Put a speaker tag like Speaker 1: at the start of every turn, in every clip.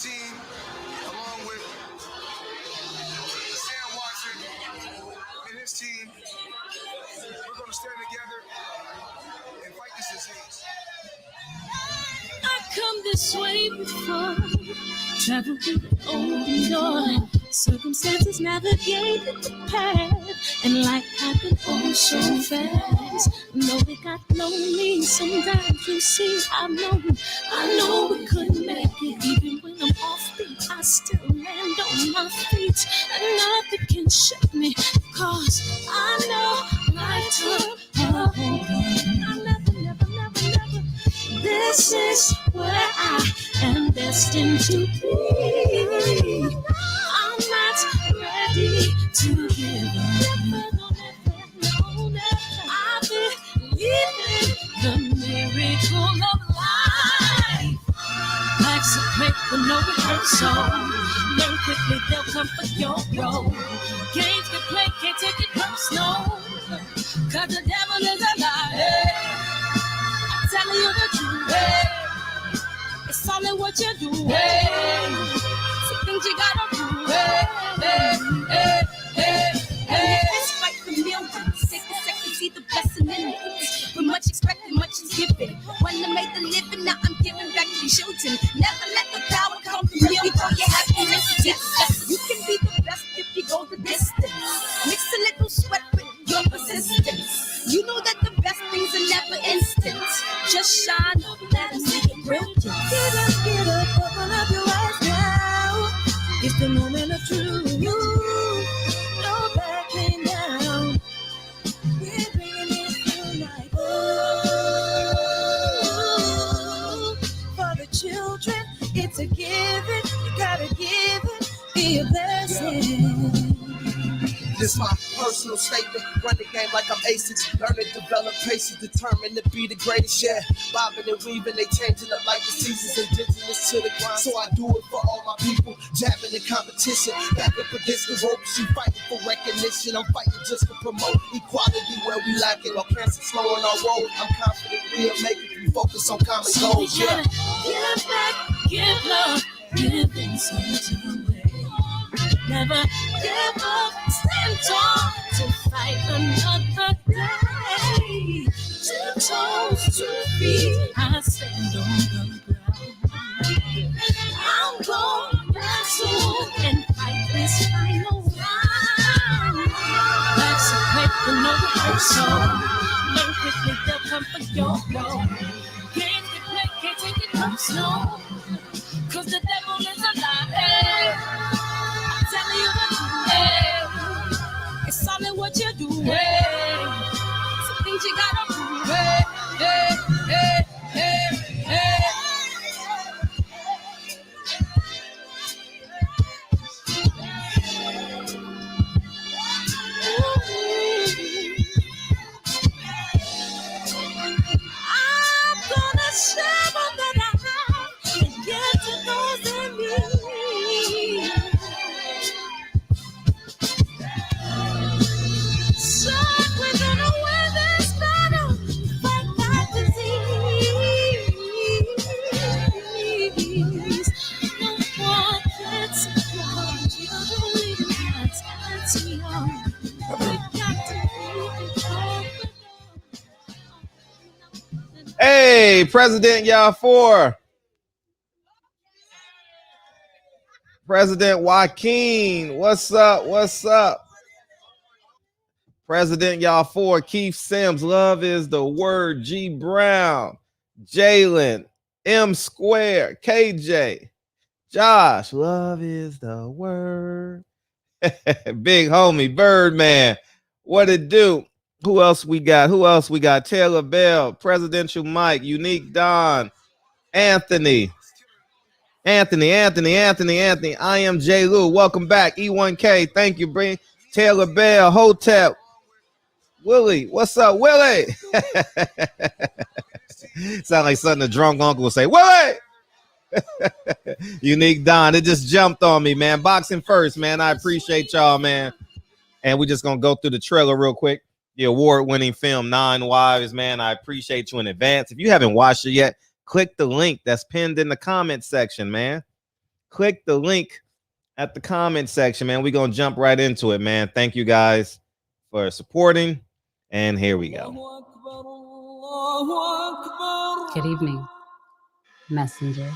Speaker 1: team, along with Sam Watson and his team, we're going to stand together and fight this disease.
Speaker 2: I come this way before, travel through the open door, circumstances navigated the path, and life happened all so fast. No, it got lonely sometimes, you see, I know we couldn't make it. Even when I'm off beat, I still land on my feet, and nothing can shake me, cause I know life took a hold on. I never. This is where I am destined to be. I'm not ready to give up. I believe in the miracle of life. Life's a play with no rehearsal. Learn quickly, they'll come for your role. Games can play, can't take it personal, cause the devil is a liar. Telling you the truth, hey. It's all in what you do, hey. Some things you gotta do, hey. It's fight for millions. Take a second, see the blessing in it. With much expected, much is given. When I made the living, now I'm giving back to children. Never let the power come from you before you have to miss it. You can be the best if you go the distance. Mix a little sweat with your persistence. You know that the best things are never instant. Just shine up, let them see it brilliant. Get up, open up your eyes now. It's the moment of truth. No backing down. We're bringing it tonight. Oh, for the children, it's a given. You gotta give it, be a blessing.
Speaker 3: This my personal statement. Run the game like I'm aces. Learn to develop patience, determined to be the greatest. Yeah, bobbing and weaving, they changing up like the seasons. Indigenous to the grind, so I do it for all my people. Jabbing the competition, back up against the ropes. You fighting for recognition. I'm fighting just to promote equality where we lacking. Or cancer slowing our road. I'm confident we'll make it. We focus on common goals. Yeah.
Speaker 2: Give back, give love, give something away. Never give up, stand tall to fight another day. 2 toes, 2 feet, I stand on the ground. I'm going wrestle and fight this final round. Life's a play for no rehearsal. Learn quickly, they'll come for your role. Games they play, can't take it personal, cause the devil is a liar. Telling you the truth, hey. It's all in what you do, hey. Some things you gotta do, hey. I'm gonna share all that I have and give to those in need. So we're gonna win this battle, fight that disease. No one gets your children leaving hearts and young. We got to be
Speaker 4: Hey, President Y'all 4. President Joaquin, what's up? What's up? President Y'all 4, Keith Sims, love is the word. G Brown, Jalen, M Square, KJ, Josh, love is the word. Big homie, Birdman, what it do? Who else we got? Taylor Bell, Presidential Mike, Unique Don, Anthony. I am J. Lou. Welcome back. E1K. Thank you, Bring. Taylor Bell, Hotep. Willie, what's up, Willie? Sound like something a drunk uncle will say. Willie! Unique Don. It just jumped on me, man. Boxing first, man. I appreciate y'all, man. And we're just going to go through the trailer real quick. The award-winning film, 9 Wives, man. I appreciate you in advance. If you haven't watched it yet, click the link that's pinned in the comment section, man. Click the link at the comment section, man. We're going to jump right into it, man. Thank you guys for supporting. And here we go.
Speaker 2: Good evening, messenger.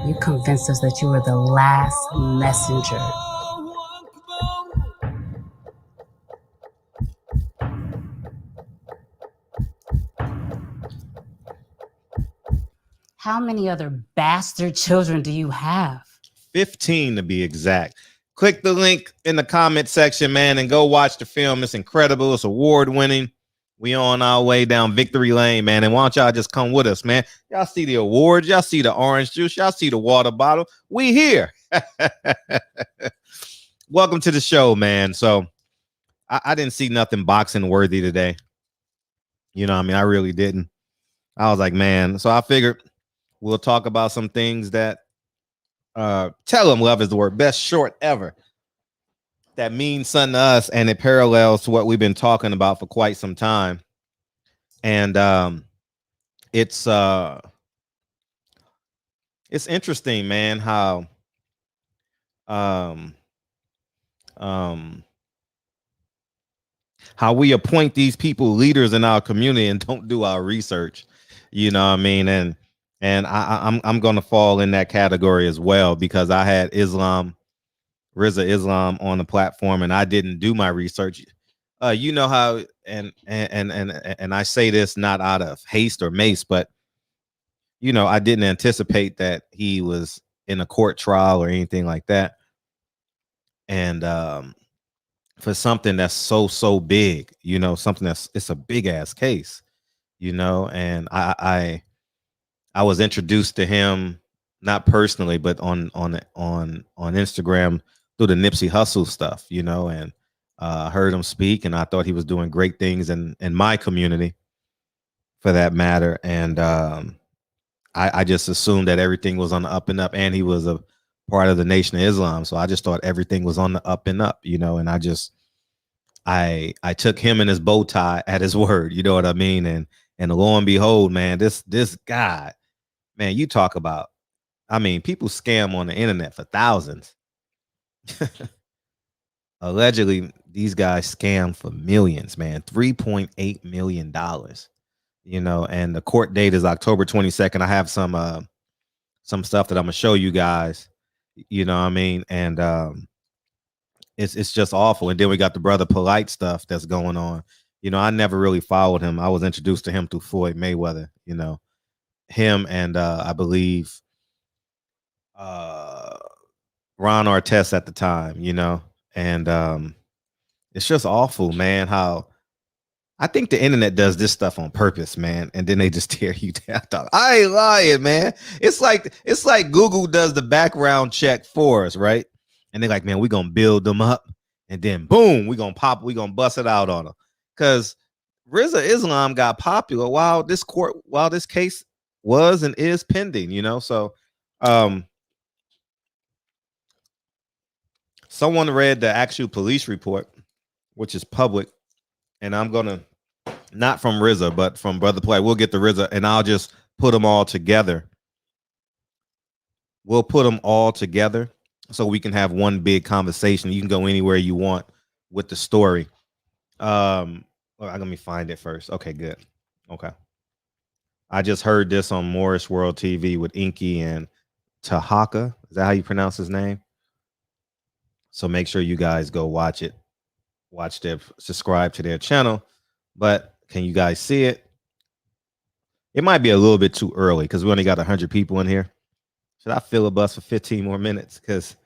Speaker 2: You convinced us that you were the last messenger. How many other bastard children do you have?
Speaker 4: 15 to be exact. Click the link in the comment section, man, and go watch the film. It's incredible. It's award-winning. We on our way down victory lane, man. And why don't y'all just come with us, man? Y'all see the awards. Y'all see the orange juice. Y'all see the water bottle. We here. Welcome to the show, man. So I didn't see nothing boxing worthy today. You know what I mean? I really didn't. I was like, man. So I figured we'll talk about some things that tell them love is the word. Best short ever. That means something to us, and it parallels to what we've been talking about for quite some time. And it's interesting, man, how we appoint these people leaders in our community and don't do our research. You know what I mean? And I'm gonna fall in that category as well, because I had Rizza Islam on the platform, and I didn't do my research. You know how, and I say this not out of haste or mace, but you know, I didn't anticipate that he was in a court trial or anything like that. And for something that's so big, you know, something it's a big ass case, you know, and I was introduced to him, not personally, but on Instagram through the Nipsey Hussle stuff, you know, and heard him speak, and I thought he was doing great things in my community, for that matter. And I just assumed that everything was on the up and up, and he was a part of the Nation of Islam, so I just thought everything was on the up and up, you know. And I took him and his bow tie at his word, you know what I mean? And lo and behold, man, this guy, man, you talk about, I mean, people scam on the internet for thousands. Allegedly, these guys scam for millions, man. $3.8 million, you know, and the court date is October 22nd. I have some stuff that I'm gonna show you guys, you know what I mean? And it's just awful. And then we got the brother Polight stuff that's going on. You know, I never really followed him. I was introduced to him through Floyd Mayweather, you know, him and I believe Ron Artest at the time, you know. And it's just awful, man, how I think the internet does this stuff on purpose, man, and then they just tear you down. I ain't lying, man. It's like Google does the background check for us, right? And they're like, man, we're gonna build them up, and then boom, we're gonna bust it out on them. Because Rizza Islam got popular while this case was and is pending, you know. So someone read the actual police report, which is public, and I'm gonna, not from Rizza, but from Brother Play. We'll get the Rizza, and I'll just put them all together. We'll put them all together so we can have one big conversation. You can go anywhere you want with the story. Let me find it first. Okay, good. Okay. I just heard this on Morris World TV with Inky and Tahaka. Is that how you pronounce his name? So make sure you guys go watch it. Subscribe to their channel. But can you guys see it? It might be a little bit too early because we only got 100 people in here. Should I filibuster for 15 more minutes? Because,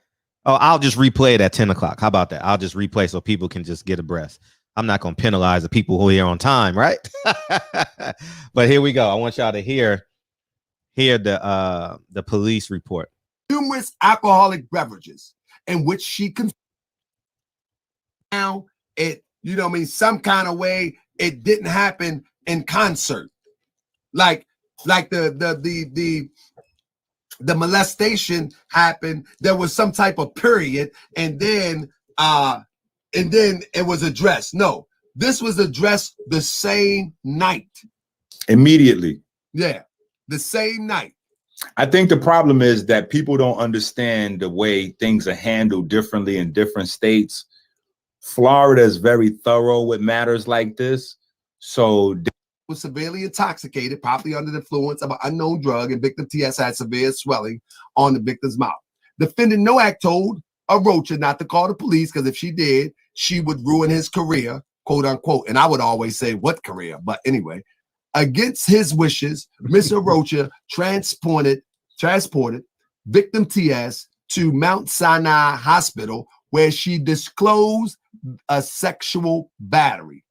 Speaker 4: I'll just replay it at 10 o'clock. How about that? I'll just replay so people can just get abreast. I'm not going to penalize the people who are here on time, right? But here we go. I want y'all to hear the police report.
Speaker 5: Numerous alcoholic beverages in which she now it, you know what I mean, some kind of way it didn't happen in concert. Like the molestation happened, there was some type of period, and then and then it was addressed. No, this was addressed the same night.
Speaker 6: Immediately.
Speaker 5: Yeah, the same night.
Speaker 6: I think the problem is that people don't understand the way things are handled differently in different states. Florida is very thorough with matters like this. So
Speaker 5: was severely intoxicated, probably under the influence of an unknown drug, and victim TS had severe swelling on the victim's mouth. Defendant Nowak told Arocha not to call the police because if she did, she would ruin his career, quote unquote. And I would always say, what career? But anyway, against his wishes, Miss Arocha transported victim TS to Mount Sinai Hospital, where she disclosed a sexual battery.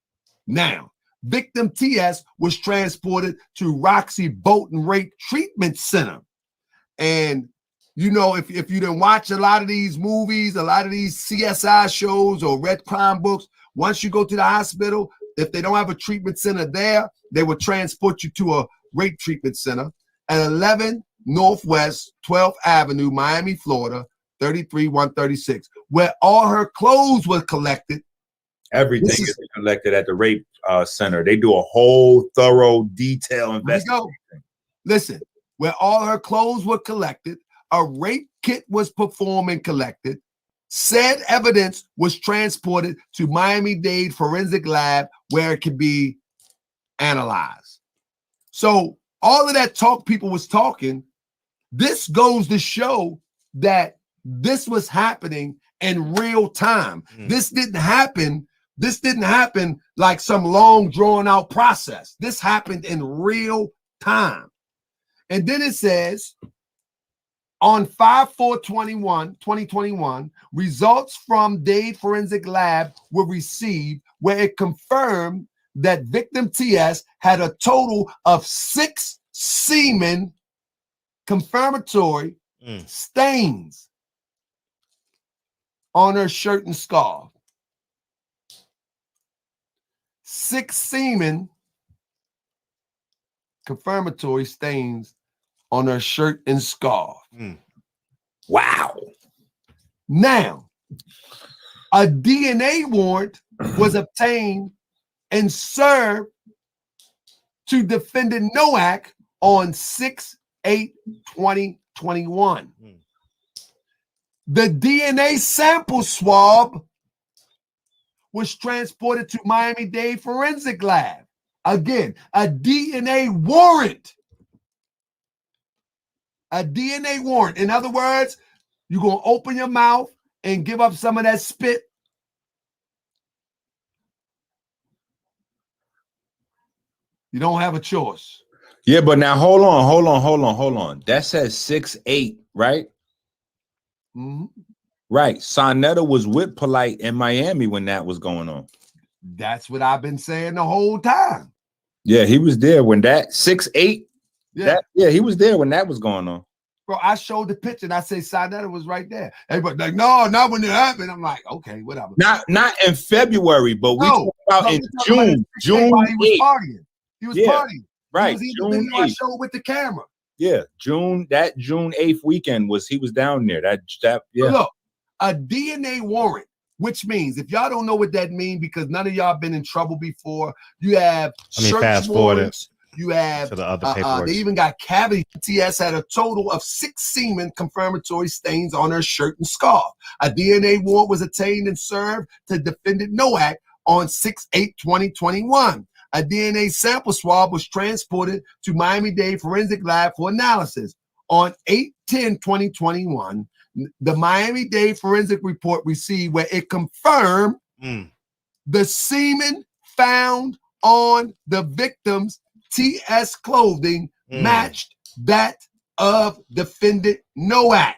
Speaker 5: Now, victim TS was transported to Roxy Bolton Rape Treatment Center. And, you know, if you didn't watch a lot of these movies, a lot of these CSI shows or read crime books, once you go to the hospital, if they don't have a treatment center there, they will transport you to a rape treatment center at 11 Northwest 12th Avenue, Miami, Florida, 33136, where all her clothes were collected.
Speaker 6: everything is collected at the rape center. They do a whole thorough, detailed investigation.
Speaker 5: Listen, where all her clothes were collected, a rape kit was performed and collected. Said evidence was transported to Miami-Dade Forensic Lab where it could be analyzed. So all of that talk people was talking, this goes to show that this was happening in real time. This didn't happen like some long drawn out process. This happened in real time. And then it says, on 5/4/2021, results from Dade Forensic Lab were received where it confirmed that victim TS had a total of 6 semen confirmatory stains on her shirt and scarf. 6 semen confirmatory stains on her shirt and scarf.
Speaker 6: Wow.
Speaker 5: Now, a DNA warrant was obtained and served to defendant Nowak on 6/8/2021. The DNA sample swab was transported to Miami-Dade Forensic Lab. Again, a DNA warrant. A DNA warrant. In other words, you're going to open your mouth and give up some of that spit. You don't have a choice.
Speaker 6: Yeah, but now hold on. That says 6/8, right? Right. Sonetta was with Polight in Miami when that was going on.
Speaker 5: That's what I've been saying the whole time.
Speaker 6: Yeah, he was there when that 6/8.
Speaker 5: Yeah.
Speaker 6: He was there when that was going on.
Speaker 5: Bro, I showed the picture and I say Sonetta was right there. Everybody like, no, not when it happened. I'm like, okay, whatever.
Speaker 6: Not in February, but we talk about in June. June
Speaker 5: while he was
Speaker 6: 8th.
Speaker 5: partying. He was partying.
Speaker 6: Right.
Speaker 5: He was June 8th. I showed with the camera.
Speaker 6: Yeah, June 8th weekend he was down there. That yeah.
Speaker 5: Look, a DNA warrant, which means if y'all don't know what that means because none of y'all been in trouble before, you have search warrants. You have
Speaker 4: to the other paperwork.
Speaker 5: They even got cavity. TS had a total of 6 semen confirmatory stains on her shirt and scarf. A DNA warrant was obtained and served to defendant Nowak on 6/8/2021. A DNA sample swab was transported to Miami-Dade Forensic Lab for analysis. On 8/10/2021, the Miami-Dade Forensic Report received where it confirmed the semen found on the victim's TS clothing matched that of defendant Nowak.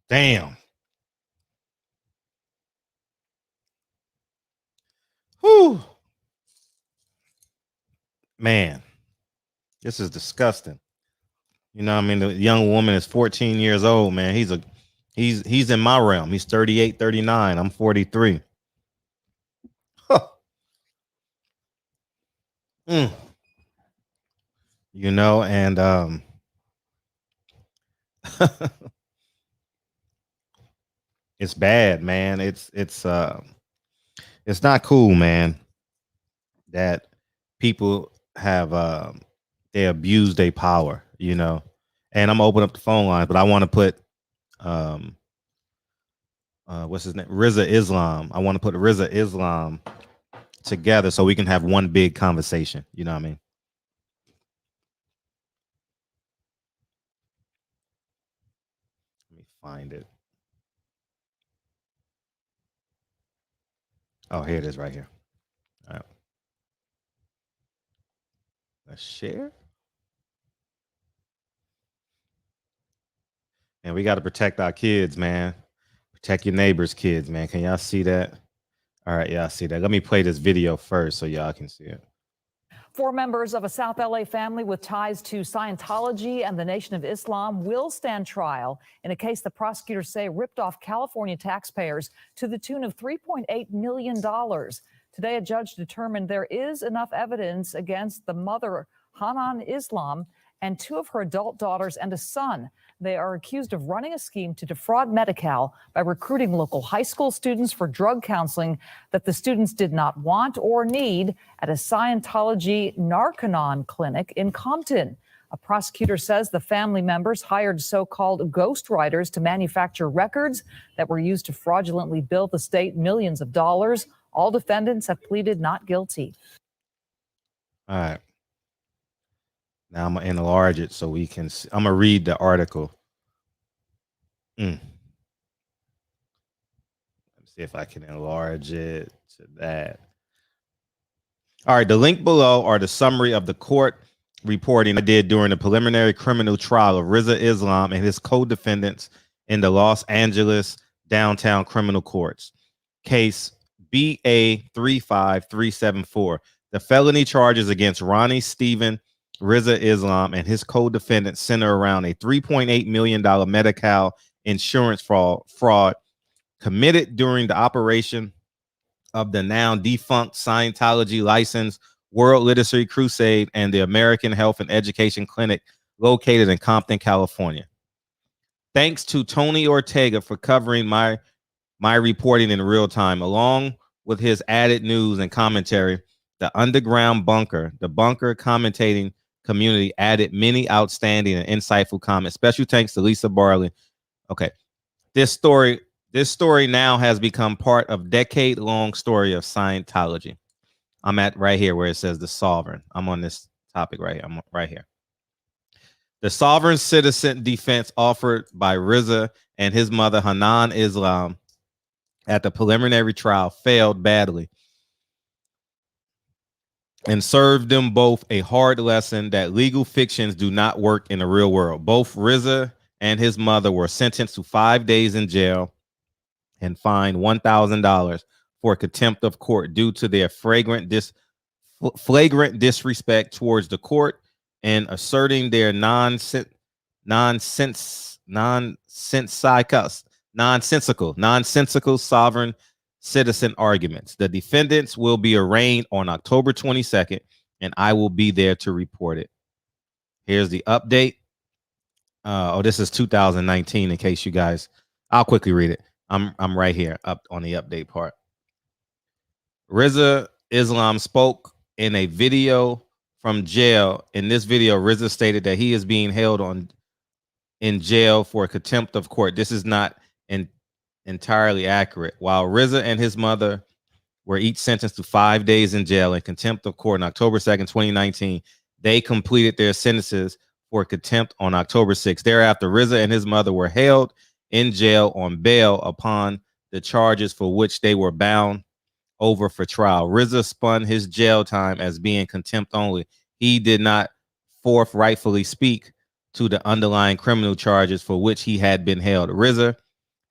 Speaker 4: Damn. Whew. Man, this is disgusting. You know what I mean? The young woman is 14 years old, man. He's in my realm. He's 38, 39. I'm 43. Huh. You know, and It's bad, man. It's not cool, man, that people have they abuse their power, you know. And I'm gonna open up the phone line, but I want to put um what's his name? Rizza Islam. I want to put Rizza Islam together so we can have one big conversation. You know what I mean? Let me find it. Oh, here it is right here. All right. Let's share. And we got to protect our kids, man. Protect your neighbors' kids, man. Can y'all see that? All right, y'all see that. Let me play this video first so y'all can see it.
Speaker 7: 4 members of a South LA family with ties to Scientology and the Nation of Islam will stand trial in a case the prosecutors say ripped off California taxpayers to the tune of $3.8 million. Today, a judge determined there is enough evidence against the mother, Hanan Islam, and 2 of her adult daughters and a son. They are accused of running a scheme to defraud Medi-Cal by recruiting local high school students for drug counseling that the students did not want or need at a Scientology Narconon clinic in Compton. A prosecutor says the family members hired so-called ghostwriters to manufacture records that were used to fraudulently bill the state millions of dollars. All defendants have pleaded not guilty.
Speaker 4: All right. Now I'm gonna enlarge it so we can. I'm gonna read the article. Let me see if I can enlarge it to that. All right. The link below are the summary of the court reporting I did during the preliminary criminal trial of Rizza Islam and his co-defendants in the Los Angeles downtown criminal courts. Case BA 35374. The felony charges against Ronnie Stephen Rizza Islam and his co-defendants center around a $3.8 million Medi-Cal insurance fraud committed during the operation of the now defunct Scientology licensed World Literacy Crusade and the American Health and Education Clinic located in Compton, California. Thanks to Tony Ortega for covering my reporting in real time, along with his added news and commentary. The underground bunker, the bunker commentating community added many outstanding and insightful comments. Special thanks to Lisa Barley. Okay. This story now has become part of decade-long story of Scientology. I'm at right here where it says the sovereign. I'm on this topic right here. I'm right here. The sovereign citizen defense offered by Rizza and his mother Hanan Islam at the preliminary trial failed badly and served them both a hard lesson that legal fictions do not work in the real world. Both Rizza and his mother were sentenced to 5 days in jail and fined $1,000 for contempt of court due to their flagrant disrespect towards the court and asserting their nonsensical sovereign citizen arguments. The defendants will be arraigned on October 22nd, and I will be there to report it. Here's the update. This is 2019. In case you guys, I'll quickly read it. I'm right here up on the update part. Rizza Islam spoke in a video from jail. In this video, Rizza stated that he is being held in jail for contempt of court. This is not entirely accurate. While Rizza and his mother were each sentenced to 5 days in jail and contempt of court on October 2nd, 2019, they completed their sentences for contempt on October 6th. Thereafter, Rizza and his mother were held in jail on bail upon the charges for which they were bound over for trial. Rizza spun his jail time as being contempt only. He did not forthrightfully speak to the underlying criminal charges for which he had been held. Rizza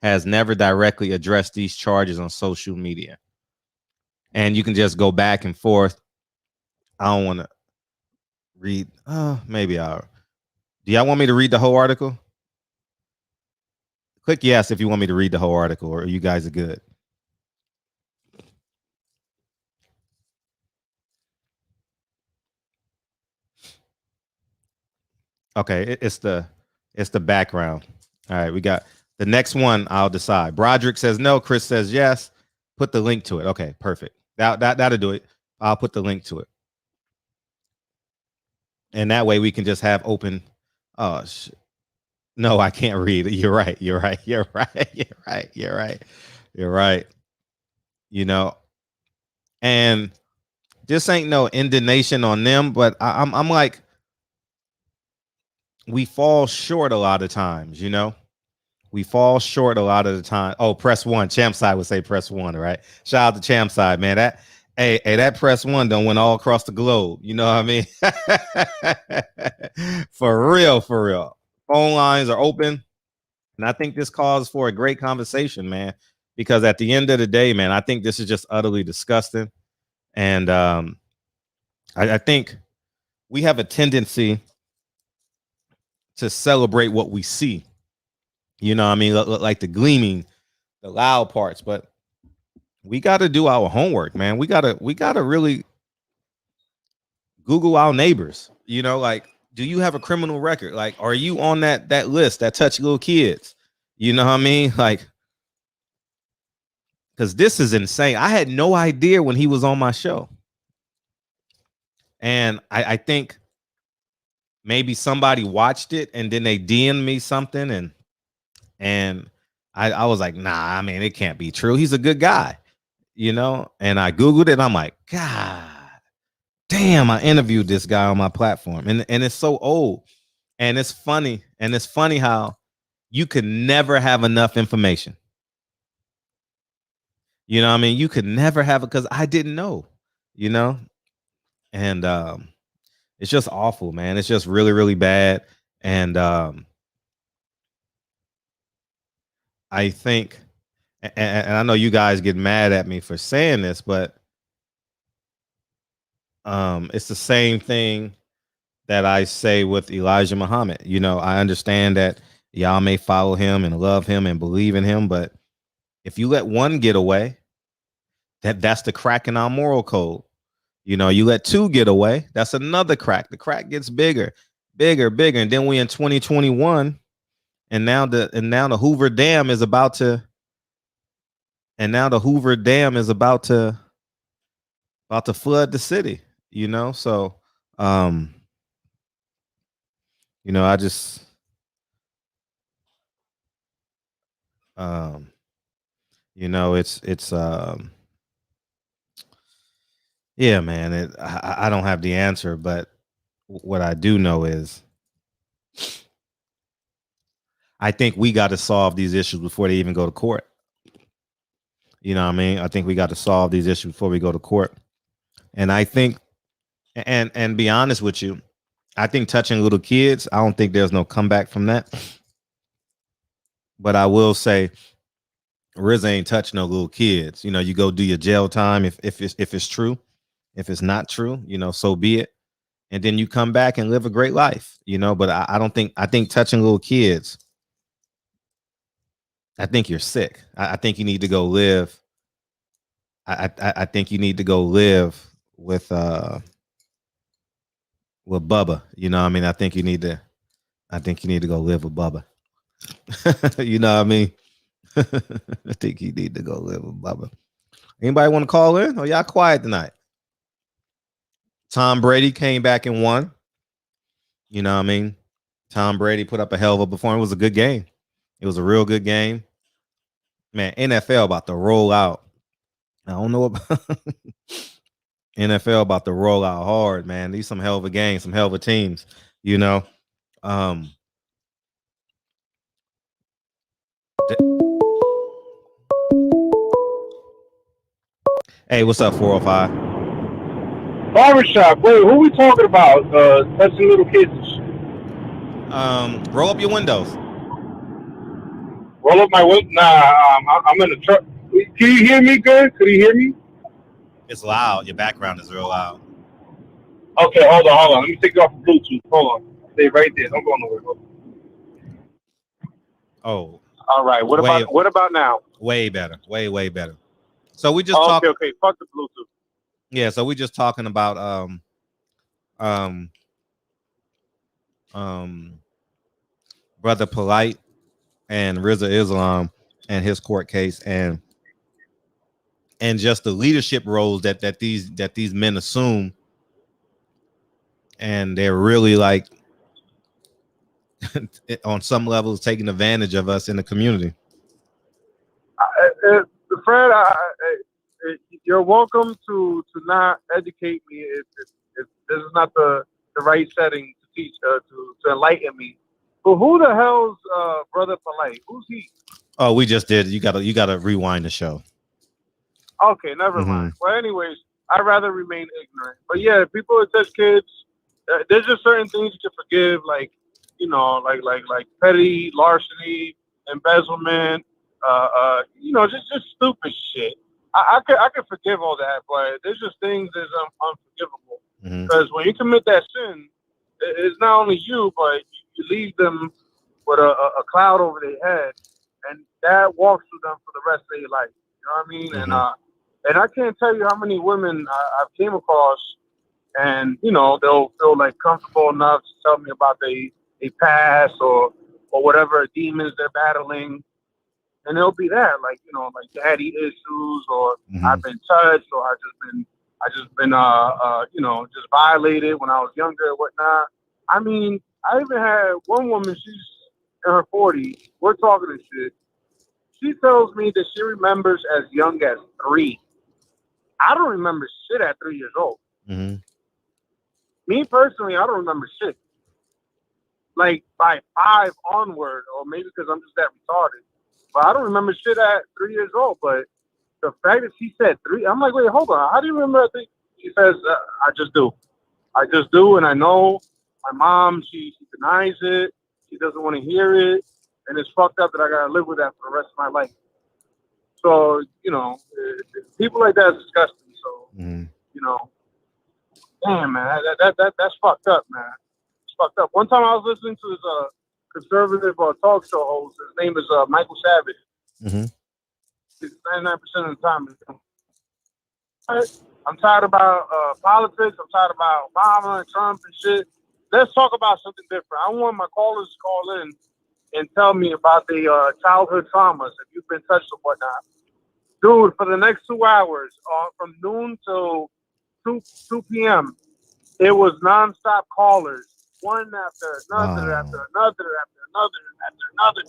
Speaker 4: has never directly addressed these charges on social media. And you can just go back and forth. I don't want to read. Maybe I'll. Do y'all want me to read the whole article? Click yes if you want me to read the whole article, or you guys are good. Okay, it's the background. All right, we got The next one I'll decide. Broderick says no. Chris says yes. Put the link to it. Okay, perfect. That'll do it. I'll put the link to it. And that way we can just have open. Oh, no, I can't read it. You're right. You're right. You're right. You're right. You're right. You're right. You know, and this ain't no indignation on them, but I'm like, we fall short a lot of times, you know. We fall short a lot of the time. Oh, press one. Champ side would say press one, right? Shout out to Champ side, man. That that press one done went all across the globe. You know what I mean? For real, for real. Phone lines are open. And I think this calls for a great conversation, man. Because at the end of the day, man, I think this is just utterly disgusting. And I think we have a tendency to celebrate what we see. You know what I mean? Like the gleaming, the loud parts, but we got to do our homework, man. We got to really Google our neighbors. You know, like, do you have a criminal record? Like, are you on that list that touch little kids? You know what I mean? Like, because this is insane. I had no idea when he was on my show. And I think maybe somebody watched it and then they DM'd me something and I was like, nah, I mean, it can't be true. He's a good guy, you know? And I Googled it. And I'm like, God damn, I interviewed this guy on my platform. And it's so old. And it's funny. And it's funny how you could never have enough information. You know what I mean? You could never have it because I didn't know, you know? And it's just awful, man. It's just really, really bad. And I think, and I know you guys get mad at me for saying this, but it's the same thing that I say with Elijah Muhammad. You know, I understand that y'all may follow him and love him and believe in him, but if you let one get away, that's the crack in our moral code. You know, you let two get away, that's another crack. The crack gets bigger, bigger, bigger, and then we in 2021, and now the Hoover Dam is about to. And now the Hoover Dam is about to flood the city, you know? So, you know, I just, you know, it's, yeah, man, I don't have the answer, but what I do know is I think we got to solve these issues before they even go to court. You know what I mean? I think we got to solve these issues before we go to court. And I think, and be honest with you, I think touching little kids, I don't think there's no comeback from that. But I will say, Rizza ain't touch no little kids. You know, you go do your jail time if it's true. If it's not true, you know, so be it. And then you come back and live a great life, you know. But I think touching little kids, I think you're sick. I think you need to go live. I think you need to go live with Bubba. You know what I mean? I think you need to go live with Bubba. You know what I mean? I think you need to go live with Bubba. Anybody want to call in? Oh, y'all quiet tonight. Tom Brady came back and won. You know what I mean? Tom Brady put up a hell of a performance. It was a good game. It was a real good game. Man, NFL about to roll out. I don't know about NFL about to roll out hard, man. These some hell of a games, some hell of a teams, you know. Hey, what's up, 405?
Speaker 8: Barbershop. Wait, who we talking about? Touching little kids.
Speaker 4: Roll up your windows.
Speaker 8: Roll up my window. Nah, I'm in the truck. Can you hear me good? Could you hear me?
Speaker 4: It's loud. Your background is real loud.
Speaker 8: Okay, hold on. Let me take you off the Bluetooth. Hold on. Stay right there. Don't go nowhere.
Speaker 4: Oh.
Speaker 8: All right. What about now?
Speaker 4: Way better. Way better. So we just talked.
Speaker 8: Okay. Fuck the Bluetooth.
Speaker 4: Yeah. So we just talking about Brother Polight and Rizza Islam and his court case, and just the leadership roles that these men assume, and they're really like on some levels taking advantage of us in the community.
Speaker 8: Fred, you're welcome to not educate me if this is not the right setting to teach to enlighten me. But who the hell's Brother Polight? Who's he?
Speaker 4: Oh, we just did. You gotta rewind the show.
Speaker 8: Okay, never mind. Well, anyways, I'd rather remain ignorant. But yeah, people that touch kids, there's just certain things you can forgive, like like petty larceny, embezzlement, just stupid shit. I could forgive all that, but there's just things that's unforgivable. Because when you commit that sin, it's not only you, but you leave them with a cloud over their head, and that walks through them for the rest of their life. You know what I mean? And I can't tell you how many women I've came across, and they'll feel like comfortable enough to tell me about they past or whatever demons they're battling, and it'll be that like daddy issues, or I've been touched, or I just been just violated when I was younger or whatnot. I mean, I even had one woman, she's in her 40s, we're talking and shit. She tells me that she remembers as young as 3. I don't remember shit at 3 years old. Me personally, I don't remember shit. Like by 5 onward, or maybe because I'm just that retarded. But I don't remember shit at 3 years old. But the fact that she said 3, I'm like, wait, hold on. How do you remember at 3? She says, I just do. I just do, and I know. My mom, she denies it. She doesn't want to hear it. And it's fucked up that I got to live with that for the rest of my life. So, people like that is disgusting. So, damn, man, that's fucked up, man. It's fucked up. One time I was listening to this conservative talk show host. His name is Michael Savage. 99% of the time. I'm tired about politics. I'm tired about Obama and Trump and shit. Let's talk about something different. I want my callers to call in and tell me about the childhood traumas, if you've been touched or whatnot. Dude, for the next 2 hours, from noon till 2 p.m., it was nonstop callers, one after another, after another, after another, after another.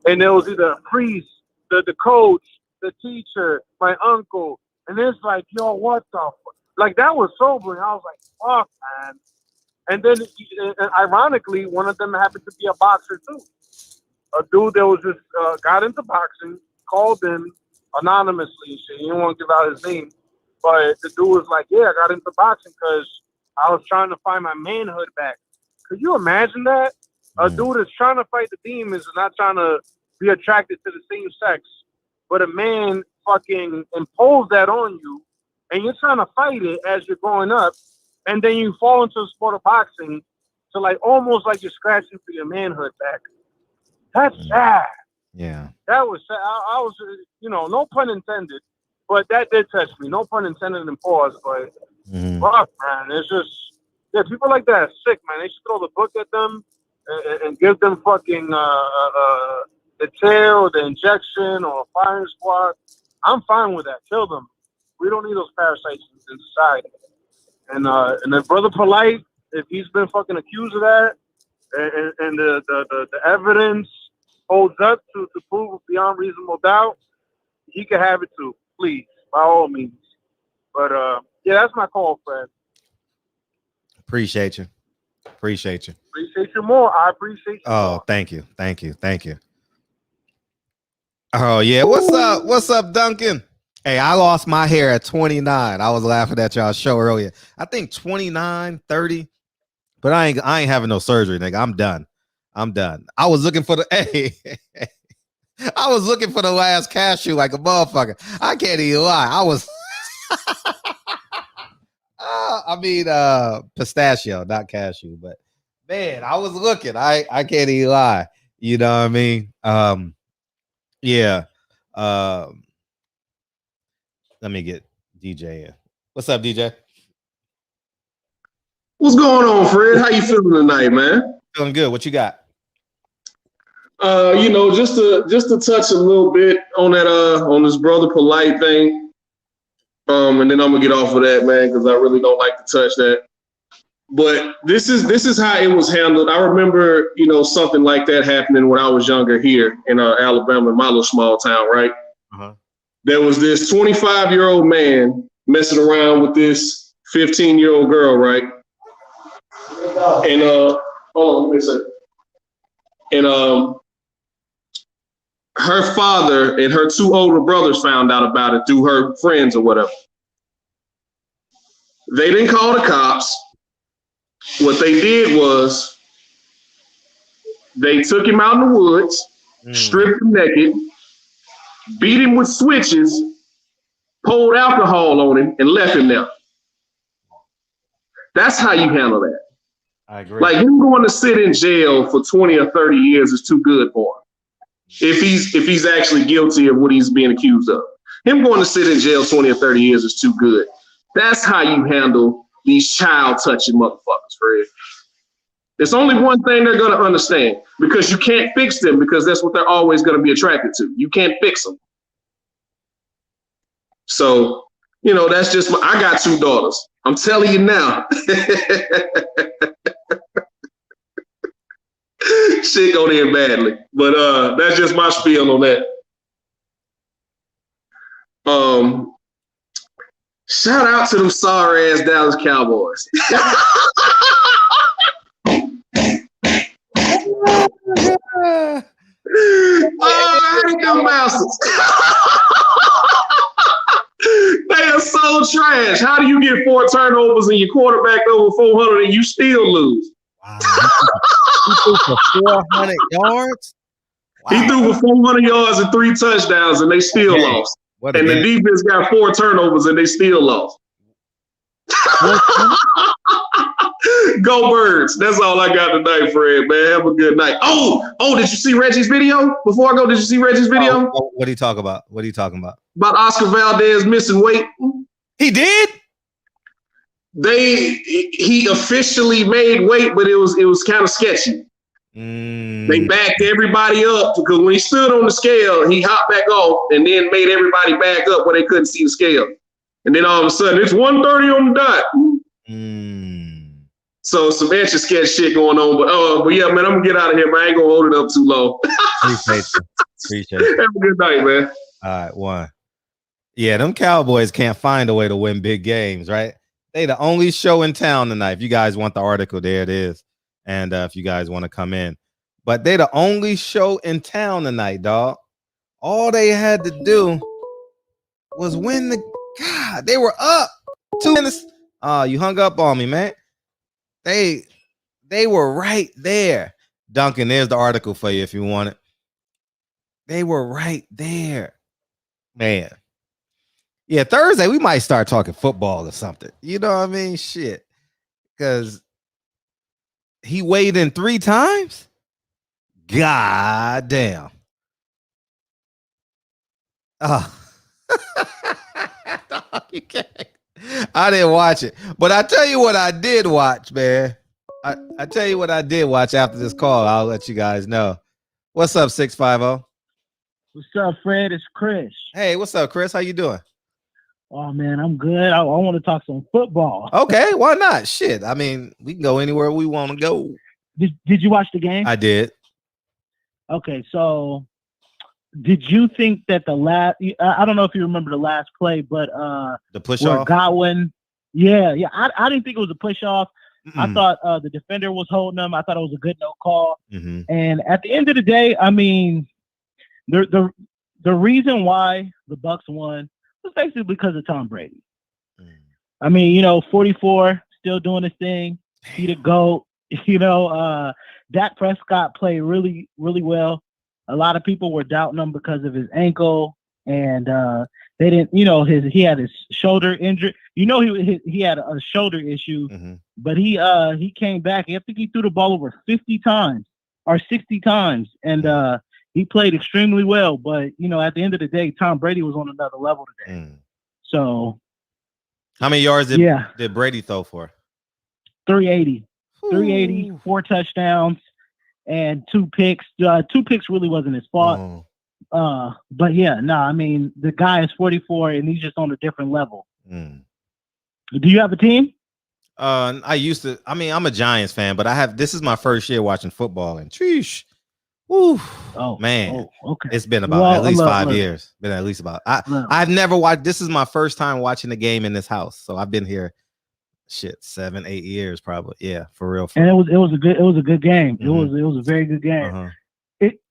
Speaker 8: And it was either a priest, the coach, the teacher, my uncle. And it's like, yo, what the fuck? Like, that was sobering. I was like, fuck, man. And then, ironically, one of them happened to be a boxer, too. A dude that was just got into boxing, called in anonymously. He didn't want to give out his name. But the dude was like, yeah, I got into boxing because I was trying to find my manhood back. Could you imagine that? A dude is trying to fight the demons and not trying to be attracted to the same sex. But a man fucking imposed that on you, and you're trying to fight it as you're growing up, and then you fall into the sport of boxing to like almost like you're scratching for your manhood back. That's sad.
Speaker 4: Yeah.
Speaker 8: That was sad. I was, no pun intended, but that did touch me. No pun intended in pause, but fuck, man. It's just, people like that are sick, man. They should throw the book at them and give them fucking the tear or the injection or a firing squad. I'm fine with that. Kill them. We don't need those parasites in society. And then Brother Polight, if he's been fucking accused of that, and the evidence holds up to prove beyond reasonable doubt, he can have it too, please, by all means. But that's my call, Fred.
Speaker 4: Appreciate you. Appreciate you
Speaker 8: more. I appreciate you.
Speaker 4: Oh, thank you. Oh yeah, what's up, Duncan? Hey, I lost my hair at 29. I was laughing at y'all's show earlier. I think 29, 30, but I ain't having no surgery, nigga. I'm done. I was looking for the I was looking for the last cashew like a motherfucker. I can't even lie. I was pistachio, not cashew, but man, I was looking. I can't even lie. You know what I mean? Yeah. Let me get DJ in. What's up, DJ?
Speaker 9: What's going on, Fred? How you feeling tonight, man?
Speaker 4: Feeling good. What you got?
Speaker 9: Just to touch a little bit on that on this brother Polight thing, and then I'm gonna get off of that, man, because I really don't like to touch that. But this is how it was handled. I remember, something like that happening when I was younger here in Alabama, in my little small town, right?
Speaker 4: Uh-huh.
Speaker 9: There was this 25-year-old man messing around with this 15-year-old girl, right? And hold on, let me say. And her father and her two older brothers found out about it through her friends or whatever. They didn't call the cops. What they did was they took him out in the woods, stripped him naked, beat him with switches, poured alcohol on him, and left him there. That's how you handle that.
Speaker 4: I agree.
Speaker 9: Like, him going to sit in jail for 20 or 30 years is too good for him. If he's actually guilty of what he's being accused of. Him going to sit in jail 20 or 30 years is too good. That's how you handle these child-touching motherfuckers, Fred. There's only one thing they're going to understand, because you can't fix them, because that's what they're always going to be attracted to. You can't fix them. So, that's just I got two daughters. I'm telling you now. Shit go in badly. But that's just my spiel on that. Shout out to them sorry ass Dallas Cowboys. I hate them bastards. They are so trash. How do you get 4 turnovers and your quarterback over 400 and you still lose?
Speaker 4: Wow. He threw for 400 yards? Wow.
Speaker 9: He threw for 400 yards and 3 touchdowns and they still lost. And the defense got 4 turnovers and they still lost. Go Birds. That's all I got tonight, Fred, man. Have a good night. Oh, did you see Reggie's video? Before I go, did you see Reggie's video?
Speaker 4: What are you talking about? What are you talking about?
Speaker 9: About Oscar Valdez missing weight.
Speaker 4: He did?
Speaker 9: He officially made weight, but it was kind of sketchy. They backed everybody up because when he stood on the scale, he hopped back off and then made everybody back up where they couldn't see the scale. And then all of a sudden, it's 130 on the dot. So some extra sketch shit going on. But yeah, man, I'm gonna get out of here, man. I ain't gonna hold it up too long.
Speaker 4: Appreciate you.
Speaker 9: Have a good night, man.
Speaker 4: All right, one. Yeah, them Cowboys can't find a way to win big games, right? They the only show in town tonight. If you guys want the article, there it is. And if you guys want to come in. But they the only show in town tonight, dog. All they had to do was win the... God, they were up 2 minutes. You hung up on me, man. They were right there. Duncan, there's the article for you if you want it. They were right there. Man. Yeah, Thursday, we might start talking football or something. You know what I mean? Shit. Because he weighed in 3 times? God damn. Oh. You can't. I didn't watch it. But I tell you what I did watch, man. I tell you what I did watch after this call. I'll let you guys know. What's up, 650?
Speaker 10: What's up, Fred? It's Chris.
Speaker 4: Hey, what's up, Chris? How you doing?
Speaker 10: Oh, man, I'm good. I want to talk some football.
Speaker 4: Okay, why not? Shit. I mean, we can go anywhere we want to go.
Speaker 10: Did you watch the game?
Speaker 4: I did.
Speaker 10: Okay, so did you think that the last – I don't know if you remember the last play, but
Speaker 4: the push-off?
Speaker 10: Godwin – yeah. I didn't think it was a push-off. I thought the defender was holding him. I thought it was a good no call. And at the end of the day, I mean, the reason why the Bucs won was basically because of Tom Brady. I mean, 44, still doing his thing. He the GOAT. Dak Prescott played really, really well. A lot of people were doubting him because of his ankle, and they didn't, he had his shoulder injury. He had a shoulder issue, but he came back. I think he threw the ball over 50 times or 60 times, and he played extremely well. But at the end of the day, Tom Brady was on another level today. So,
Speaker 4: how many yards did Brady throw for?
Speaker 10: 380, 4 touchdowns. and 2 picks. 2 picks really wasn't his fault. But yeah, no, I mean, the guy is 44 and he's just on a different level. Do you have a team?
Speaker 4: I used to. I mean, I'm a Giants fan, but this is my first year watching football, and sheesh, woo, man,
Speaker 10: okay.
Speaker 4: It's been about at least 5 years. Been at least about. I've never watched. This is my first time watching the game in this house, so I've been here, 7, 8 years probably. Yeah, for real.
Speaker 10: And it was a good game. It was a very good game.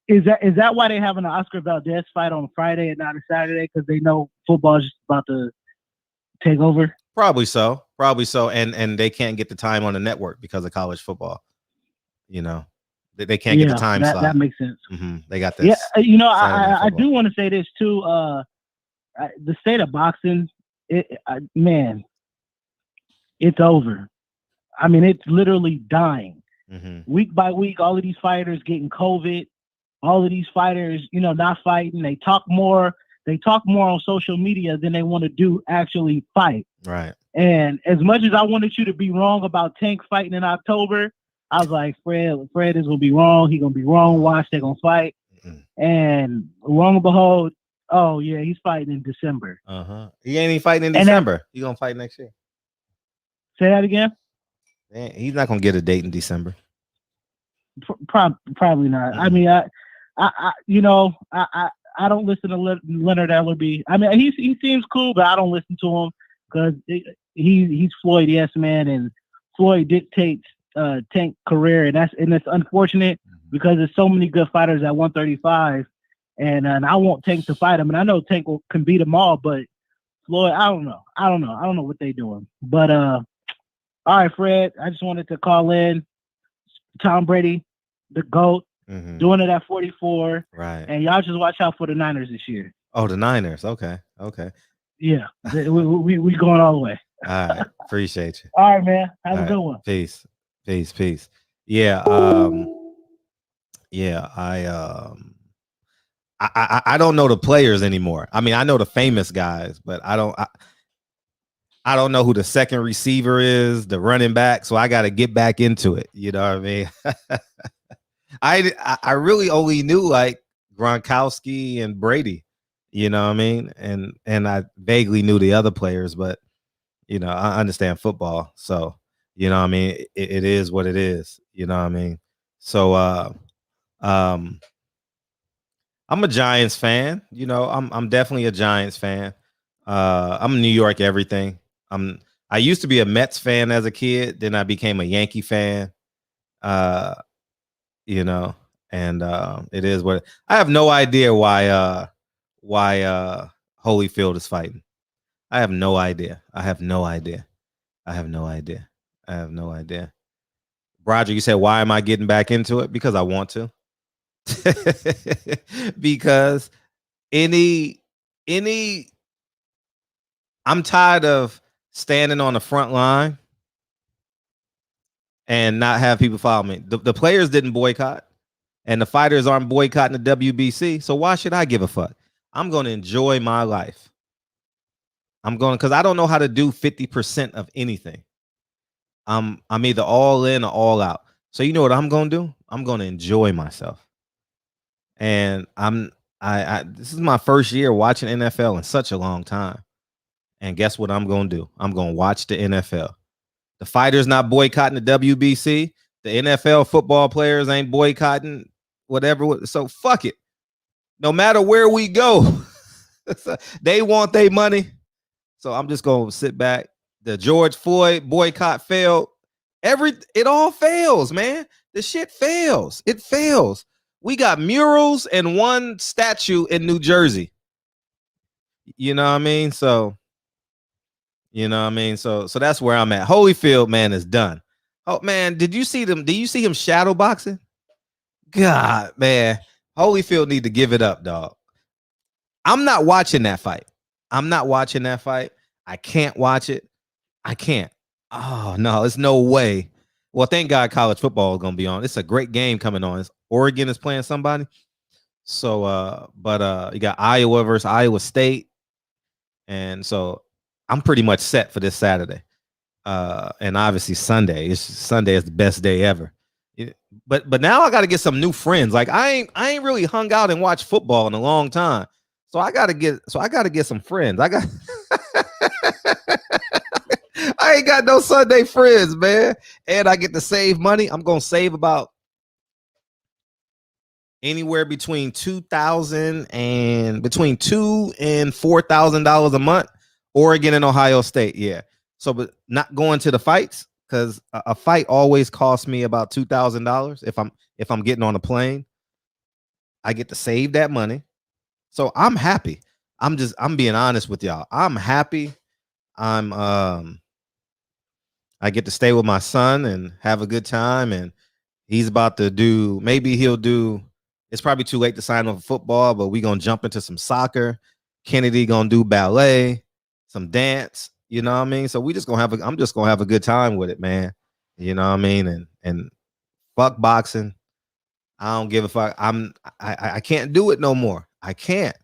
Speaker 10: Is that why they having an Oscar Valdez fight on Friday and not a Saturday? Because they know football is just about to take over.
Speaker 4: Probably so. And they can't get the time on the network because of college football. You know, they can't get the time slot.
Speaker 10: That makes sense.
Speaker 4: They got this.
Speaker 10: Yeah, you know, I do want to say this too. The state of boxing, man, it's over. I mean, it's literally dying. Week by week, all of these fighters getting COVID. All of these fighters, you know, not fighting. They talk more on social media than they want to do actually fight.
Speaker 4: Right.
Speaker 10: And as much as I wanted you to be wrong about Tank fighting in October, I was like, Fred is gonna be wrong. He's gonna be wrong. Watch, they're gonna fight. And lo and behold, oh yeah, he's fighting in December.
Speaker 4: He ain't even fighting in December. He's gonna fight next year.
Speaker 10: Say that again.
Speaker 4: Man, he's not gonna get a date in December.
Speaker 10: Probably not. I mean, I don't listen to Leonard Ellerby. I mean, he seems cool, but I don't listen to him because he's Floyd, yes man, and Floyd dictates Tank's career, and it's unfortunate because there's so many good fighters at 135, and I want Tank to fight him, and I know Tank can beat them all, but Floyd, I don't know what they're doing. But all right, Fred, I just wanted to call in. Tom Brady, the GOAT, doing it at 44.
Speaker 4: Right.
Speaker 10: And y'all just watch out for the Niners this year.
Speaker 4: Oh, the Niners. Okay.
Speaker 10: Yeah. we going all the way.
Speaker 4: All right. Appreciate you.
Speaker 10: All right, man. Have a good one.
Speaker 4: Peace. Yeah. I don't know the players anymore. I mean, I know the famous guys, but I don't know who the second receiver is, the running back. So I got to get back into it. You know what I mean? I really only knew like Gronkowski and Brady, you know what I mean? And I vaguely knew the other players, but you know, I understand football. So, you know what I mean? It is what it is, you know what I mean? So, I'm a Giants fan, you know, I'm definitely a Giants fan. I'm New York everything. I used to be a Mets fan as a kid, then I became a Yankee fan. You know, and it is what I have no idea why Holyfield is fighting. I have no idea. Roger, you said, why am I getting back into it? Because I want to. Because I'm tired of standing on the front line and not have people follow me. The players didn't boycott, and the fighters aren't boycotting the WBC. So why should I give a fuck? I'm going to enjoy my life. Because I don't know how to do 50% of anything. I'm either all in or all out. So you know what I'm going to do? I'm going to enjoy myself. And this is my first year watching NFL in such a long time. And guess what I'm going to do? I'm going to watch the NFL. The fighters not boycotting the WBC. The NFL football players ain't boycotting whatever. So fuck it. No matter where we go, they want their money. So I'm just going to sit back. The George Floyd boycott failed. It all fails, man. The shit fails. It fails. We got murals and one statue in New Jersey. You know what I mean? So that's where I'm at. Holyfield, man, is done. Oh man, did you see them? Did you see him shadow boxing? God, man, Holyfield need to give it up, dog. I'm not watching that fight. I can't watch it. I can't. Oh no, there's no way. Well, thank God college football is gonna be on. It's a great game coming on. Oregon is playing somebody. So, but you got Iowa versus Iowa State, and so I'm pretty much set for this Saturday. And obviously Sunday is the best day ever. But now I got to get some new friends. Like I ain't really hung out and watched football in a long time. So I got to get some friends. I ain't got no Sunday friends, man. And I get to save money. I'm going to save about anywhere between $2,000 and between $2,000 and $4,000 a month. Oregon and Ohio State. Yeah. So, but not going to the fights, because a fight always costs me about $2,000 if I'm getting on a plane. I get to save that money. So I'm happy. I'm being honest with y'all. I'm happy. I get to stay with my son and have a good time, and he's about to do, it's probably too late to sign up for football, but we're going to jump into some soccer. Kennedy going to do ballet, some dance, you know what I mean? So I'm just going to have a good time with it, man. You know what I mean? And fuck boxing. I don't give a fuck. I can't do it no more. I can't.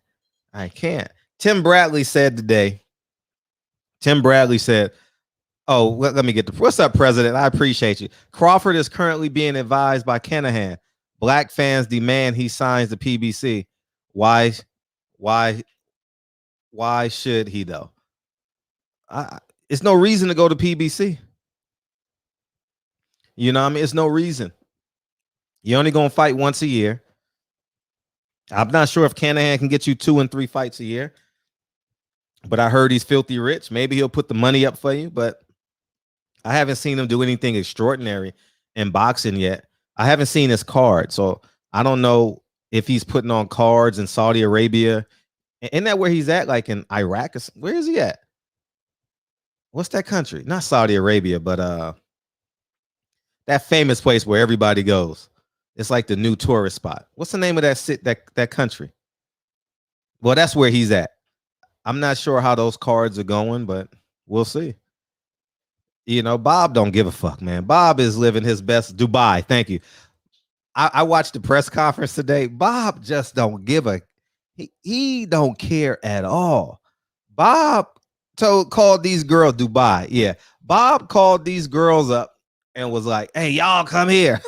Speaker 4: Tim Bradley said today, oh, let me get what's up, President? I appreciate you. Crawford is currently being advised by Kinahan. Black fans demand he signs the PBC. Why should he though? It's no reason to go to PBC. You know what I mean? It's no reason. You're only going to fight once a year. I'm not sure if Kinahan can get you 2 and 3 fights a year, but I heard he's filthy rich. Maybe he'll put the money up for you, but I haven't seen him do anything extraordinary in boxing yet. I haven't seen his card, so I don't know if he's putting on cards in Saudi Arabia. Isn't that where he's at? Like in Iraq? Where is he at? What's that country? Not Saudi Arabia, but that famous place where everybody goes. It's like the new tourist spot. What's the name of that country? Well, that's where he's at. I'm not sure how those cards are going, but we'll see. You know, Bob don't give a fuck, man. Bob is living his best. Dubai, thank you. I watched the press conference today. Bob just don't give he don't care at all. Bob called these girls Dubai. Yeah, Bob called these girls up and was like, "Hey, y'all come here.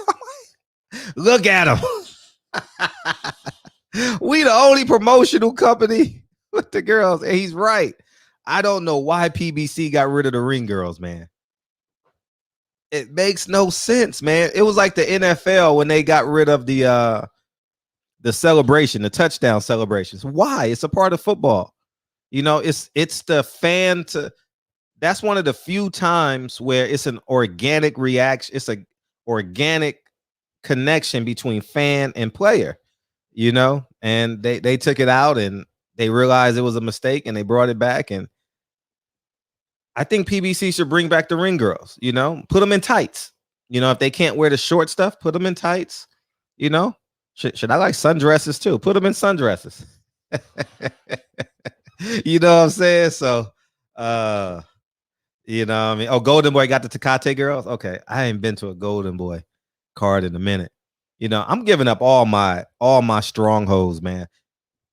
Speaker 4: Look at them. We the only promotional company with the girls." And he's right. I don't know why PBC got rid of the ring girls, man. It makes no sense, man. It was like the NFL when they got rid of the celebration, the touchdown celebrations. Why? It's a part of football. You know, it's the fan to. That's one of the few times where it's an organic reaction. It's an organic connection between fan and player, you know, and they took it out and they realized it was a mistake and they brought it back. And I think PBC should bring back the ring girls, you know, put them in tights. You know, if they can't wear the short stuff, put them in tights. You know, should I like sundresses too? Put them in sundresses. You know what I'm saying? So, you know what I mean? Oh, Golden Boy got the Tecate girls. Okay, I ain't been to a Golden Boy card in a minute. You know, I'm giving up all my strongholds, man.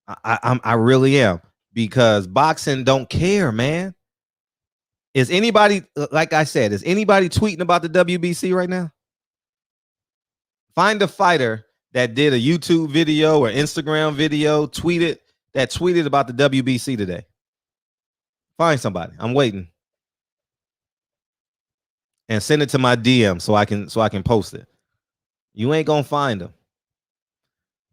Speaker 4: I really am, because boxing don't care, man. Is anybody, like I said, is anybody tweeting about the WBC right now? Find a fighter that did a YouTube video or Instagram video, tweeted about the WBC today. Find somebody. I'm waiting. And send it to my DM so I can post it. You ain't gonna find them.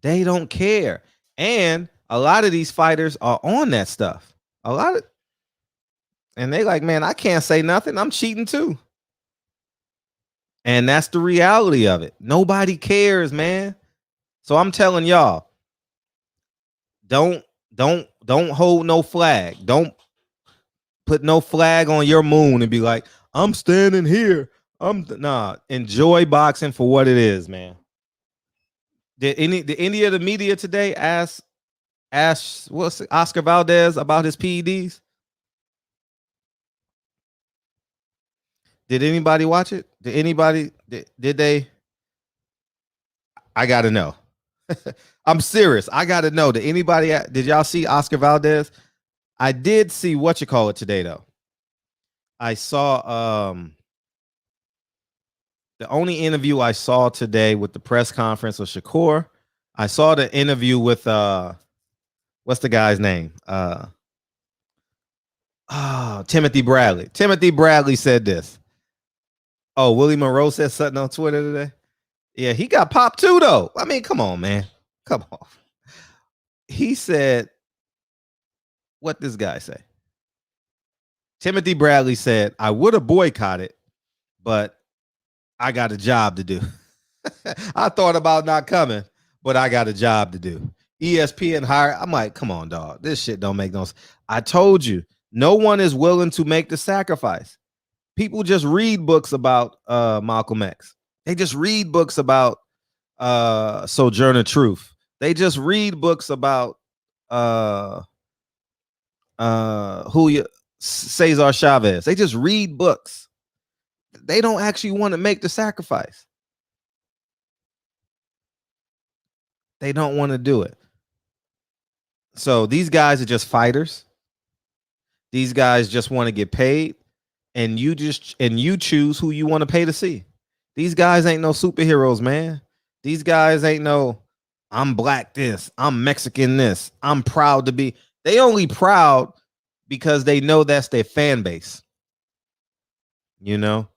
Speaker 4: They don't care. And a lot of these fighters are on that stuff. And they like, man, I can't say nothing. I'm cheating too. And that's the reality of it. Nobody cares, man. So I'm telling y'all, don't hold no flag. Don't put no flag on your moon and be like, I'm standing here. Enjoy boxing for what it is, man. Did any of the media today ask Oscar Valdez about his PEDs? Did anybody watch it? Did they? I gotta know. I'm serious. I gotta know. Did y'all see Oscar Valdez? I did see it today though. I saw The only interview I saw today with the press conference was Shakur. I saw the interview with what's the guy's name? Timothy Bradley. Timothy Bradley said this. Oh, Willie Monroe said something on Twitter today. Yeah, he got popped too, though. I mean, come on, man. Come on. He said, what this guy say? Timothy Bradley said, I would have boycotted, but I got a job to do. I thought about not coming, but I got a job to do. ESPN hired. I'm like, come on, dog. This shit don't make no sense. I told you, no one is willing to make the sacrifice. People just read books about Malcolm X. They just read books about Sojourner Truth. They just read books about Cesar Chavez. They just read books. They don't actually want to make the sacrifice. They don't want to do it. So these guys are just fighters. These guys just want to get paid, and you choose who you want to pay to see. These guys ain't no superheroes, man. These guys ain't no, I'm black this, I'm Mexican this, I'm proud to be. They only proud because they know that's their fan base. You know?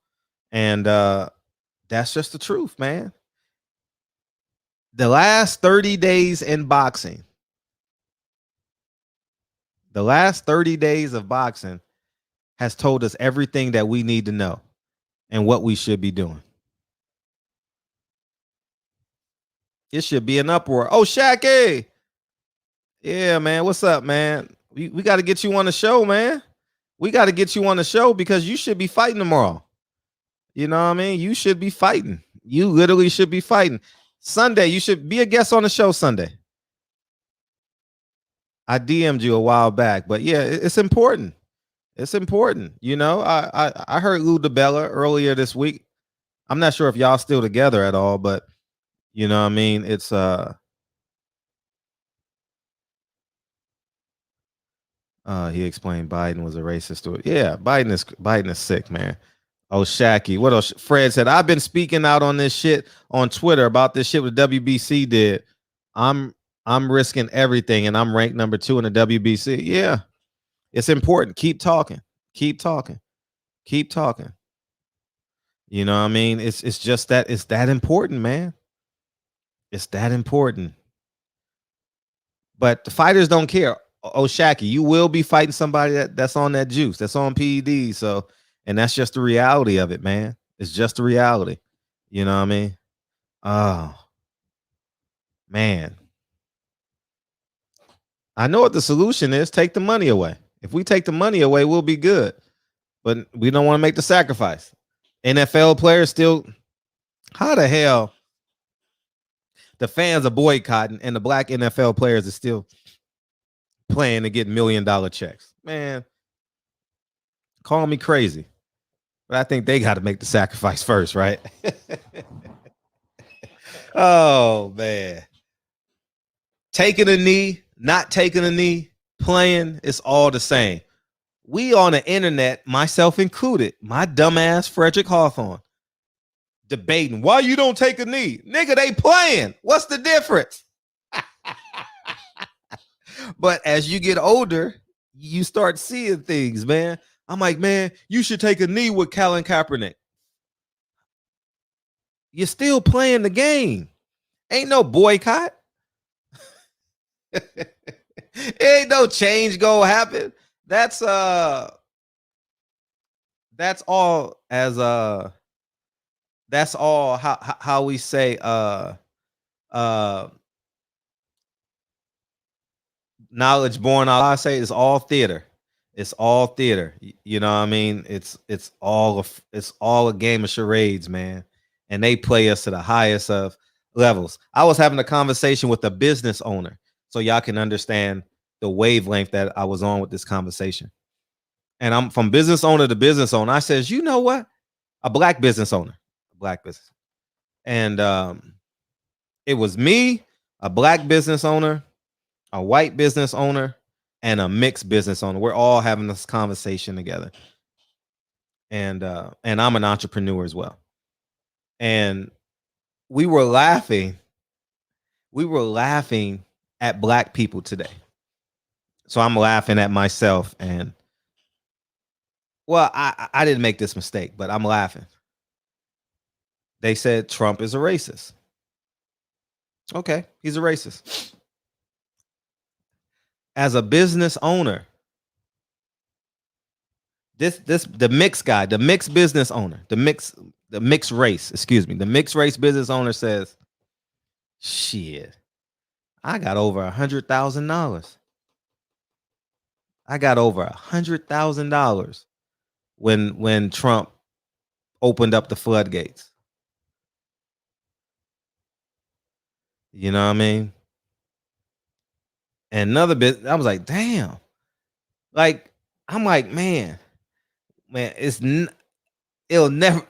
Speaker 4: And that's just the truth, man. The last 30 days in boxing, the last 30 days of boxing has told us everything that we need to know and what we should be doing. It should be an uproar. Oh, Shaq, yeah, man. What's up, man? We got to get you on the show, man. We got to get you on the show because you should be fighting tomorrow. You know what I mean? You should be fighting. You literally should be fighting. Sunday, you should be a guest on the show Sunday. I DM'd you a while back, but yeah, it's important. It's important. You know, I heard Lou DiBella earlier this week. I'm not sure if y'all still together at all, but you know what I mean? It's he explained Biden was a racist. Yeah, Biden is sick, man. Oh, Shacky. What else? Fred said, I've been speaking out on this shit on Twitter about this shit with WBC did. I'm risking everything and I'm ranked number 2 in the WBC. Yeah. It's important. Keep talking. Keep talking. Keep talking. You know what I mean? It's just that it's that important, man. It's that important. But the fighters don't care. Oh, Shacky, you will be fighting somebody that's on that juice, that's on PED. So, and that's just the reality of it, man. It's just the reality. You know what I mean? Oh, man. I know what the solution is. Take the money away. If we take the money away, we'll be good. But we don't want to make the sacrifice. NFL players still, how the hell the fans are boycotting and the black NFL players are still playing to get $1 million checks? Man, call me crazy. But I think they got to make the sacrifice first, right? Oh, man. Taking a knee, not taking a knee, playing, it's all the same. We on the internet, myself included, my dumbass Frederick Hawthorne, debating why you don't take a knee. Nigga, they playing. What's the difference? But as you get older, you start seeing things, man. I'm like, man, you should take a knee with Colin Kaepernick. You're still playing the game. Ain't no boycott. Ain't no change gonna happen. That's all as that's all how we say knowledge born out. I say it's all theater. It's all theater. You know what I mean? It's all a game of charades, man. And they play us to the highest of levels. I was having a conversation with a business owner, so y'all can understand the wavelength that I was on with this conversation. And I'm from business owner to business owner. I says, you know what? A black business owner, and it was me, a black business owner, a white business owner, and a mixed business owner. We're all having this conversation together. And I'm an entrepreneur as well. And we were laughing. We were laughing at black people today. So I'm laughing at myself, and well, I didn't make this mistake, but I'm laughing. They said Trump is a racist. Okay, he's a racist. As a business owner, the mixed guy, the mixed business owner, the mixed race business owner says, shit, I got over $100,000. I got over $100,000 when Trump opened up the floodgates. You know what I mean? And another bit, I was like, damn. Like, I'm like, man, it'll never,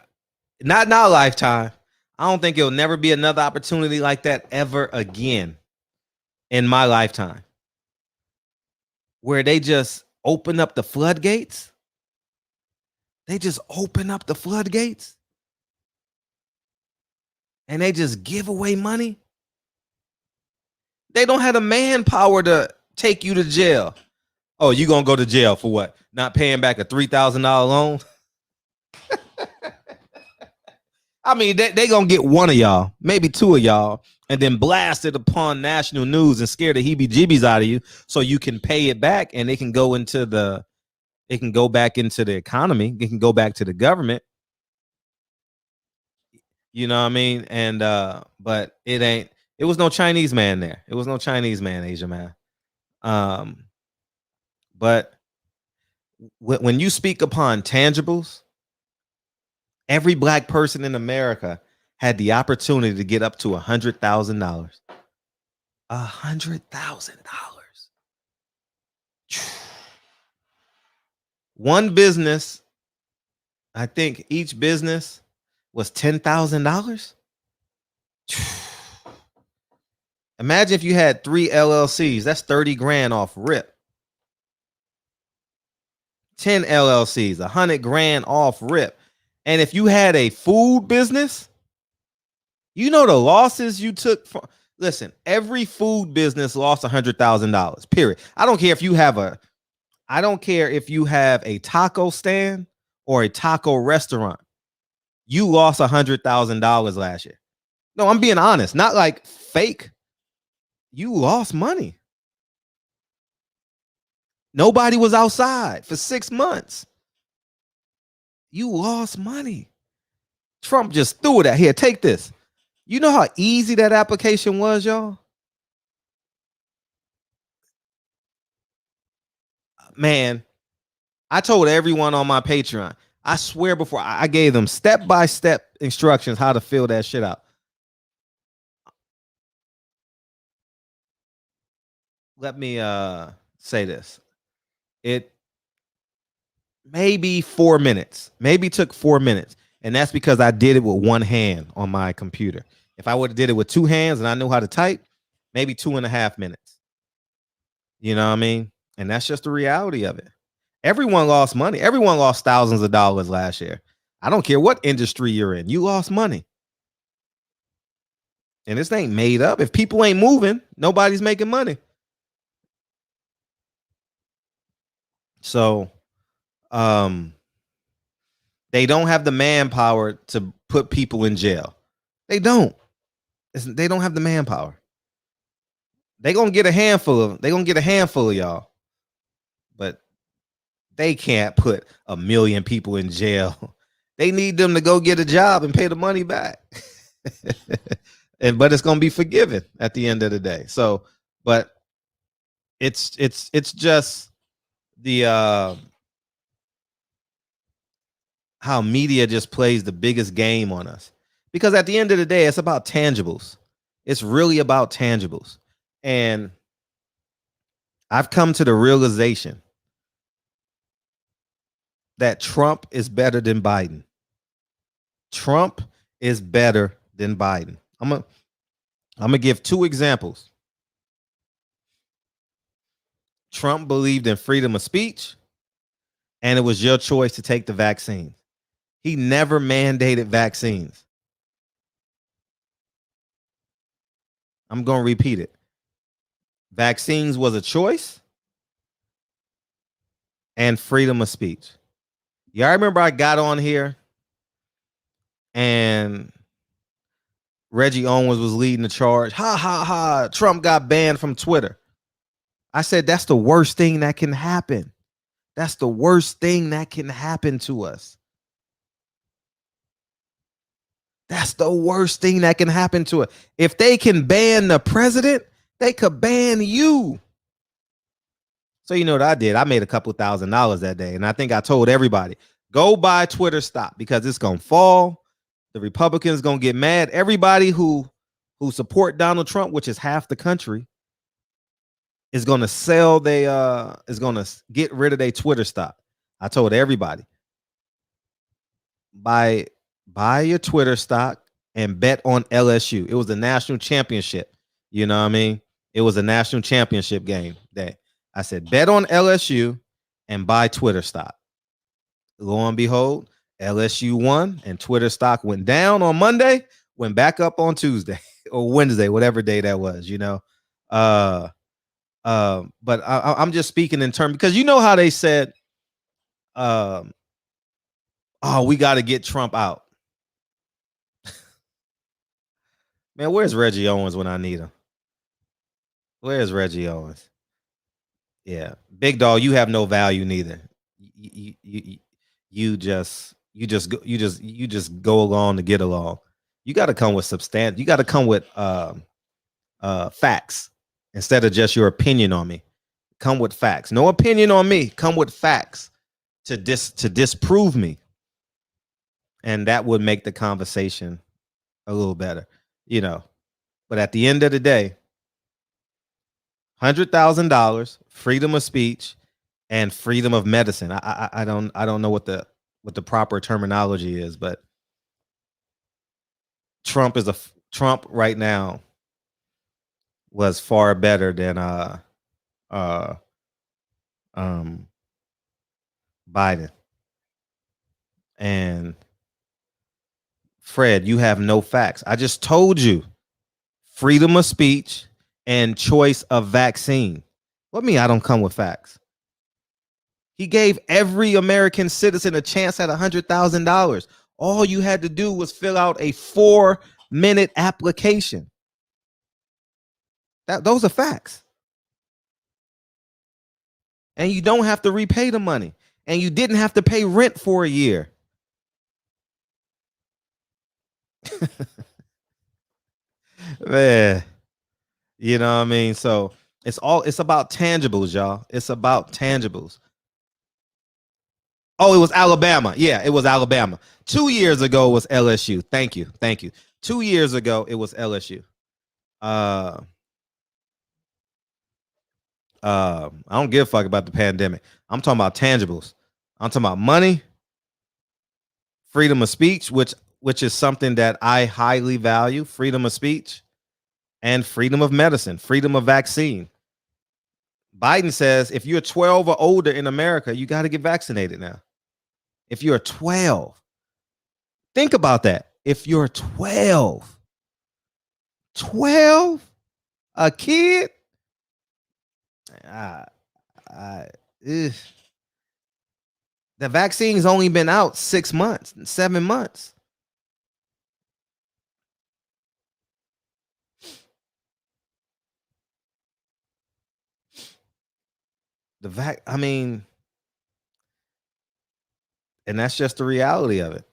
Speaker 4: not in our lifetime. I don't think it'll never be another opportunity like that ever again in my lifetime, where they just open up the floodgates. They just open up the floodgates and they just give away money. They don't have the manpower to take you to jail. Oh, you gonna go to jail for what? Not paying back a $3,000 loan? I mean, they gonna get one of y'all, maybe two of y'all, and then blast it upon national news and scare the heebie-jeebies out of you, so you can pay it back, and it can go back into the economy. It can go back to the government. You know what I mean? And but it was no Chinese man there. It was no Chinese man, Asia man. But when you speak upon tangibles, every black person in America had the opportunity to get up to $100,000. $100,000. One business, I think each business was $10,000. Imagine if you had 3 LLCs. That's 30 grand off rip. 10 LLCs, 100 grand off rip. And if you had a food business, you know the losses you took from. Listen, every food business lost $100,000. Period. I don't care if you have a taco stand or a taco restaurant. You lost $100,000 last year. No, I'm being honest. Not like fake. You lost money. Nobody was outside for 6 months. You lost money. Trump just threw it out here. Take this. You know how easy that application was, y'all? Man, I told everyone on my Patreon, I swear before, I gave them step-by-step instructions how to fill that shit out. Let me say this. It maybe 4 minutes. Maybe took 4 minutes. And that's because I did it with one hand on my computer. If I would have did it with two hands and I knew how to type, maybe 2.5 minutes. You know what I mean? And that's just the reality of it. Everyone lost money. Everyone lost thousands of dollars last year. I don't care what industry you're in. You lost money. And this ain't made up. If people ain't moving, nobody's making money. So, they don't have the manpower to put people in jail. They don't. They don't have the manpower. They're gonna get a handful of y'all, but they can't put 1 million people in jail. They need them to go get a job and pay the money back. But it's gonna be forgiven at the end of the day. So, but it's just the how media just plays the biggest game on us. Because at the end of the day, it's about tangibles. It's really about tangibles. And I've come to the realization that Trump is better than Biden. Trump is better than Biden. I'm gonna give 2 examples. Trump believed in freedom of speech, and it was your choice to take the vaccine. He never mandated vaccines. I'm going to repeat it. Vaccines was a choice and freedom of speech. Yeah, I remember I got on here and Reggie Owens was leading the charge. Ha, ha, ha. Trump got banned from Twitter. I said, that's the worst thing that can happen. That's the worst thing that can happen to us. That's the worst thing that can happen to us. If they can ban the president, they could ban you. So you know what I did? I made a couple $1,000s that day. And I think I told everybody, go buy Twitter stock because it's going to fall. The Republicans going to get mad. Everybody who support Donald Trump, which is half the country, is going to sell is going to get rid of their Twitter stock. I told everybody, buy your Twitter stock and bet on LSU. It was a national championship. You know what I mean? It was a national championship game day. I said, bet on LSU and buy Twitter stock. Lo and behold, LSU won and Twitter stock went down on Monday, went back up on Tuesday or Wednesday, whatever day that was, you know. But I'm just speaking in terms, because you know how they said, oh, we got to get Trump out. Man, where's Reggie Owens when I need him? Where's Reggie Owens? Yeah, big dog, you have no value neither. You just go along to get along. You got to come with substance. You got to come with facts instead of just your opinion on me. Come with facts. No opinion on me. Come with facts to disprove me, and that would make the conversation a little better, you know. But at the end of the day, $100,000, freedom of speech, and freedom of medicine. I don't know what the proper terminology is, but Trump right now was far better than Biden. And Fred, you have no facts. I just told you freedom of speech and choice of vaccine. What mean I don't come with facts? He gave every American citizen a chance at $100,000. All you had to do was fill out a 4-minute application. Those are facts. And you don't have to repay the money. And you didn't have to pay rent for a year. Man, you know what I mean? So it's about tangibles, y'all. It's about tangibles. Oh, it was Alabama. Yeah, it was Alabama. 2 years ago was LSU. Thank you. 2 years ago, it was LSU. I don't give a fuck about the pandemic. I'm talking about tangibles. I'm talking about money, freedom of speech, which is something that I highly value, freedom of speech, and freedom of medicine, freedom of vaccine. Biden says if you're 12 or older in America, you got to get vaccinated now. If you're 12, think about that. If you're 12, a kid, the vaccine's only been out 6 months, 7 months. I mean, and that's just the reality of it.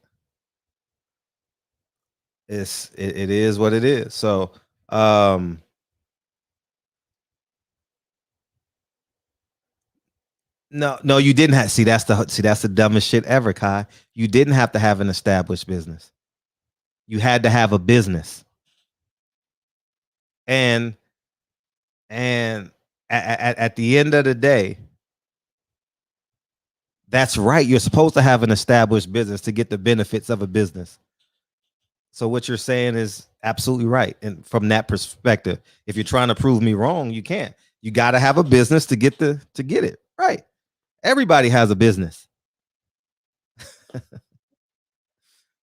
Speaker 4: It is what it is. So, no, you didn't have. That's the dumbest shit ever, Kai. You didn't have to have an established business. You had to have a business. And at the end of the day, that's right. You're supposed to have an established business to get the benefits of a business. So what you're saying is absolutely right. And from that perspective, if you're trying to prove me wrong, you can't. You got to have a business to get it right. Everybody has a business.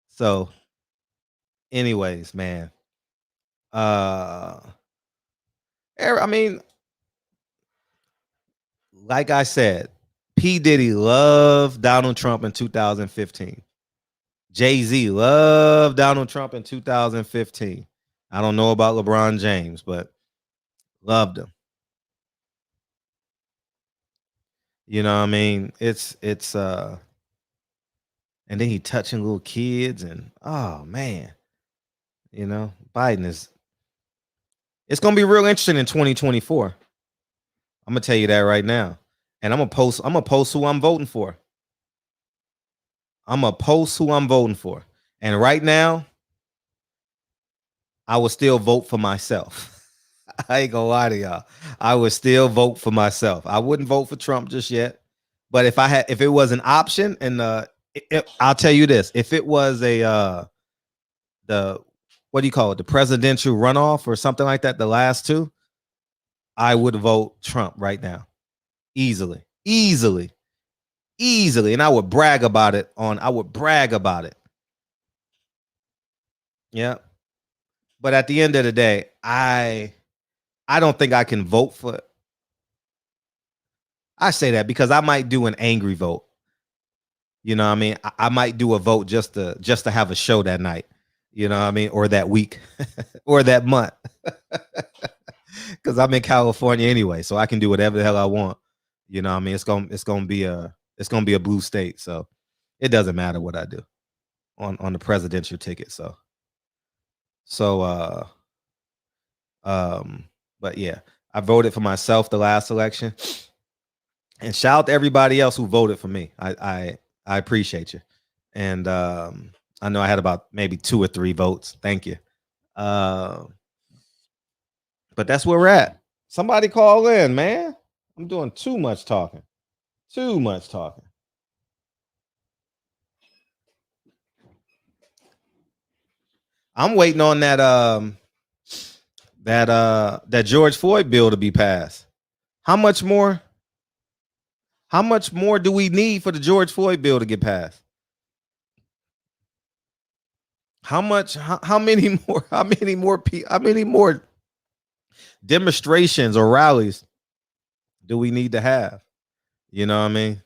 Speaker 4: So anyways, man, I mean, like I said, P. Diddy loved Donald Trump in 2015. Jay-Z loved Donald Trump in 2015. I don't know about LeBron James, but loved him. You know what I mean? It's and then he touching little kids and oh man. You know, Biden is it's gonna be real interesting in 2024. I'm gonna tell you that right now. And I'm gonna post who I'm voting for. I'm gonna post who I'm voting for. And right now, I will still vote for myself. I ain't gonna lie to y'all. I would still vote for myself. I wouldn't vote for Trump just yet. But if it was an option, and I'll tell you this: if it was the what do you call it, the presidential runoff or something like that, the last two, I would vote Trump right now, easily, and I would brag about it. Yeah, but at the end of the day, I don't think I can vote for. I say that because I might do an angry vote. You know what I mean? I might do a vote just to have a show that night. You know what I mean? Or that week or that month. Because I'm in California anyway, so I can do whatever the hell I want. You know what I mean? It's gonna be a blue state, so it doesn't matter what I do on the presidential ticket. But yeah, I voted for myself the last election. And shout out to everybody else who voted for me. I appreciate you. And I know I had about maybe 2 or 3 votes. Thank you. But that's where we're at. Somebody call in, man. I'm doing too much talking. I'm waiting on that George Floyd bill to be passed. How much more do we need for the George Floyd bill to get passed? How many more demonstrations or rallies do we need to have? You know what I mean?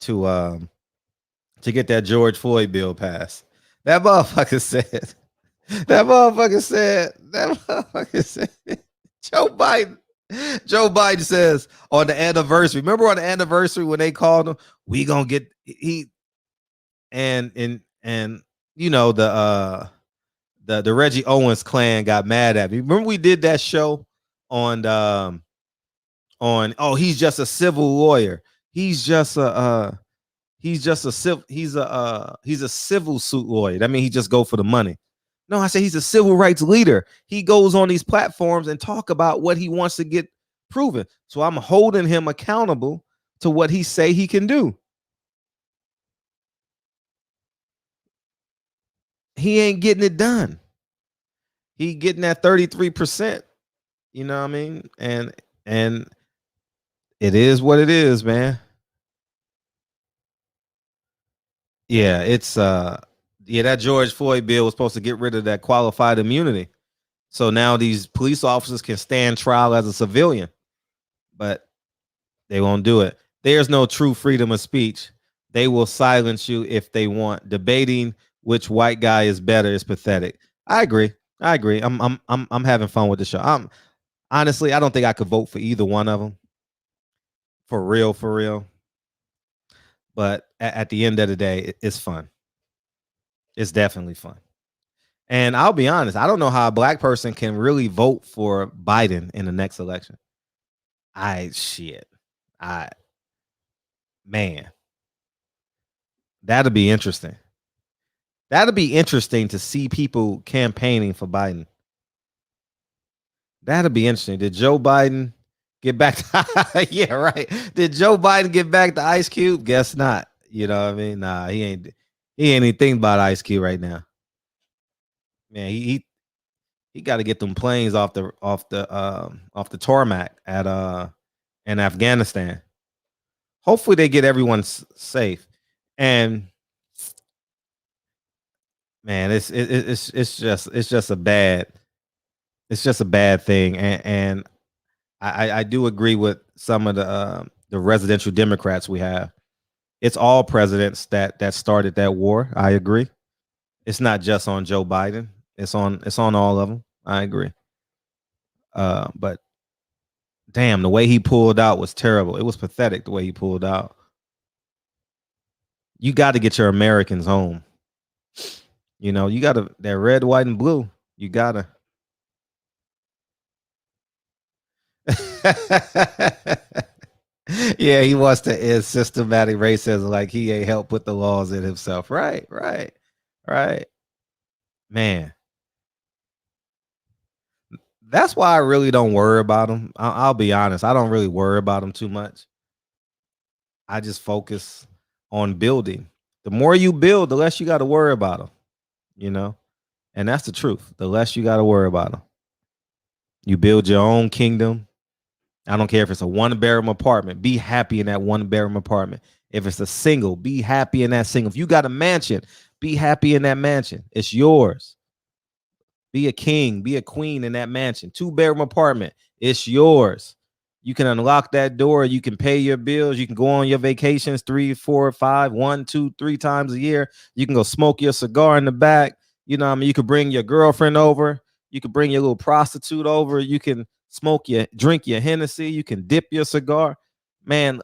Speaker 4: To get that George Floyd bill passed. That motherfucker said Joe Biden says on the anniversary. Remember on the anniversary when they called him, we gonna get and you know the Reggie Owens clan got mad at me. Remember we did that show on he's just a civil lawyer. He's a civil suit lawyer. I mean, he just go for the money. No, I say he's a civil rights leader. He goes on these platforms and talk about what he wants to get proven. So I'm holding him accountable to what he say he can do. He ain't getting it done. He getting that 33%. You know what I mean? And it is what it is, man. Yeah, it's that George Floyd bill was supposed to get rid of that qualified immunity. So now these police officers can stand trial as a civilian, but they won't do it. There's no true freedom of speech. They will silence you if they want. Debating which white guy is better is pathetic. I agree. I'm having fun with the show. Honestly, I don't think I could vote for either one of them. For real. But at the end of the day, it's fun. It's definitely fun. And I'll be honest, I don't know how a black person can really vote for Biden in the next election. Man, that'll be interesting. That'll be interesting to see people campaigning for Biden. That'll be interesting. Did Joe Biden get back to yeah, right. Did Joe Biden get back to Ice Cube? Guess not. You know what I mean? Nah, he ain't even thinking about Ice Cube right now. Man, he got to get them planes off the tarmac at in Afghanistan. Hopefully they get everyone safe. And man, it's just a bad. It's just a bad thing, and I do agree with some of the residential Democrats we have. It's all presidents that started that war. I agree. It's not just on Joe Biden. It's on all of them. I agree. But damn, the way he pulled out was terrible. It was pathetic the way he pulled out. You got to get your Americans home. You know, you got to that red, white, and blue. You gotta. Yeah, he wants to end systematic racism like he ain't helped put the laws in himself. Right. Man, that's why I really don't worry about him. I'll be honest. I don't really worry about him too much. I just focus on building. The more you build, the less you got to worry about them, you know? And that's the truth. The less you got to worry about them. You build your own kingdom. I don't care if it's a one-bedroom apartment. Be happy in that one-bedroom apartment. If it's a single, be happy in that single. If you got a mansion, be happy in that mansion. It's yours. Be a king, be a queen in that mansion. 2-bedroom apartment. It's yours. You can unlock that door. You can pay your bills. You can go on your vacations 3, 4, 5, 1, 2, 3 times a year. You can go smoke your cigar in the back. You know what I mean? You could bring your girlfriend over. You could bring your little prostitute over. You can drink your Hennessy. You can dip your cigar. Man,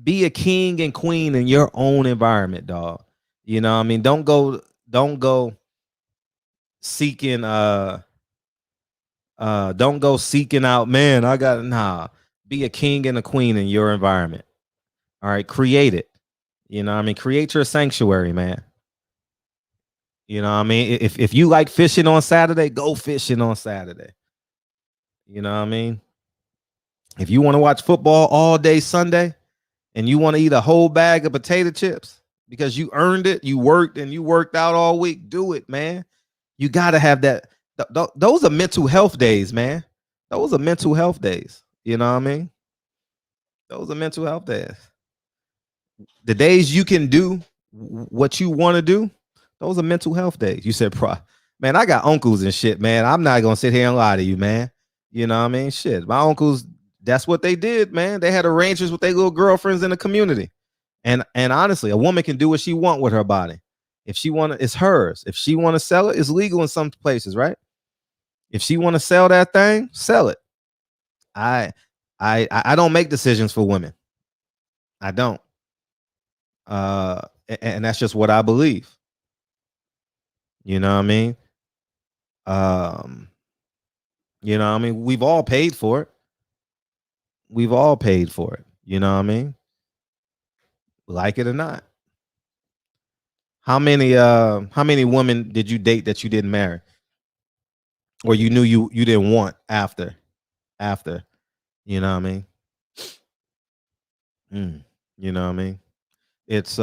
Speaker 4: be a king and queen in your own environment, dog. You know what I mean? Don't go seeking don't go seeking out, man, be a king and a queen in your environment. All right, create it. You know what I mean? Create your sanctuary, man. You know what I mean? If you like fishing on Saturday, go fishing on Saturday. You know what I mean? If you want to watch football all day Sunday and you want to eat a whole bag of potato chips because you earned it, you worked out all week, do it, man. You got to have that. Those are mental health days, man. Those are mental health days. You know what I mean? Those are mental health days. The days you can do what you want to do, those are mental health days. You said, man, I got uncles and shit, man. I'm not going to sit here and lie to you, man. You know what I mean? Shit, my uncles, that's what they did, man. They had arrangements with their little girlfriends in the community. And honestly, a woman can do what she want with her body. If she want to, it's hers. If she want to sell it, it's legal in some places, right? If she want to sell that thing, sell it. I don't make decisions for women. I don't. And that's just what I believe. You know what I mean? You know what I mean? We've all paid for it. We've all paid for it. You know what I mean? Like it or not. How many women did you date that you didn't marry? Or you knew you didn't want after? You know what I mean? You know what I mean? It's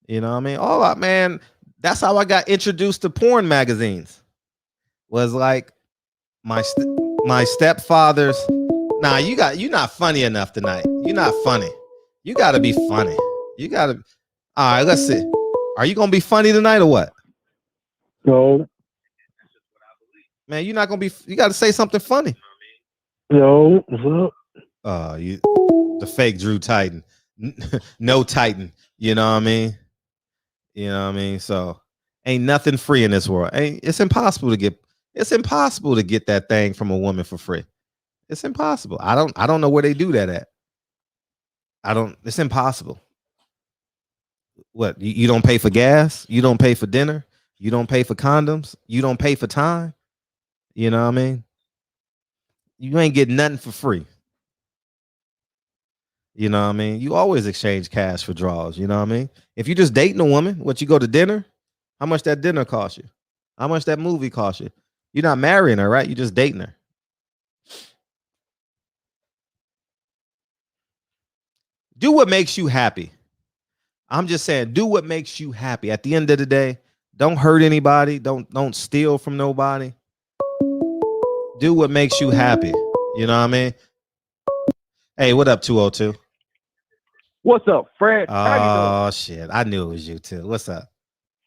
Speaker 4: you know what I mean? All up, man. That's how I got introduced to porn magazines. Was like my stepfather's. Nah, you're not funny enough tonight. You're not funny. You gotta be funny. You gotta. All right, let's see. Are you gonna be funny tonight or what?
Speaker 10: No.
Speaker 4: Man, you're not gonna be. You gotta say something funny.
Speaker 10: No. What's up?
Speaker 4: The fake Drew Titan. No Titan. You know what I mean? You know what I mean? So ain't nothing free in this world. It's impossible to get that thing from a woman for free. It's impossible. I don't know where they do that at. It's impossible. What, you don't pay for gas? You don't pay for dinner? You don't pay for condoms? You don't pay for time? You know what I mean? You ain't getting nothing for free. You know what I mean? You always exchange cash for draws. You know what I mean? If you just dating a woman, you go to dinner? How much that dinner cost you? How much that movie cost you? You're not marrying her, right? You're just dating her. Do what makes you happy. I'm just saying, do what makes you happy. At the end of the day, don't hurt anybody. Don't steal from nobody. Do what makes you happy. You know what I mean? Hey, what up, 202?
Speaker 10: What's up, Fred? How you doing?
Speaker 4: Oh, shit. I knew it was you, too. What's up?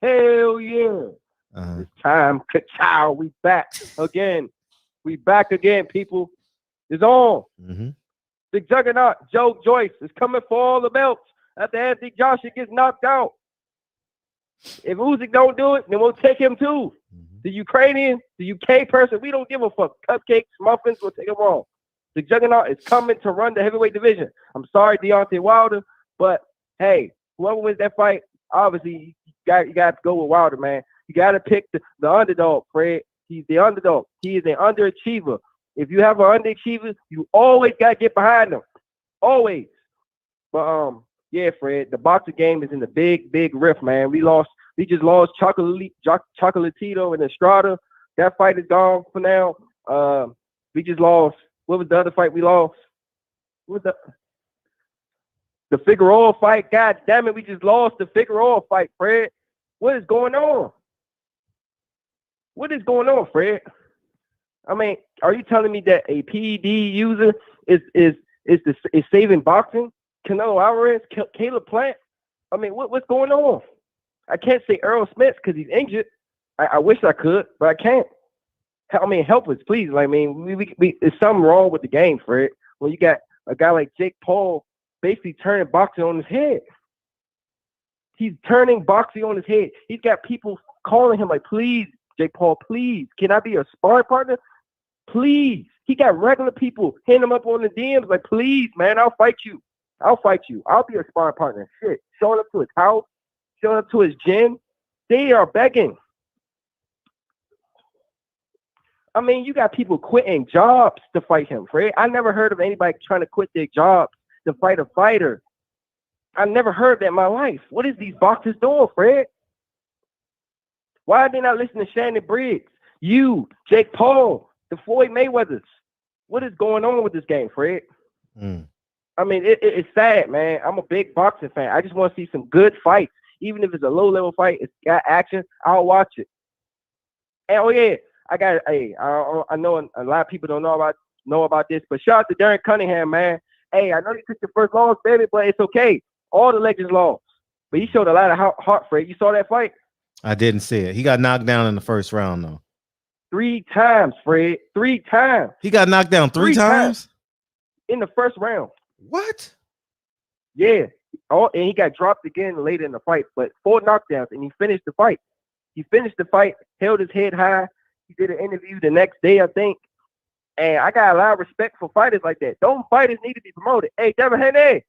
Speaker 10: Hell yeah.
Speaker 11: It's time, child. We back again. We back again, people. It's on. The juggernaut, Joe Joyce, is coming for all the belts after Anthony Joshua gets knocked out. If Usyk don't do it, then we'll take him too. The Ukrainian, the UK person, we don't give a fuck. Cupcakes, muffins, we'll take them all. The juggernaut is coming to run the heavyweight division. I'm sorry, Deontay Wilder, but hey, whoever wins that fight, obviously you got to go with Wilder, man. You got to pick the underdog, Fred. He's the underdog. He is an underachiever. If you have an underachiever, you always got to get behind them. Always. But yeah, Fred, the boxing game is in the big rift, man. We just lost Chocolatito and Estrada. That fight is gone for now. We just lost. What was the other fight we lost? What was the Figueroa fight? God damn it, we just lost the Figueroa fight, Fred. What is going on? What is going on, Fred? I mean, are you telling me that a PED user is saving boxing? Canelo Alvarez, Caleb Plant? I mean, what's going on? I can't say Earl Smith because he's injured. I wish I could, but I can't. I mean, help us, please. Like, I mean, we there's something wrong with the game, Fred. When you got a guy like Jake Paul basically turning boxing on his head. He's turning boxing on his head. He's got people calling him like, please, Jake Paul, please, can I be a sparring partner? Please. He got regular people hitting him up on the DMs like, please, man, I'll fight you. I'll fight you. I'll be a sparring partner. Shit. Showing up to his house, showing up to his gym. They are begging. I mean, you got people quitting jobs to fight him, Fred. I never heard of anybody trying to quit their jobs to fight a fighter. I never heard that in my life. What is these boxers doing, Fred? Why are they not listening to Shannon Briggs? You, Jake Paul, the Floyd Mayweathers. What is going on with this game, Fred? I mean, it's sad, man. I'm a big boxing fan. I just want to see some good fights. Even if it's a low-level fight, it's got action, I'll watch it. And, oh, yeah, I know a lot of people don't know about this, but shout out to Darren Cunningham, man. Hey, I know you took your first loss, baby, but it's okay. All the legends lost. But he showed a lot of heart, Fred. You saw that fight?
Speaker 4: I didn't see it. He got knocked down in the first round, though.
Speaker 11: 3 times, Fred. 3 times.
Speaker 4: He got knocked down 3 times?
Speaker 11: In the first round.
Speaker 4: What?
Speaker 11: Yeah. Oh, and he got dropped again later in the fight, but 4 knockdowns, and he finished the fight. He finished the fight, held his head high. He did an interview the next day, I think. And I got a lot of respect for fighters like that. Those fighters need to be promoted. Hey, Devin Haney,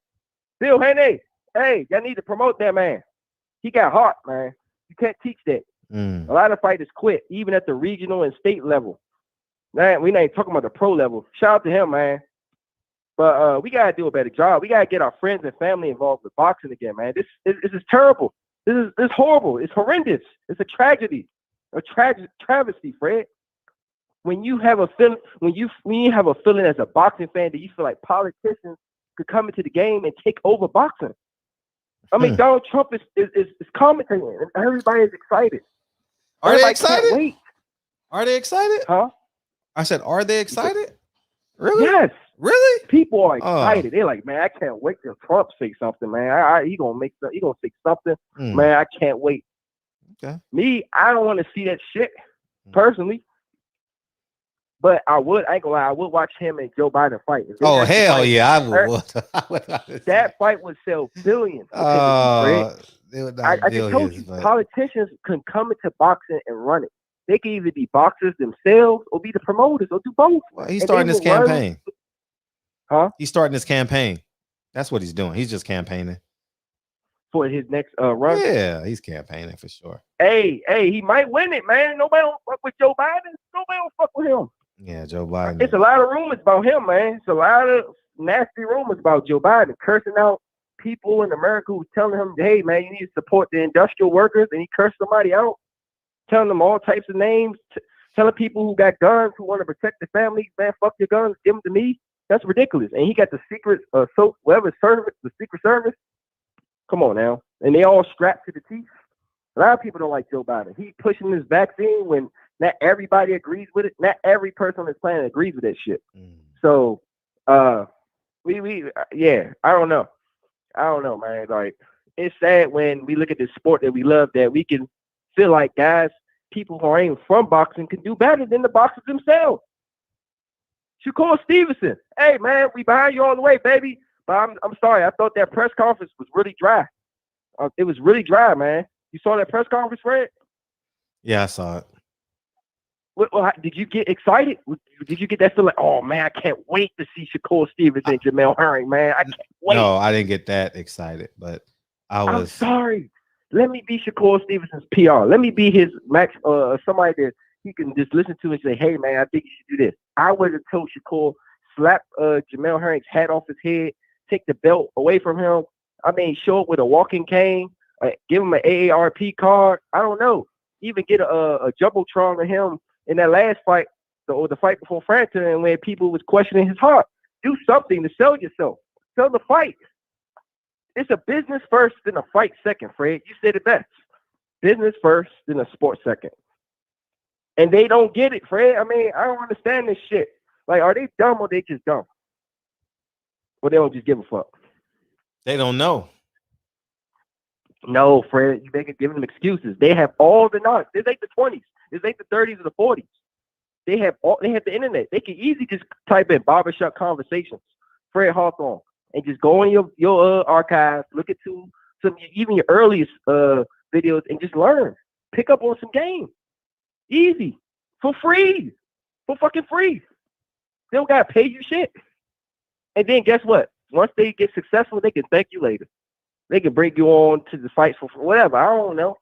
Speaker 11: Bill Haney, hey, y'all need to promote that man. He got heart, man. You can't teach that. A lot of fighters quit, even at the regional and state level. Man, we ain't talking about the pro level. Shout out to him, man. But we gotta do a better job. We gotta get our friends and family involved with boxing again, man. This is terrible. This is horrible. It's horrendous. It's a tragedy, a travesty, Fred. When you have a feeling, when you have a feeling as a boxing fan that you feel like politicians could come into the game and take over boxing. I mean, Donald Trump is commentating, and everybody is excited.
Speaker 4: Are they excited?
Speaker 11: Wait.
Speaker 4: Are they excited?
Speaker 11: Huh?
Speaker 4: I said, are they excited? Really?
Speaker 11: Yes.
Speaker 4: Really?
Speaker 11: People are excited. They're like, man, I can't wait till Trump say something, man. He gonna say something, man. I can't wait.
Speaker 4: Okay.
Speaker 11: Me, I don't want to see that shit personally, but I ain't gonna lie, I would watch him and Joe Biden fight.
Speaker 4: Oh hell yeah, I would.
Speaker 11: That fight would sell billions. I just told you, politicians can come into boxing and run it. They can either be boxers themselves or be the promoters or do both.
Speaker 4: Well, he's starting his campaign. Huh? He's starting his campaign. That's what he's doing. He's just campaigning
Speaker 11: for his next run.
Speaker 4: Yeah, he's campaigning for sure.
Speaker 11: Hey, he might win it, man. Nobody don't fuck with Joe Biden. Nobody don't fuck with him.
Speaker 4: Yeah, Joe Biden.
Speaker 11: It's a lot of rumors about him, man. It's a lot of nasty rumors about Joe Biden, cursing out people in America who's telling him, hey, man, you need to support the industrial workers, and he cursed somebody out, telling them all types of names, telling people who got guns, who want to protect the family, man, fuck your guns, give them to me. That's ridiculous. And he got the secret, the Secret Service. Come on now. And they all strapped to the teeth. A lot of people don't like Joe Biden. He pushing this vaccine when not everybody agrees with it. Not every person on this planet agrees with that shit. So, I don't know. I don't know, man. Like, it's sad when we look at this sport that we love that we can feel like guys people who ain't from boxing can do better than the boxers themselves. Shakur Stevenson, hey man, we behind you all the way, baby. But I'm sorry, I thought that press conference was really dry. It was really dry, man. You saw that press conference, Fred?
Speaker 4: Yeah, I saw it.
Speaker 11: Did you get excited? Did you get that feeling? Oh man, I can't wait to see Shakur Stevenson and Jamel Herring, man. I can't wait.
Speaker 4: No, I didn't get that excited, but
Speaker 11: I'm sorry. Let me be Shakur Stevenson's PR. Let me be his somebody that he can just listen to and say, hey man, I think you should do this. I would have told Shakur, slap Jamel Herring's hat off his head, take the belt away from him. I mean, show up with a walking cane, give him an AARP card. I don't know. Even get a jumbotron of him in that last fight, or the fight before Frampton, and when people was questioning his heart. Do something to sell yourself. Sell the fight. It's a business first, then a fight second, Fred. You said it best. Business first, then a sport second. And they don't get it, Fred. I mean, I don't understand this shit. Like, are they dumb or they just dumb? Or they don't just give a fuck?
Speaker 4: They don't know.
Speaker 11: No, Fred, you make it giving them excuses. They have all the knowledge. This ain't the 20s. This ain't the 30s or the 40s. They have the internet. They can easily just type in barbershop conversations, Fred Hawthorne, and just go on your archives, look at some even your earliest videos, and just learn. Pick up on some game. Easy. For free. For fucking free. They don't gotta pay you shit. And then guess what? Once they get successful, they can thank you later. They can bring you on to the fights for whatever. I don't know.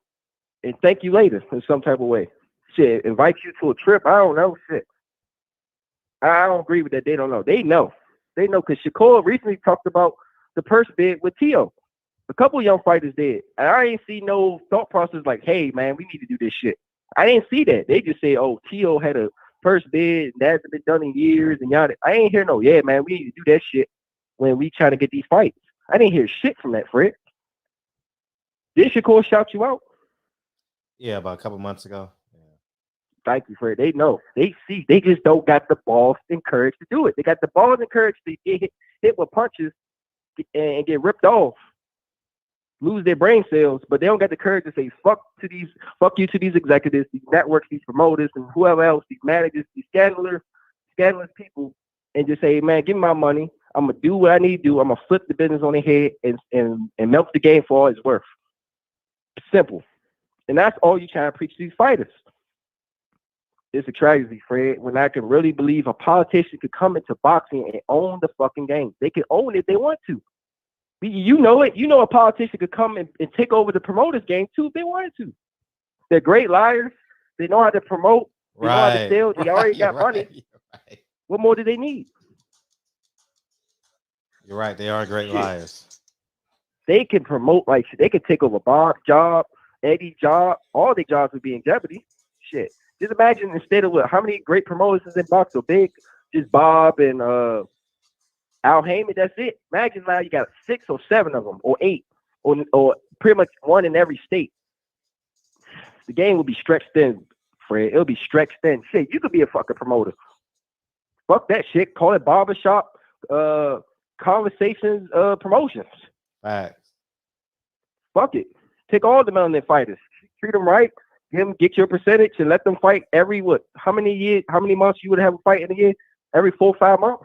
Speaker 11: And thank you later in some type of way. Shit, invite you to a trip. I don't know. Shit. I don't agree with that. They don't know. They know. They know because Shakur recently talked about the purse bid with Tio. A couple young fighters did. And I ain't see no thought process like, hey, man, we need to do this shit. I didn't see that. They just say, oh, Tio had a purse bid. That hasn't been done in years. And yada. I ain't hear no, yeah, man, we need to do that shit when we trying to get these fights. I didn't hear shit from that, Fred. Did Shakur shout you out?
Speaker 4: Yeah, about a couple months ago. Yeah.
Speaker 11: Thank you, Fred. They know. They see. They just don't got the balls and courage to do it. They got the balls and courage to get hit with punches and get ripped off, lose their brain cells, but they don't got the courage to say fuck you to these executives, these networks, these promoters, and whoever else, these managers, these scandalous people, and just say, man, give me my money. I'm gonna do what I need to do. I'm gonna flip the business on their head and milk the game for all it's worth. Simple. And that's all you trying to preach to these fighters. It's a tragedy, Fred, when I can really believe a politician could come into boxing and own the fucking game. They can own it if they want to. You know it. You know a politician could come and take over the promoters game too if they wanted to. They're great liars. They know how to promote. They know how to sell. They already got money.
Speaker 4: Right.
Speaker 11: What more do they need?
Speaker 4: You're right. They are great liars.
Speaker 11: They can promote like shit. They can take over Bob's job, Eddie's job. All their jobs would be in jeopardy. Shit. Just imagine instead of how many great promoters in boxing, big, just Bob and Al Heyman. That's it. Imagine now you got 6 or 7 of them, or 8, or pretty much one in every state. The game will be stretched thin, Fred. It'll be stretched thin. Shit, you could be a fucking promoter. Fuck that shit. Call it barbershop conversations promotions.
Speaker 4: Facts.
Speaker 11: Fuck it. Take all the melanin fighters. Treat them right. Get your percentage and let them fight every how many months you would have a fight in a year? Every 4 or 5 months?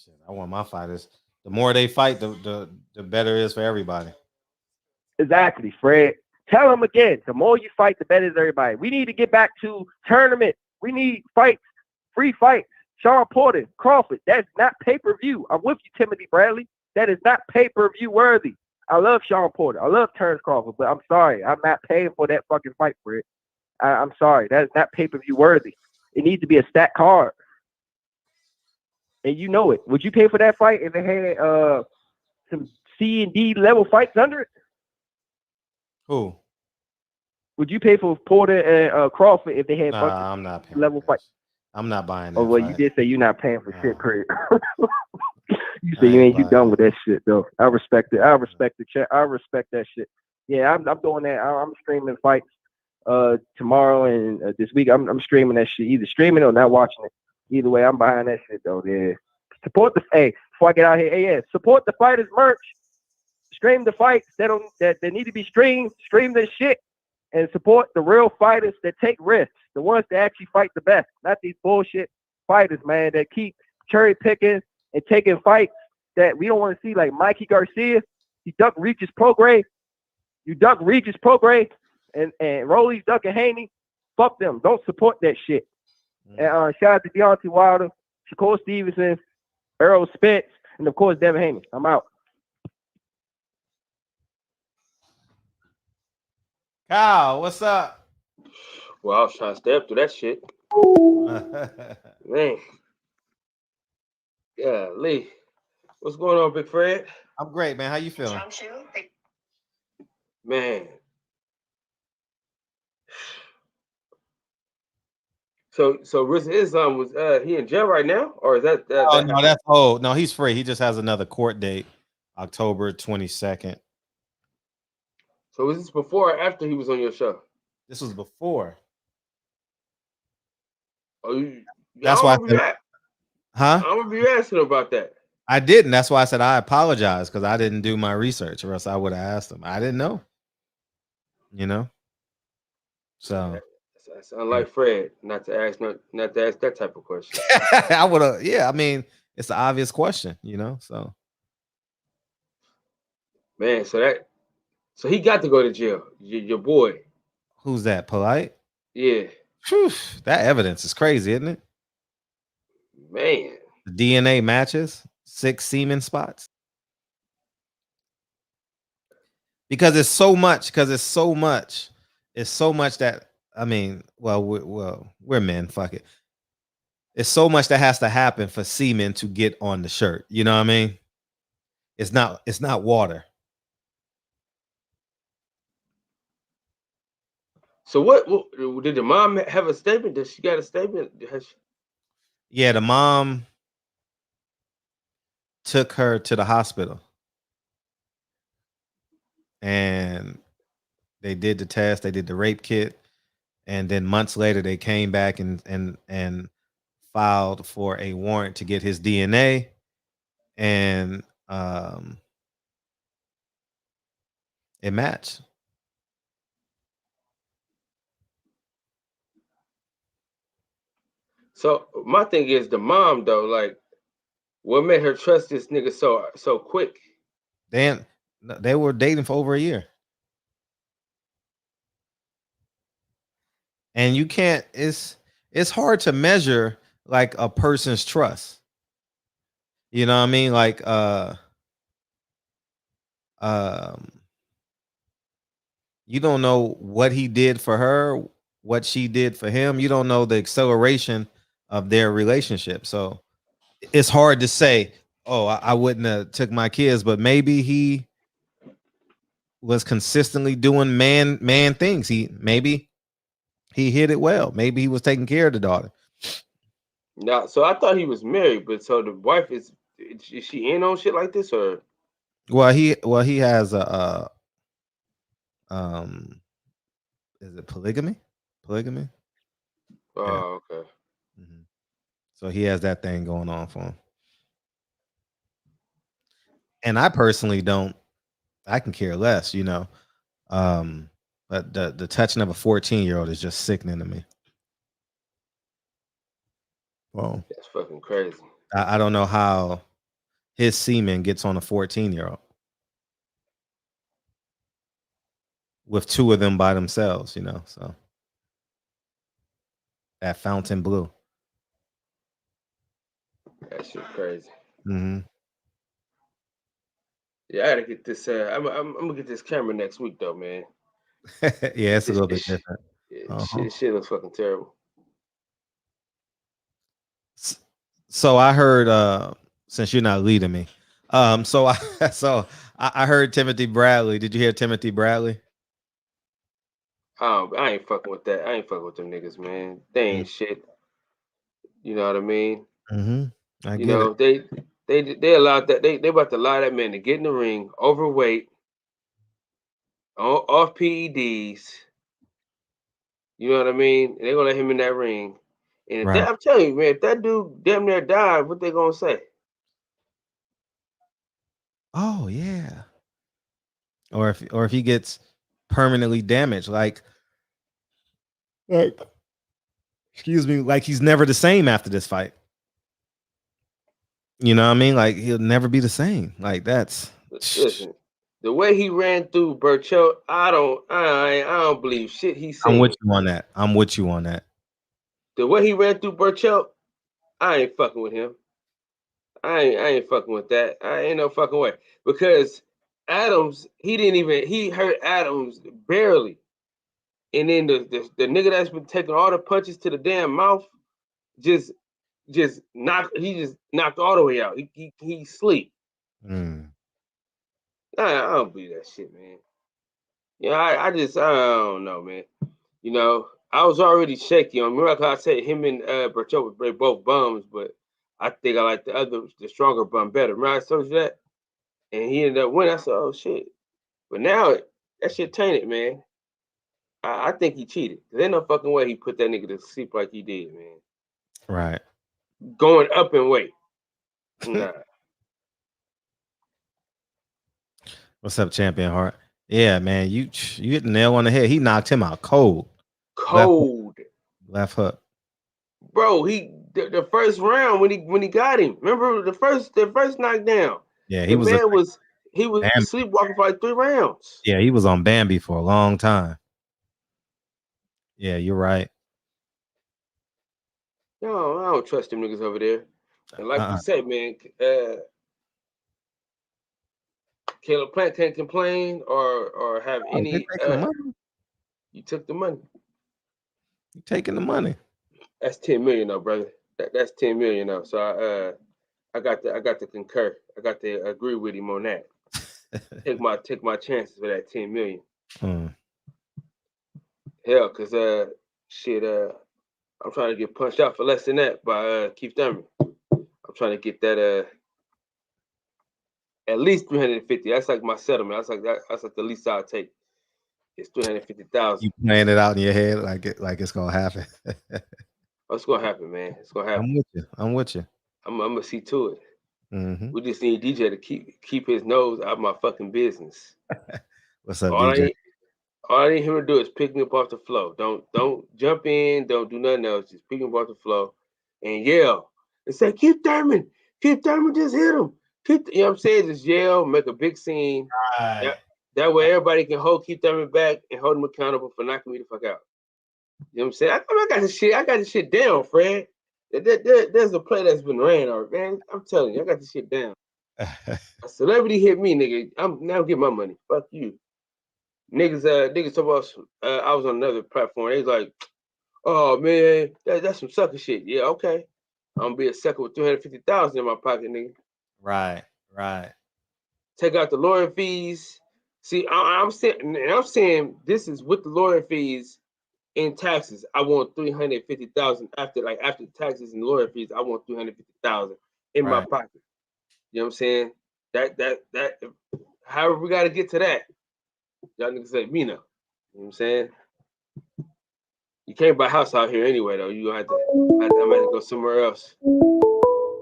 Speaker 4: Shit, I want my fighters. The more they fight, the better it is for everybody.
Speaker 11: Exactly, Fred. Tell them again, the more you fight, the better it is for everybody. We need to get back to tournament. We need fights, free fights. Sean Porter, Crawford, that's not pay-per-view. I'm with you, Timothy Bradley. That is not pay-per-view worthy. I love Sean Porter. I love Terrence Crawford, but I'm sorry. I'm not paying for that fucking fight, Fred. I'm sorry. That is not pay-per-view worthy. It needs to be a stat card. And you know it. Would you pay for that fight if it had some C and D level fights under it?
Speaker 4: Who?
Speaker 11: Would you pay for Porter and Crawford if they had
Speaker 4: I'm not paying
Speaker 11: level fights?
Speaker 4: I'm not buying that.
Speaker 11: Oh, well,
Speaker 4: fight.
Speaker 11: you did say you're not paying for shit, Craig. You say you ain't done with that shit, though. I respect it. I respect the chat. I respect that shit. Yeah, I'm doing that. I'm streaming fights tomorrow and this week. I'm streaming that shit. Either streaming or not watching it. Either way, I'm behind that shit, though. Yeah. Support the before I get out here. Support the fighters merch. Stream the fights that need to be streamed. Stream this shit and support the real fighters that take risks, the ones that actually fight the best, not these bullshit fighters, man, that keep cherry picking and taking fights that we don't want to see, like Mikey Garcia. He ducked Regis Prograis. You duck Regis Prograis and Rolly's ducking Haney. Fuck them. Don't support that shit. And shout out to Deontay Wilder, Shakur Stevenson, Errol Spence, and of course Devin Haney. I'm out.
Speaker 4: Kyle, what's up?
Speaker 12: Well, I was trying to stay up through that shit. Man. Yeah, Lee. What's going on, Big Fred?
Speaker 4: I'm great, man. How you feeling?
Speaker 12: Man. So Rizza Islam was he in jail right now? Or is that
Speaker 4: Oh, no, that's old. No, he's free. He just has another court date, October 22nd.
Speaker 12: So was this before or after he was on your show?
Speaker 4: This was before.
Speaker 12: Oh,
Speaker 4: that's why I said,
Speaker 12: I remember you asking about that.
Speaker 4: I didn't. That's why I said I apologize, because I didn't do my research, or else I would have asked him. I didn't know. You know? So
Speaker 12: that's unlike Fred, not to ask that type of question.
Speaker 4: I would have, yeah. I mean, it's an obvious question, you know. So
Speaker 12: man, so he got to go to jail. Your boy.
Speaker 4: Who's that? Polight?
Speaker 12: Yeah.
Speaker 4: Whew, that evidence is crazy, isn't it?
Speaker 12: Man.
Speaker 4: The DNA matches, 6 semen spots. Because it's so much. It's so much that, I mean, we're men. Fuck it. It's so much that has to happen for semen to get on the shirt. You know what I mean? It's not water.
Speaker 12: So what did the mom have a statement? Did she got a statement?
Speaker 4: Yeah, the mom took her to the hospital, and they did the test. They did the rape kit, and then months later they came back and filed for a warrant to get his DNA, and it matched.
Speaker 12: So my thing is the mom though, like, what made her trust this nigga so quick?
Speaker 4: They were dating for over a year, and you can't. It's hard to measure like a person's trust. You know what I mean? Like you don't know what he did for her, what she did for him. You don't know the acceleration of their relationship. So it's hard to say, oh, I wouldn't have took my kids, but maybe he was consistently doing man things. Maybe he hit it well. Maybe he was taking care of the daughter.
Speaker 12: Now, so I thought he was married, but so the wife is she in on shit like this, or?
Speaker 4: Well, he has a is it polygamy? Polygamy.
Speaker 12: Oh, yeah. Okay.
Speaker 4: Mm-hmm. So he has that thing going on for him. And I personally don't. I can care less, you know. But the touching of a 14-year-old is just sickening to me. Well,
Speaker 12: that's fucking crazy.
Speaker 4: I don't know how his semen gets on a 14-year-old with 2 of them by themselves, you know. So that fountain blue.
Speaker 12: That shit crazy.
Speaker 4: Mm-hmm.
Speaker 12: Yeah, I gotta get this. I'm gonna get this camera next week, though, man.
Speaker 4: Yeah, it's a little bit different.
Speaker 12: Shit looks fucking terrible.
Speaker 4: So I heard, since you're not leading me, so I heard Timothy Bradley. Did you hear Timothy Bradley?
Speaker 12: I ain't fucking with that. I ain't fucking with them niggas, man. They ain't shit. You know what I mean?
Speaker 4: Mm-hmm.
Speaker 12: You know, they allowed that. They about to allow that man to get in the ring, overweight, off PEDs. You know what I mean? And they're gonna let him in that ring. And if I'm telling you, man, if that dude damn near died, what they gonna say?
Speaker 4: Oh yeah. Or if he gets permanently damaged, like Like, excuse me, like he's never the same after this fight. You know what I mean? Like he'll never be the same. Like that's
Speaker 12: Listen. The way he ran through Burchell, I don't believe shit he said.
Speaker 4: I'm with you on that. I'm with you on that.
Speaker 12: The way he ran through Burchell, I ain't fucking with him. I ain't fucking with that. I ain't no fucking way. Because Adams, he hurt Adams barely. And then the nigga that's been taking all the punches to the damn mouth just knocked all the way out. He sleep. I don't believe that shit, man. I don't know, man. You know, I was already shaky on. Remember, I said him and Burchell were both bums, but I think I like the stronger bum better. Remember I told you that? And he ended up winning. I said, oh shit. But now that shit tainted, man. I think he cheated. There's no fucking way he put that nigga to sleep like he did, man.
Speaker 4: Right.
Speaker 12: Going up in weight. Nah.
Speaker 4: What's up, Champion Heart? Yeah, man, you hit the nail on the head. He knocked him out cold. Left hook.
Speaker 12: Bro, the first round when he got him. Remember the first knockdown?
Speaker 4: Yeah,
Speaker 12: he was sleepwalking for like 3 rounds.
Speaker 4: Yeah, he was on Bambi for a long time. Yeah, you're right.
Speaker 12: No, I don't trust them niggas over there. And like you said, man, Caleb Plant can't complain or have any. You took the money.
Speaker 4: You taking the money.
Speaker 12: That's 10 million though, brother. That's 10 million though. So I got to concur. I got to agree with him on that. take my chances for that 10 million. Hell, cause I'm trying to get punched out for less than that by Keith Thurman. I'm trying to get that at least 350. That's like my settlement. That's like the least I'll take. It's 350,000.
Speaker 4: You playing it out in your head like it's gonna happen.
Speaker 12: It's gonna happen, man. It's gonna happen.
Speaker 4: I'm with you.
Speaker 12: I'm gonna see to it. We just need DJ to keep his nose out of my fucking business.
Speaker 4: What's up, DJ?
Speaker 12: All I need him to do is pick me up off the floor. Don't jump in. Don't do nothing else. Just pick me up off the floor and yell and say, "Keith Thurman! Keith Thurman just hit him!" You know what I'm saying? Just yell, make a big scene.
Speaker 4: Right.
Speaker 12: That way everybody can hold Keith Thurman back and hold him accountable for knocking me the fuck out. You know what I'm saying? I got this shit down, Fred. There's a play that's been ran already, man. I'm telling you, I got this shit down. A celebrity hit me, nigga. I'm now getting my money. Fuck you. Niggas talk about I was on another platform. They was like, oh man, that's some sucker shit. Yeah, okay. I'm gonna be a sucker with 350,000 in my pocket, nigga.
Speaker 4: Right.
Speaker 12: Take out the lawyer fees. See, I'm saying this is with the lawyer fees in taxes. I want 350,000 after the taxes and lawyer fees. I want 350,000 in my pocket. You know what I'm saying? That however we got to get to that. Y'all niggas say me now. You know what I'm saying? You can't buy a house out here anyway, though. You gonna have to go somewhere else.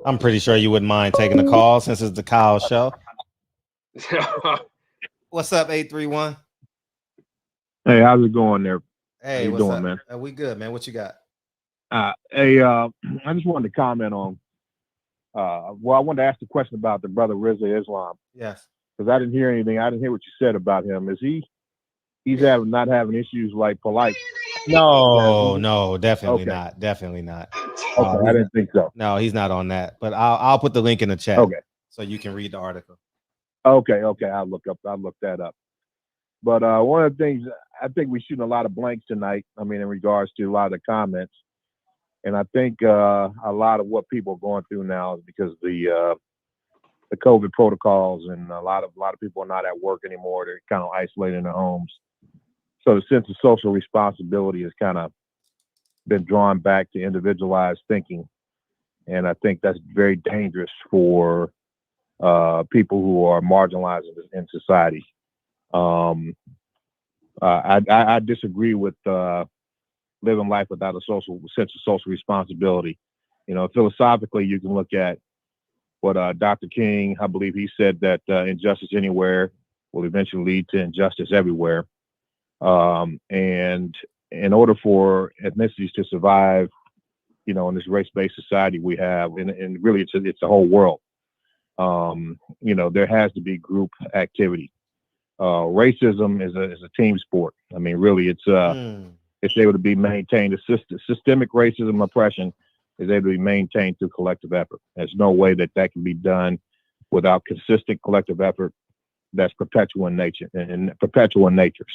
Speaker 4: I'm pretty sure you wouldn't mind taking a call since it's the Kyle show. What's up, 831?
Speaker 13: Hey, how's it going there?
Speaker 4: Hey,
Speaker 13: how you
Speaker 4: what's
Speaker 13: doing,
Speaker 4: up,
Speaker 13: man?
Speaker 4: We good, man. What you got?
Speaker 13: I just wanted to comment on. I wanted to ask a question about the brother Rizza Islam.
Speaker 4: Yes.
Speaker 13: Because I didn't hear anything. I didn't hear what you said about him. Is he's not having issues like Polight?
Speaker 4: No, definitely not. Definitely not.
Speaker 13: Okay, I didn't think so.
Speaker 4: No, he's not on that. But I'll put the link in the chat.
Speaker 13: Okay.
Speaker 4: So you can read the article.
Speaker 13: Okay. I'll look that up. But one of the things, I think we're shooting a lot of blanks tonight. I mean, in regards to a lot of the comments. And I think a lot of what people are going through now is because the COVID protocols, and a lot of people are not at work anymore. They're kind of isolated in their homes. So the sense of social responsibility has kind of been drawn back to individualized thinking. And I think that's very dangerous for people who are marginalized in society. I disagree with living life without a sense of social responsibility. You know, philosophically, you can look at what Dr. King, I believe he said that injustice anywhere will eventually lead to injustice everywhere. And in order for ethnicities to survive, you know, in this race-based society we have, and really it's the whole world. You know, there has to be group activity. Racism is a team sport. I mean, really, it's able to be maintained. Systemic racism oppression is able to be maintained through collective effort. There's no way that can be done without consistent collective effort that's perpetual in nature.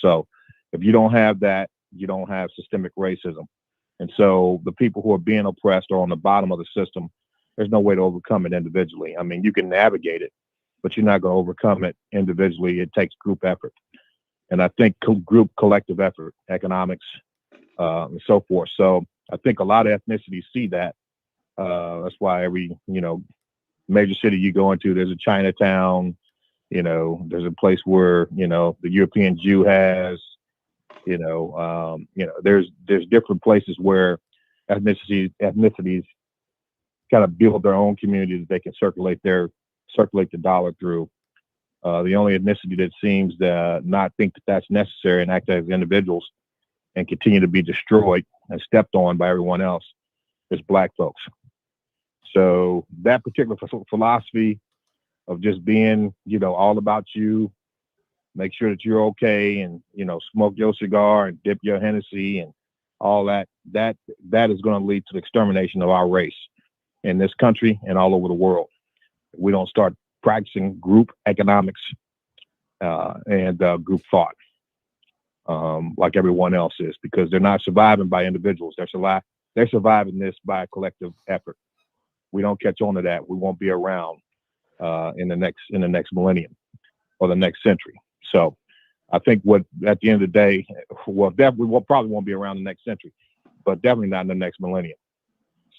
Speaker 13: So if you don't have that, you don't have systemic racism. And so the people who are being oppressed are on the bottom of the system. There's no way to overcome it individually. I mean, you can navigate it, but you're not going to overcome it individually. It takes group effort. And I think group collective effort, economics, and so forth. So I think a lot of ethnicities see that. That's why every, you know, major city you go into, there's a Chinatown, you know, there's a place where, you know, the European Jew has, you know, there's different places where ethnicities kind of build their own community that they can circulate the dollar through. The only ethnicity that seems to not think that that's necessary and act as individuals and continue to be destroyed and stepped on by everyone else is Black folks. So that particular philosophy of just being, you know, all about you, make sure that you're okay, and, you know, smoke your cigar and dip your Hennessy and all that is going to lead to the extermination of our race in this country and all over the world. We don't start practicing group economics and group thought like everyone else is, because they're not surviving by individuals. They're surviving this by a collective effort. We don't catch on to that, we won't be around in the next millennium or the next century. So I think at the end of the day, definitely probably won't be around the next century, but definitely not in the next millennium.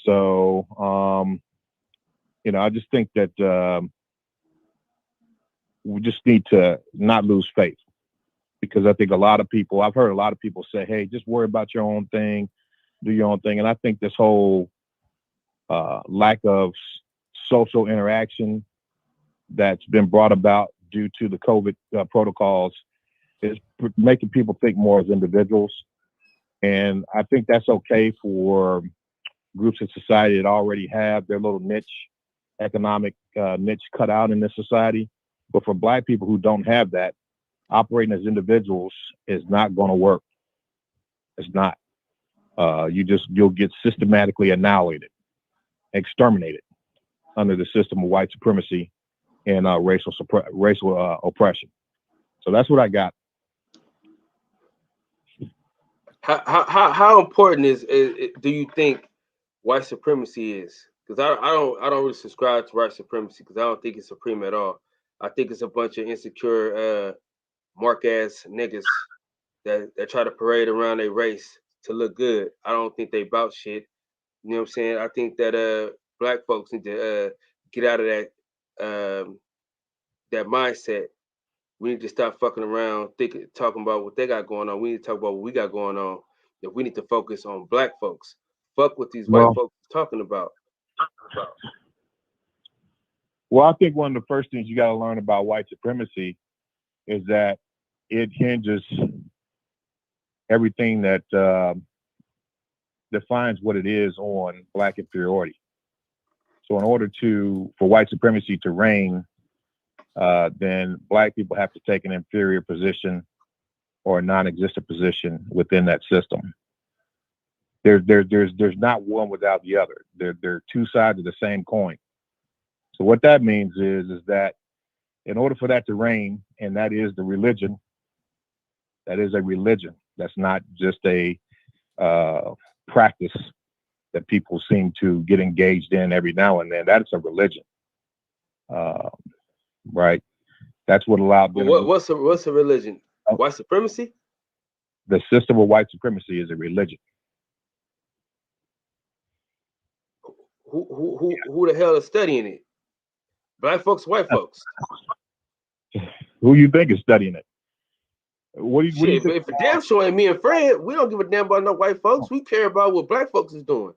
Speaker 13: So you know, I just think that we just need to not lose faith, because I think I've heard a lot of people say, hey, just worry about your own thing, do your own thing. And I think this whole lack of social interaction that's been brought about due to the COVID protocols is making people think more as individuals. And I think that's okay for groups in society that already have their little economic niche cut out in this society. But for Black people who don't have that, operating as individuals is not going to work. It's not. You'll get systematically annihilated, exterminated under the system of white supremacy and racial oppression. So that's what I got.
Speaker 12: How important do you think white supremacy is? Because I don't really subscribe to white supremacy, because I don't think it's supreme at all. I think it's a bunch of insecure mark ass niggas that try to parade around their race to look good. I don't think they bout shit. You know what I'm saying? I think that Black folks need to get out of that mindset. We need to stop fucking around talking about what they got going on. We need to talk about what we got going on. That we need to focus on Black folks. Fuck what these white folks are talking about.
Speaker 13: Well, I think one of the first things you got to learn about white supremacy is that it hinges everything that defines what it is on Black inferiority. So in order for white supremacy to reign, then Black people have to take an inferior position or a non-existent position within that system. There's not one without the other. They're two sides of the same coin. So what that means is that in order for that to reign, and that is the religion, that is a religion. That's not just a practice that people seem to get engaged in every now and then. That is a religion, right? That's what allowed them.
Speaker 12: What's a religion? White supremacy?
Speaker 13: The system of white supremacy is a religion.
Speaker 12: Who the hell is studying it? Black folks, white folks.
Speaker 13: Who you think is studying it? What do you think?
Speaker 12: If damn sure ain't me and Fred, we don't give a damn about no white folks. We care about what Black folks is doing.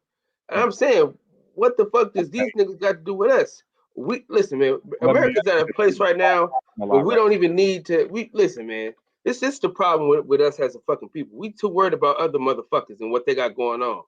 Speaker 12: And I'm saying, what the fuck does these niggas got to do with us? Listen, man. America's at a place right now where we don't even need to. Listen, man. This is the problem with us as a fucking people. We too worried about other motherfuckers and what they got going on.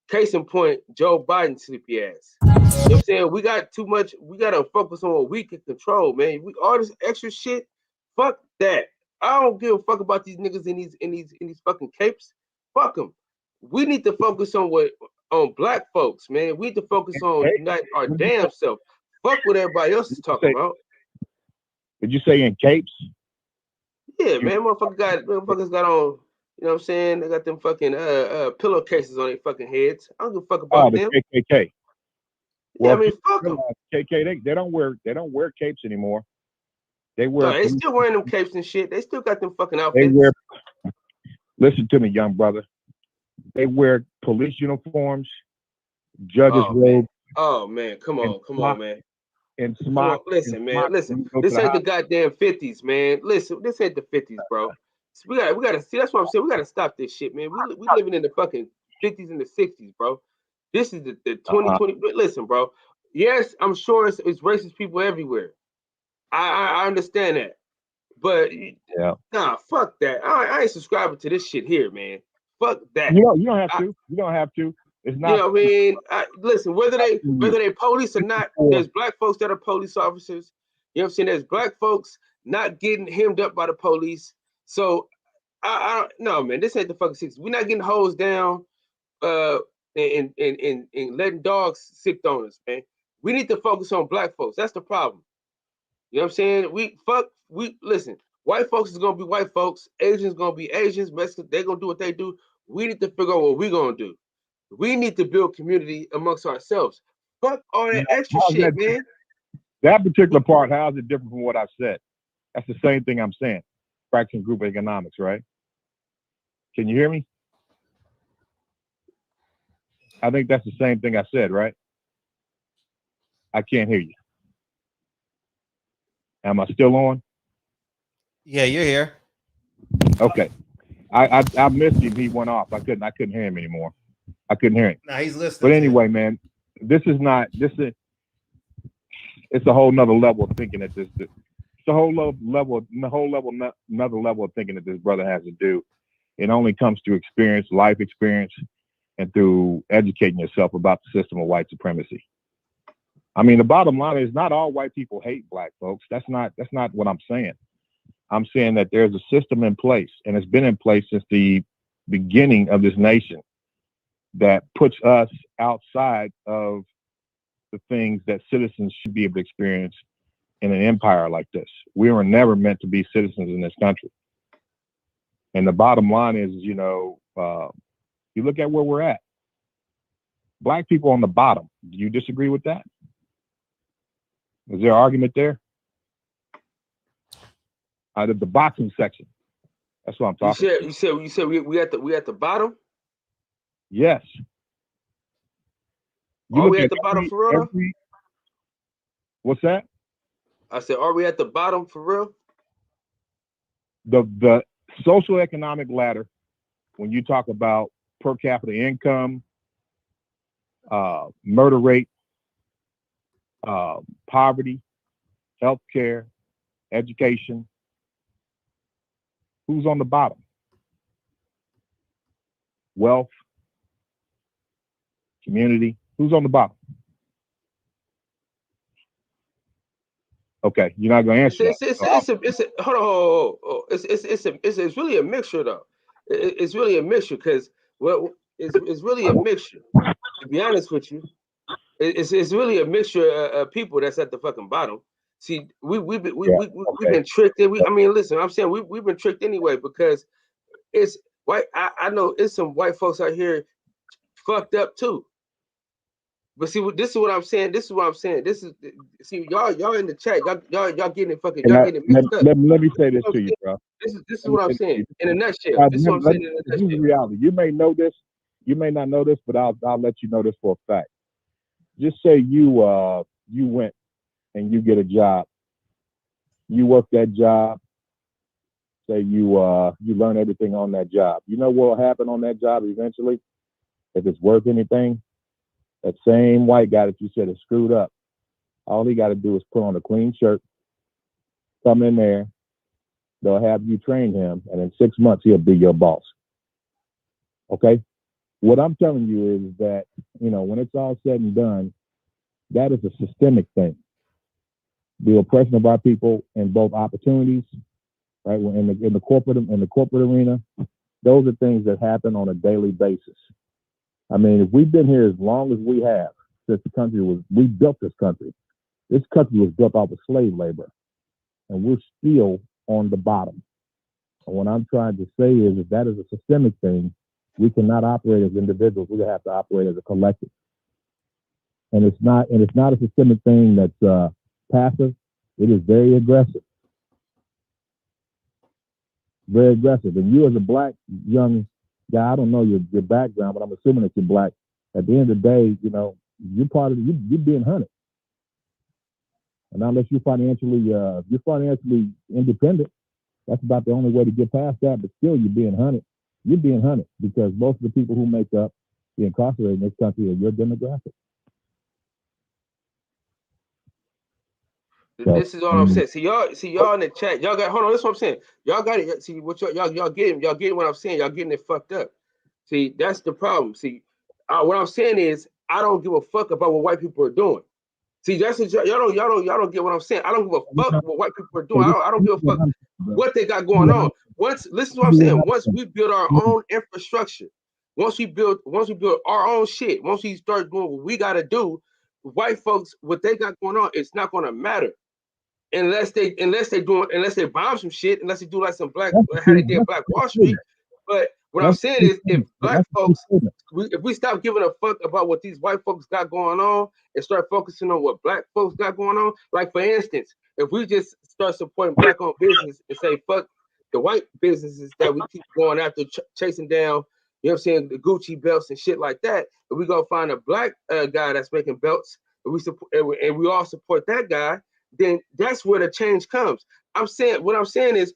Speaker 12: Case in point, Joe Biden sleepy ass. You know what I'm saying? We got too much. We gotta focus on what we can control, man. We all this extra shit. Fuck that. I don't give a fuck about these niggas in these fucking capes. Fuck them. We need to focus on black folks, man. We need to focus on uniting our damn self. Fuck what everybody else is talking about.
Speaker 13: Did you say in capes?
Speaker 12: Yeah, man. Motherfuckers got on. You know what I'm saying? They got them fucking pillowcases on their fucking heads. I don't give a fuck about them.
Speaker 13: KKK.
Speaker 12: Well, yeah, I mean, fuck them.
Speaker 13: KKK. They don't wear capes anymore. They
Speaker 12: still wearing them capes and shit. They still got them fucking outfits.
Speaker 13: Listen to me, young brother. They wear police uniforms, judges' robes.
Speaker 12: Oh man, come on, man.
Speaker 13: And smock.
Speaker 12: Listen. This ain't the goddamn 50s, man. Listen, this ain't the 50s, bro. So we gotta see. That's what I'm saying. We gotta stop this shit, man. We living in the fucking 50s and the 60s, bro. This is the 2020. Listen, bro. Yes, I'm sure it's racist people everywhere. I understand that, but nah, fuck that. I ain't subscribing to this shit here, man. Fuck that.
Speaker 13: You don't have to. You don't have to. It's not.
Speaker 12: You know what I mean? Listen, whether they police or not, there's black folks that are police officers. You know what I'm saying? There's black folks not getting hemmed up by the police. So I don't know, man. This ain't the fucking 60s. We're not getting hosed down and letting dogs sit on us, man. We need to focus on black folks. That's the problem. You know what I'm saying? Listen, white folks is gonna be white folks, Asians gonna be Asians, Mexicans, they're gonna do what they do. We need to figure out what we're gonna do. We need to build community amongst ourselves. Fuck all that extra shit, man.
Speaker 13: That particular part, how is it different from what I said? That's the same thing I'm saying. Practicing group economics, right? Can you hear me? I think that's the same thing I said, right? I can't hear you. Am I still on?
Speaker 4: Yeah, you're here.
Speaker 13: Okay. I missed him. He went off. I couldn't hear him anymore. I couldn't hear him.
Speaker 4: Nah, he's listening.
Speaker 13: But anyway, man, it's a whole nother level of thinking that it's a whole another level of thinking that this brother has to do. It only comes through experience, life experience, and through educating yourself about the system of white supremacy. I mean, the bottom line is not all white people hate black folks. That's not what I'm saying. I'm saying that there's a system in place, and it's been in place since the beginning of this nation, that puts us outside of the things that citizens should be able to experience in an empire like this. We were never meant to be citizens in this country. And the bottom line is, you look at where we're at. Black people on the bottom. Do you disagree with that? Is there an argument there? The boxing section. That's what I'm talking about.
Speaker 12: You said we at the bottom?
Speaker 13: Yes.
Speaker 12: Are we at the bottom for real?
Speaker 13: What's that?
Speaker 12: I said, are we at the bottom for real?
Speaker 13: The social economic ladder, when you talk about per capita income, murder rate, poverty, healthcare, education, who's on the bottom? Wealth, community, who's on the bottom? Okay, you're not going to answer that.
Speaker 12: Hold on. It's really a mixture though. It's really a mixture because it's really a mixture. To be honest with you, it's really a mixture of people that's at the fucking bottom. See, we've been tricked. Listen, I'm saying we've been tricked anyway because it's white. I know it's some white folks out here fucked up too. But see, this is what I'm saying. Y'all in the chat. Y'all getting it fucking. Y'all getting it mixed up.
Speaker 13: Let me say this to you, bro.
Speaker 12: This is what I'm saying in a nutshell. This is what I'm saying in a nutshell.
Speaker 13: This is reality. You may know this. You may not know this, but I'll let you know this for a fact. Just say you went and you get a job. You work that job. Say you learn everything on that job. You know what will happen on that job eventually? If it's worth anything, that same white guy that you said is screwed up, all he got to do is put on a clean shirt, come in there, they'll have you train him, and in 6 months he'll be your boss. Okay? What I'm telling you is that, you know, when it's all said and done, that is a systemic thing. The oppression of our people in both opportunities, right? In the corporate arena, those are things that happen on a daily basis. I mean, if we've been here as long as we have, since we built this country. This country was built off of slave labor, and we're still on the bottom. And what I'm trying to say is that that is a systemic thing. We cannot operate as individuals. We have to operate as a collective. And it's not a systemic thing that's passive. It is very aggressive. Very aggressive. And you as a black young guy, I don't know your background, but I'm assuming that you're black. At the end of the day, you know, you're being hunted. And unless you're financially independent, that's about the only way to get past that. But still, you're being hunted. You're being hunted because most of the people who make up the incarcerated in this country are your demographic.
Speaker 12: This is all I'm saying. See y'all in the chat. Y'all got hold on. This is what I'm saying. Y'all got it. See what y'all getting what I'm saying. Y'all getting it fucked up. See, that's the problem. See, what I'm saying is I don't give a fuck about what white people are doing. See, that's what y'all don't get what I'm saying. I don't give a fuck what white people are doing. I don't give a fuck what they got going on. Listen to what I'm saying. Once we build our own infrastructure, once we build our own shit, once we start doing what we gotta do, white folks, what they got going on, it's not gonna matter. Unless they bomb some shit, unless they do like some black how they did Black Wall Street. But what I'm saying is, if black folks, if we stop giving a fuck about what these white folks got going on and start focusing on what black folks got going on, like for instance, if we just start supporting black-owned business and say fuck the white businesses that we keep going after chasing down, you know what I'm saying, the Gucci belts and shit like that, and we go find a black guy that's making belts, and we all support that guy, then that's where the change comes. What I'm saying is,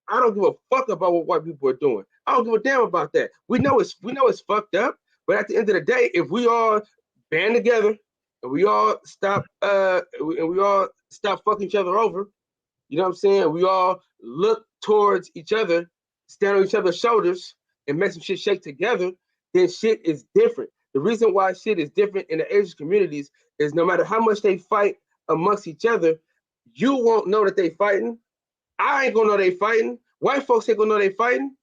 Speaker 12: I don't give a fuck about what white people are doing. I don't give a damn about that. We know it's fucked up, but at the end of the day, if we all band together and we all stop fucking each other over, you know what I'm saying? We all look towards each other, stand on each other's shoulders, and make some shit shake together, then shit is different. The reason why shit is different in the Asian communities is no matter how much they fight amongst each other, you won't know that they fighting. I ain't gonna know they fighting. White folks ain't gonna know they fighting.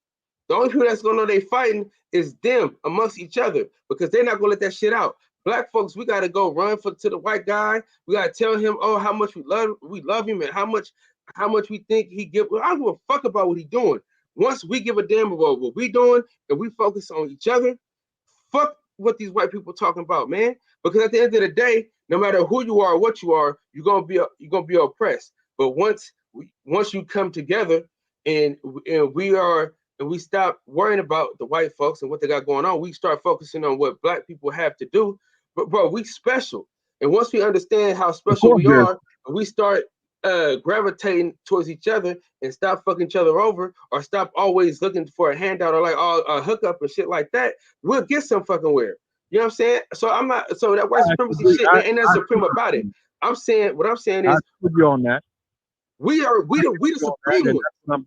Speaker 12: The only people that's gonna know they fighting is them amongst each other because they're not gonna let that shit out. Black folks, we gotta go run to the white guy. We gotta tell him, oh, how much we love him, and how much we think he give. I don't give a fuck about what he doing. Once we give a damn about what we doing and we focus on each other, fuck what these white people talking about, man. Because at the end of the day, no matter who you are or what you are, you're gonna be oppressed. But once you come together and we stop worrying about the white folks and what they got going on, we start focusing on what black people have to do. But bro, we special. And once we understand how special we are, we start gravitating towards each other and stop fucking each other over, or stop always looking for a handout or like a hookup and shit like that, we'll get some fucking where. You know what I'm saying? So that white supremacy shit, ain't nothing supreme about it. What I'm saying is,
Speaker 13: I you on that.
Speaker 12: We the supreme one.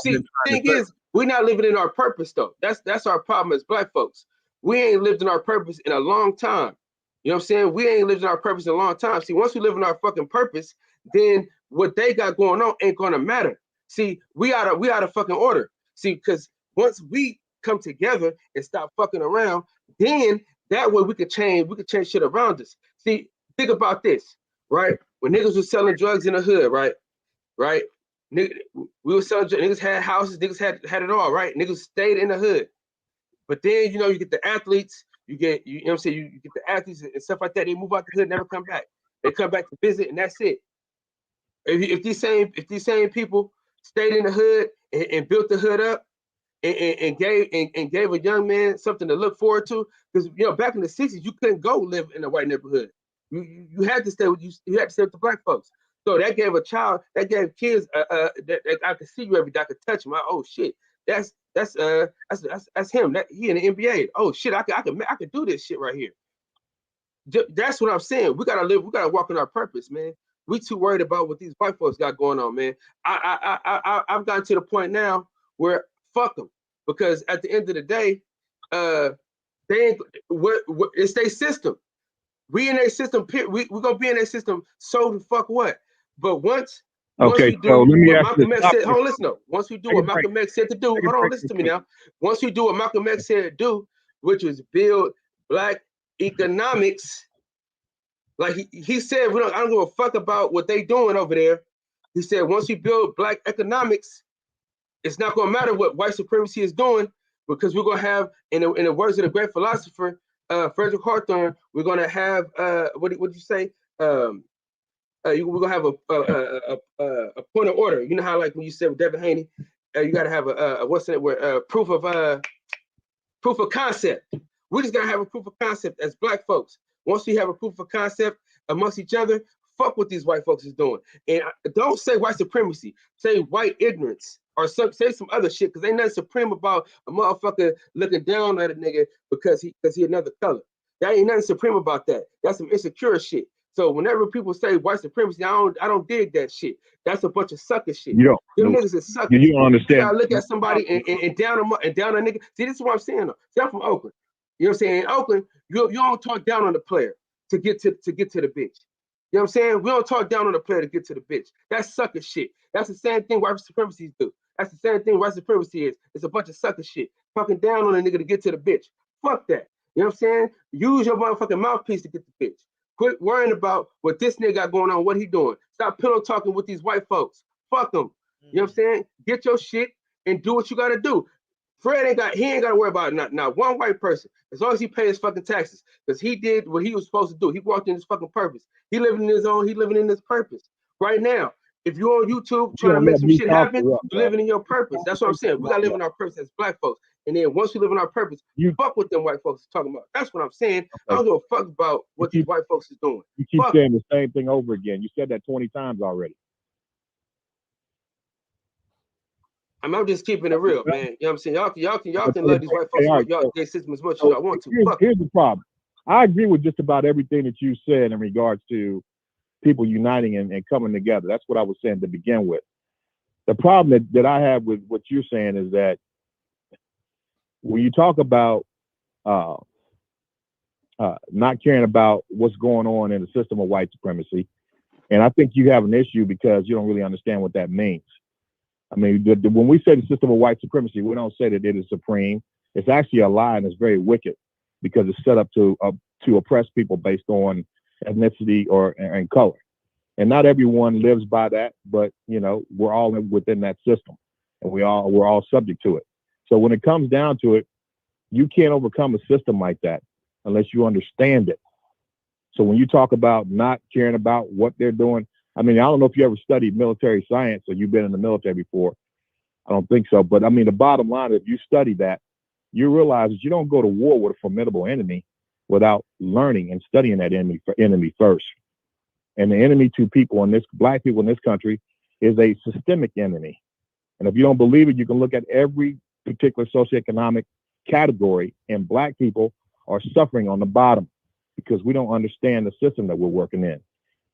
Speaker 12: See, the thing is, we're not living in our purpose though. That's our problem as black folks. We ain't lived in our purpose in a long time. You know what I'm saying? We ain't lived in our purpose in a long time. See, once we live in our fucking purpose, then what they got going on ain't gonna matter. See, we out of fucking order. See, because once we come together and stop fucking around, then that way we could change shit around us. See, think about this, right? When niggas was selling drugs in the hood, right? We were selling drugs, niggas had houses, niggas had it all, right? Niggas stayed in the hood. But then, you know, you get the athletes, you know what I'm saying, you get the athletes and stuff like that, they move out the hood, never come back. They come back to visit, and that's it. If these same people stayed in the hood and built the hood up and gave a young man something to look forward to, because you know back in the 60s you couldn't go live in a white neighborhood. You had to stay with the black folks. So that gave kids that I could see you every day, I could touch him. Oh shit, that's him. He in the NBA. Oh shit, I could do this shit right here. That's what I'm saying. We gotta walk in our purpose, man. We too worried about what these white folks got going on, man. I've gotten to the point now where fuck them, because at the end of the day, they ain't, it's their system. We in their system. We're gonna be in their system. So the fuck what? But once
Speaker 13: Okay,
Speaker 12: we do
Speaker 13: so let me
Speaker 12: what
Speaker 13: ask you.
Speaker 12: Malcolm X said, hold on, listen though. Once we do what Malcolm X said to do, hold on, listen to me now. Once we do what Malcolm X said to do, which was build black economics, like he said, I don't give a fuck about what they doing over there. He said, once we build black economics, it's not gonna matter what white supremacy is doing, because we're gonna have, in the words of the great philosopher Frederick Hawthorne, we're gonna have what did you say? We're gonna have a point of order. You know how, like when you said with Devin Haney, you gotta have a what's in it? Proof of concept. We just gotta have a proof of concept as black folks. Once we have a proof of concept amongst each other, fuck what these white folks is doing. And don't say white supremacy. Say white ignorance, or say some other shit, because ain't nothing supreme about a motherfucker looking down at a nigga because he another color. That ain't nothing supreme about that. That's some insecure shit. So whenever people say white supremacy, I don't dig that shit. That's a bunch of sucker shit.
Speaker 13: You don't.
Speaker 12: Them niggas is suckers.
Speaker 13: You don't understand.
Speaker 12: You gotta look at somebody and down a nigga. See, this is what I'm saying though. See, I'm from Oakland. You know what I'm saying? In Oakland, you don't talk down on the player to get to the bitch. You know what I'm saying? We don't talk down on the player to get to the bitch. That's sucker shit. That's the same thing white supremacists do. That's the same thing white supremacy is. It's a bunch of sucker shit. Talking down on a nigga to get to the bitch. Fuck that. You know what I'm saying? Use your motherfucking mouthpiece to get the bitch. Quit worrying about what this nigga got going on, what he doing. Stop pillow talking with these white folks. Fuck them. You know what I'm saying? Get your shit and do what you gotta do. Fred ain't got to worry about not one white person, as long as he pays his fucking taxes, because he did what he was supposed to do. He walked in his fucking purpose. He living in his own. He living in his purpose right now. If you're on YouTube trying to make some shit happen, you're living in your purpose. That's what I'm saying. We gotta live in our purpose as black folks. And then once we live in our purpose, you fuck what them white folks is talking about. That's what I'm saying. Okay. I don't give a fuck about what these white folks is doing.
Speaker 13: You keep saying the same thing over again. You said that 20 times already.
Speaker 12: I mean, I'm just keeping it real, man. You know what I'm saying? Y'all can love these white folks, y'all their system as much as y'all want to.
Speaker 13: Here's the problem. I agree with just about everything that you said in regards to people uniting and coming together. That's what I was saying to begin with. The problem that I have with what you're saying is that when you talk about not caring about what's going on in the system of white supremacy, and I think you have an issue because you don't really understand what that means. I mean, when we say the system of white supremacy, we don't say that it is supreme. It's actually a lie, and it's very wicked because it's set up to oppress people based on ethnicity and color. And not everyone lives by that, but you know, we're all within that system, and we're all subject to it. So when it comes down to it, you can't overcome a system like that unless you understand it. So when you talk about not caring about what they're doing, I mean, I don't know if you ever studied military science or you've been in the military before. I don't think so. But I mean, the bottom line, if you study that, you realize that you don't go to war with a formidable enemy without learning and studying that enemy first. And the enemy to black people in this country is a systemic enemy. And if you don't believe it, you can look at every particular socioeconomic category, and black people are suffering on the bottom because we don't understand the system that we're working in.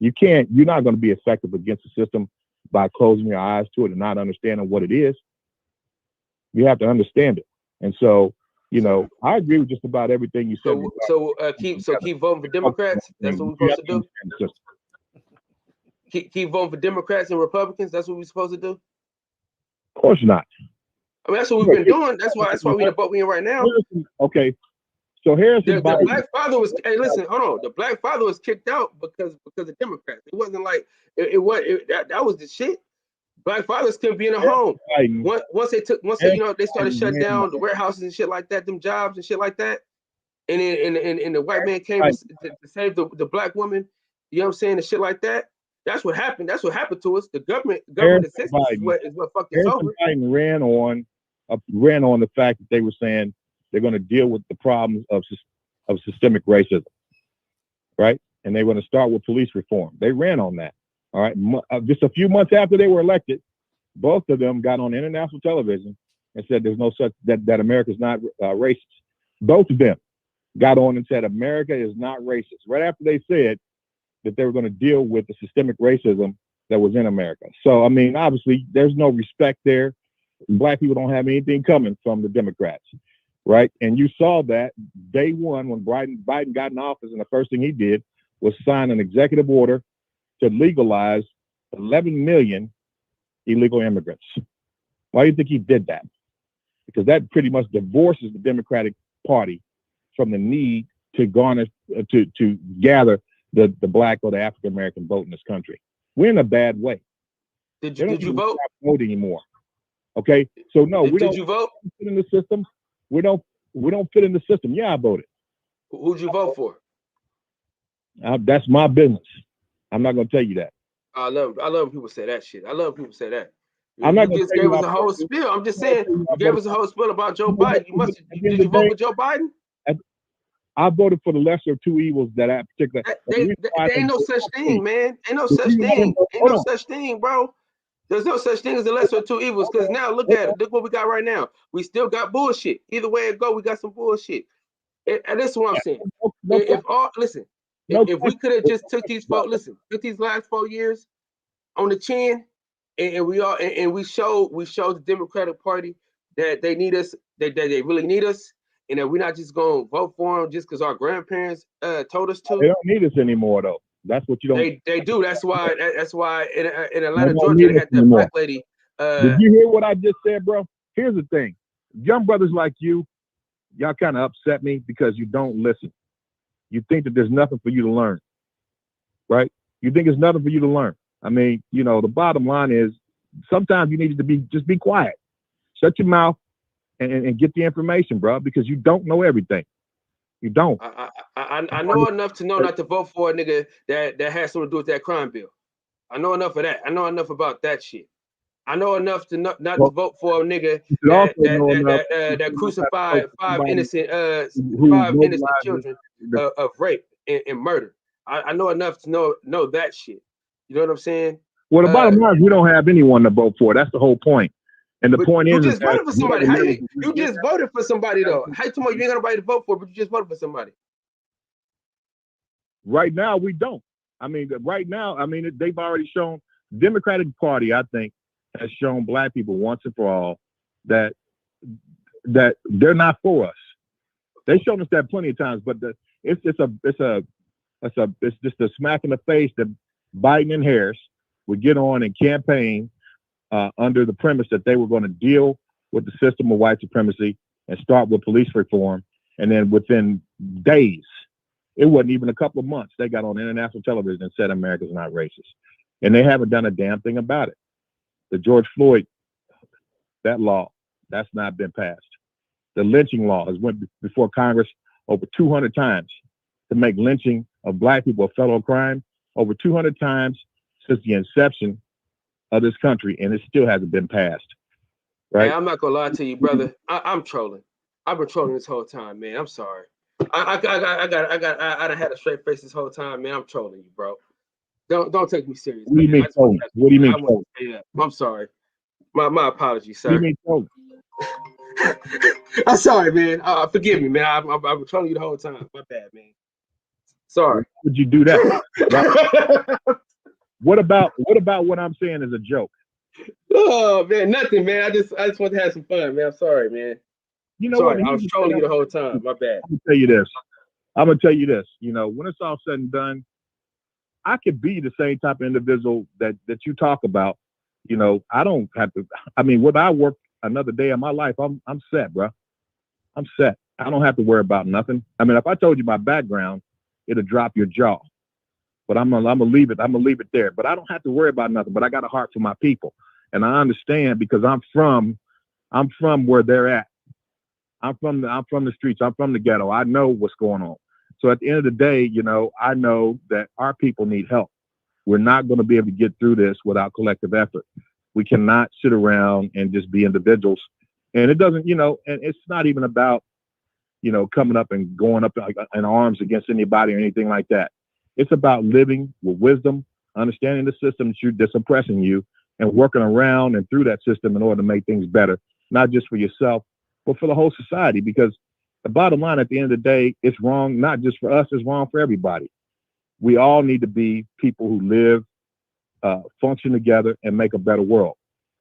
Speaker 13: You're not going to be effective against the system by closing your eyes to it and not understanding what it is. You have to understand it. And so, you know, I agree with just about everything you said.
Speaker 12: So keep voting for Democrats. That's what we're supposed to do. Keep voting for Democrats and Republicans. That's what we're supposed to do.
Speaker 13: Of course not.
Speaker 12: I mean, that's what we've been doing. That's why we're in the boat we're in right now.
Speaker 13: Okay. So Harrison
Speaker 12: the black father was. Hey, listen, hold on. The black father was kicked out because of Democrats. It wasn't like that was the shit. Black fathers couldn't be in a home. Once they started shutting down the warehouses and shit like that, them jobs and shit like that. And then the white man came to save the black woman. You know what I'm saying? And shit like that. That's what happened. That's what happened to us. The government assistance is what fucked us over.
Speaker 13: Biden ran on the fact that they were saying they're going to deal with the problems of systemic racism, right? And they're going to start with police reform. They ran on that. All right. Just a few months after they were elected, both of them got on international television and said there's no such that America's not racist. Both of them got on and said America is not racist. Right after they said that they were going to deal with the systemic racism that was in America. So, I mean, obviously, there's no respect there. Black people don't have anything coming from the Democrats, right? And you saw that day one when Biden got in office, and the first thing he did was sign an executive order to legalize 11 million illegal immigrants. Why do you think he did that? Because that pretty much divorces the Democratic Party from the need to garner, to gather the black or the African American vote in this country. We're in a bad way.
Speaker 12: Did you vote?
Speaker 13: Vote anymore. Okay, so no, we don't.
Speaker 12: Did you vote?
Speaker 13: Fit in the system. We don't fit in the system. Yeah, I voted.
Speaker 12: Who'd you vote for?
Speaker 13: That's my business. I'm not going to tell you that.
Speaker 12: I love when people say that shit. I love when people say that.
Speaker 13: I'm not
Speaker 12: you just gave us a whole spiel. I'm just saying, you gave us a whole spiel about Joe Biden. Did you vote for Joe Biden?
Speaker 13: I voted for the lesser of two evils that I particularly.
Speaker 12: There ain't no such thing, man. Ain't no such thing. Ain't no such thing, bro. There's no such thing as the lesser of two evils. Because now look at it. Look what we got right now. We still got bullshit. Either way it go, we got some bullshit. And this is what I'm saying. If we could have just took these last 4 years on the chin, and we showed the Democratic Party that they need us, that they really need us, and that we're not just gonna vote for them just because our grandparents told us to.
Speaker 13: They don't need us anymore, though. That's what you don't.
Speaker 12: They do. That's why in Atlanta, Georgia, they had that black lady.
Speaker 13: Did you hear what I just said, bro? Here's the thing: young brothers like you, y'all kind of upset me because you don't listen. You think that there's nothing for you to learn, right? You think there's nothing for you to learn. I mean, the bottom line is sometimes you need to just be quiet, shut your mouth, and get the information, bro, because you don't know everything. You don't.
Speaker 12: I know enough to know not to vote for a nigga that has something to do with that crime bill. I know enough of that. I know enough about that shit. I know enough to not to vote for a nigga that crucified five innocent children of rape and murder. I know enough to know that shit. You know what I'm saying?
Speaker 13: Well, the bottom line is we don't have anyone to vote for. That's the whole point. And the point is,
Speaker 12: you just voted for somebody. You just voted for somebody though. How tomorrow you ain't got nobody to vote for, but you just voted for somebody.
Speaker 13: Right now, we don't. I mean, they've already shown. Democratic Party, I think, has shown black people once and for all that they're not for us. They've shown us that plenty of times, but it's just a smack in the face that Biden and Harris would get on and campaign under the premise that they were going to deal with the system of white supremacy and start with police reform. And then within days, it wasn't even a couple of months, they got on international television and said America's not racist. And they haven't done a damn thing about it. The George Floyd, that law, that's not been passed. The lynching law has went before Congress over 200 times to make lynching of black people a federal crime, over 200 times since the inception of this country, and it still hasn't been passed. Right?
Speaker 12: Hey, I'm not gonna lie to you, brother. I'm trolling. I've been trolling this whole time, man. I'm sorry. I done had a straight face this whole time, man. I'm trolling you, bro. Don't take me serious.
Speaker 13: What do you mean trolling? What do you mean trolling?
Speaker 12: I'm sorry. My apologies, sir.
Speaker 13: What do you mean trolling?
Speaker 12: I'm sorry, man. Forgive me, man. I've been trolling you the whole time. My bad, man. Sorry.
Speaker 13: Why would you do that? What about what I'm saying is a joke?
Speaker 12: Oh man, nothing, man. I just want to have some fun, man. I'm sorry, man.
Speaker 13: You know
Speaker 12: sorry,
Speaker 13: what?
Speaker 12: I was trolling you the whole time. My bad.
Speaker 13: I'm gonna tell you this. When it's all said and done, I could be the same type of individual that you talk about. I don't have to. I mean, whether I work another day of my life, I'm set, bro. I'm set. I don't have to worry about nothing. I mean, if I told you my background, it'll drop your jaw. But I'm gonna leave it. I'm gonna leave it there. But I don't have to worry about nothing. But I got a heart for my people, and I understand because I'm from where they're at. I'm from the streets. I'm from the ghetto. I know what's going on. So at the end of the day, I know that our people need help. We're not going to be able to get through this without collective effort. We cannot sit around and just be individuals. And it doesn't, and it's not even about, coming up and going up in arms against anybody or anything like that. It's about living with wisdom, understanding the system that's oppressing you, and working around and through that system in order to make things better, not just for yourself, but for the whole society. Because the bottom line at the end of the day, it's wrong, not just for us, it's wrong for everybody. we all need to be people who live, function together, and make a better world.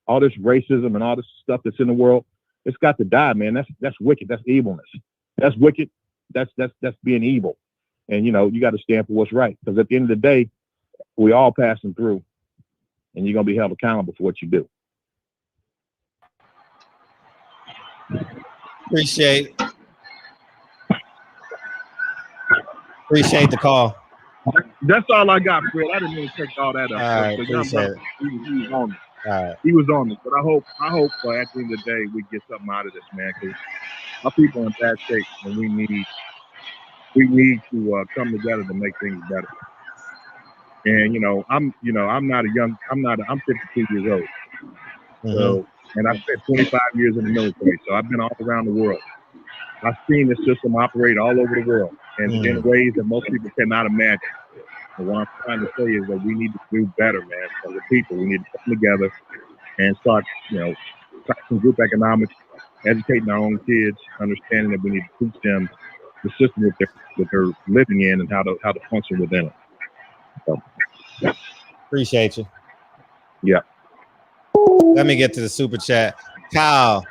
Speaker 13: All this racism and all this stuff that's in the world, it's got to die, man. That's wicked. That's evilness. That's wicked. That's being evil. And, you know, you got to stand for what's right. Because at the end of the day, we all passing through, and you're going to be held accountable for what you do.
Speaker 4: Appreciate the call.
Speaker 13: That's all I got, Fred. I didn't even take all that up.
Speaker 4: All right, appreciate it.
Speaker 13: He was on it.
Speaker 4: All right.
Speaker 13: He was on it. But I hope at the end of the day we get something out of this, man, because our people are in bad shape, and we need to come together to make things better. And I'm 52 years old. So, and I spent 25 years in the military, so I've been all around the world. I've seen this system operate all over the world, and in ways that most people cannot imagine. And what I'm trying to say is that we need to do better, man. For the people, we need to come together and start, practicing group economics, educating our own kids, understanding that we need to teach them the system that they're living in and how to function within it. So,
Speaker 4: appreciate you.
Speaker 13: Yeah.
Speaker 4: Let me get to the super chat. Kyle,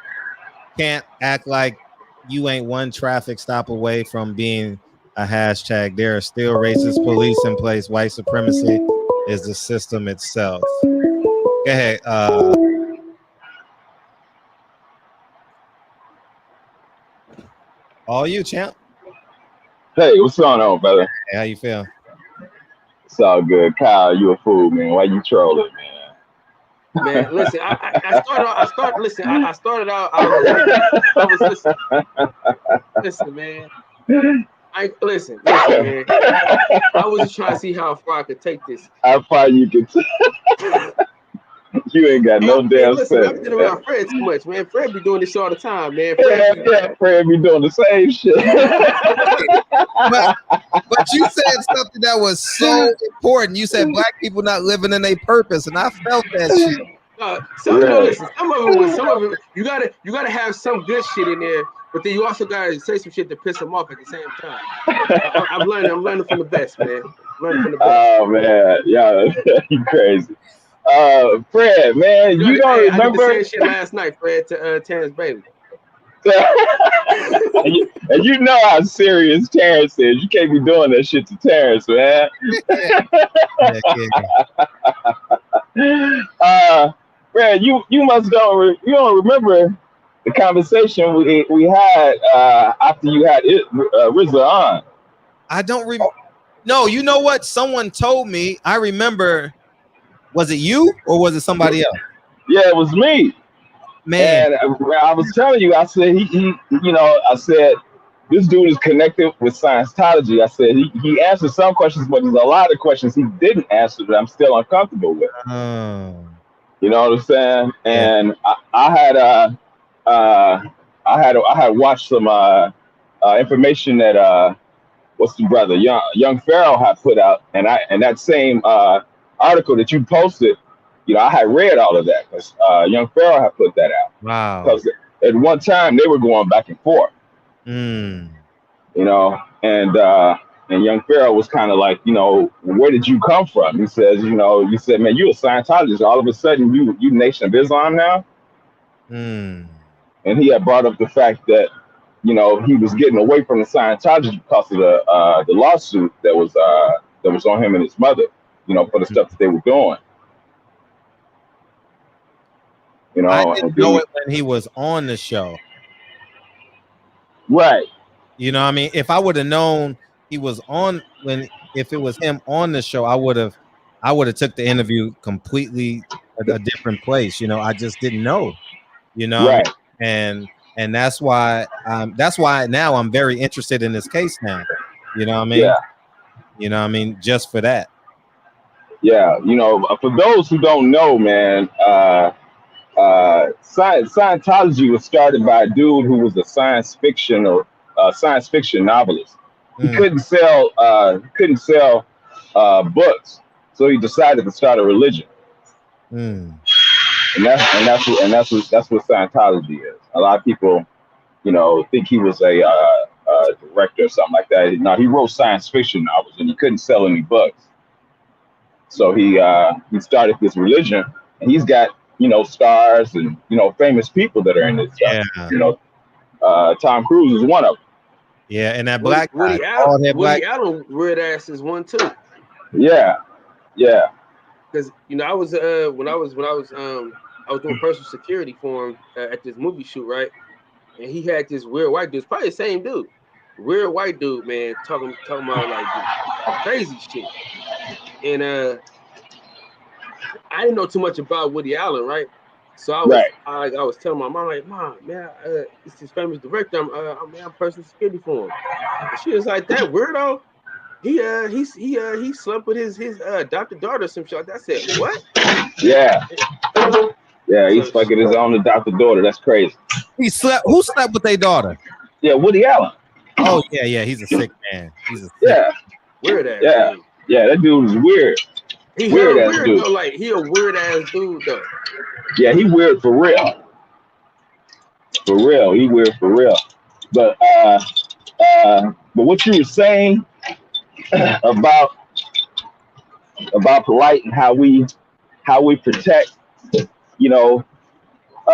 Speaker 4: can't act like you ain't one traffic stop away from being a hashtag. There are still racist police in place. White supremacy is the system itself. Go ahead. All you, champ.
Speaker 14: Hey, what's going on, brother?
Speaker 4: Hey, how you feel?
Speaker 14: It's all good. Kyle, you a fool, man. Why you trolling, man?
Speaker 12: Man, listen, I started out. I was listening. Listen, man. Listen, man. I was just trying to see how far I could take this.
Speaker 14: How far you can You ain't got no damn sense.
Speaker 12: I've been around Fred too much, man. Fred be doing this shit all the time, man.
Speaker 14: Fred be doing the same shit.
Speaker 4: but you said something that was so important. You said black people not living in their purpose, and I felt that shit.
Speaker 12: Listen, some of it, you gotta have some good shit in there, but then you also gotta say some shit to piss them off at the same time. I'm learning from the best, man.
Speaker 14: Oh man, yeah, you crazy. Fred, man, you don't remember? I did the
Speaker 12: same shit last night, Fred, to Terrence Bailey.
Speaker 14: and you know how serious Terrence is. You can't be doing that shit to Terrence, man. Fred, you must don't remember the conversation we had after you had Rizza on.
Speaker 4: I don't remember. No, you know what? Someone told me. I remember. Was it you or was it somebody else?
Speaker 14: Yeah, it was me.
Speaker 4: Man,
Speaker 14: and I was telling you, I said I said this dude is connected with Scientology. I said he answered some questions, but there's a lot of questions he didn't answer that I'm still uncomfortable with. You know what I'm saying? And I had watched some information that what's the brother Young Pharaoh had put out, and that same article that you posted, I had read all of that because Young Pharaoh had put that out.
Speaker 4: Wow.
Speaker 14: Because at one time they were going back and forth. And Young Pharaoh was kind of like, where did you come from? He says, you said, man, you a Scientologist. All of a sudden you Nation of Islam now. And he had brought up the fact that, he was getting away from the Scientology because of the lawsuit that was on him and his mother, for the stuff that they were doing.
Speaker 4: I didn't know it when he was on the show.
Speaker 14: Right.
Speaker 4: I mean, if I would have known he was on if it was him on the show, I would have took the interview completely a different place. I just didn't know.
Speaker 14: Right.
Speaker 4: And that's why now I'm very interested in this case now. You know what I mean?
Speaker 14: Yeah.
Speaker 4: You know what I mean? Just for that.
Speaker 14: Yeah. For those who don't know, man, Scientology was started by a dude who was a science fiction novelist. He couldn't sell books, so he decided to start a religion. And that's what Scientology is. A lot of people, think he was a director or something like that. No, he wrote science fiction novels, and he couldn't sell any books. So he started this religion, and he's got, you know, stars and, you know, famous people that are in this stuff.
Speaker 4: Yeah.
Speaker 14: You know, Tom Cruise is one of them.
Speaker 4: Yeah, and that black
Speaker 12: Woody
Speaker 4: guy, all that black.
Speaker 12: Allen weird ass is one too.
Speaker 14: Yeah, yeah.
Speaker 12: Because you know, I was when I was doing personal security for him at this movie shoot, right? And he had this weird white dude. It's probably the same dude. Weird white dude, man, talking about like this crazy shit. And I didn't know too much about Woody Allen, right? So I was telling my mom, like, Mom, man, it's this famous director. I'm personal security for him. And she was like, that weirdo. He slept with his adopted daughter or some shit like that. I said, what?
Speaker 14: Yeah. Yeah, he's fucking his own adopted daughter. That's crazy.
Speaker 4: Who slept with their daughter?
Speaker 14: Yeah, Woody Allen.
Speaker 4: Oh yeah, he's a sick man. He's a
Speaker 12: weird ass.
Speaker 14: Yeah,
Speaker 12: dude.
Speaker 14: Yeah, that dude is weird.
Speaker 12: He
Speaker 14: weird
Speaker 12: ass
Speaker 14: dude.
Speaker 12: Though, like he a weird ass dude though.
Speaker 14: Yeah, he weird for real. For real, he weird for real. But what you were saying about Polight and how we protect, you know,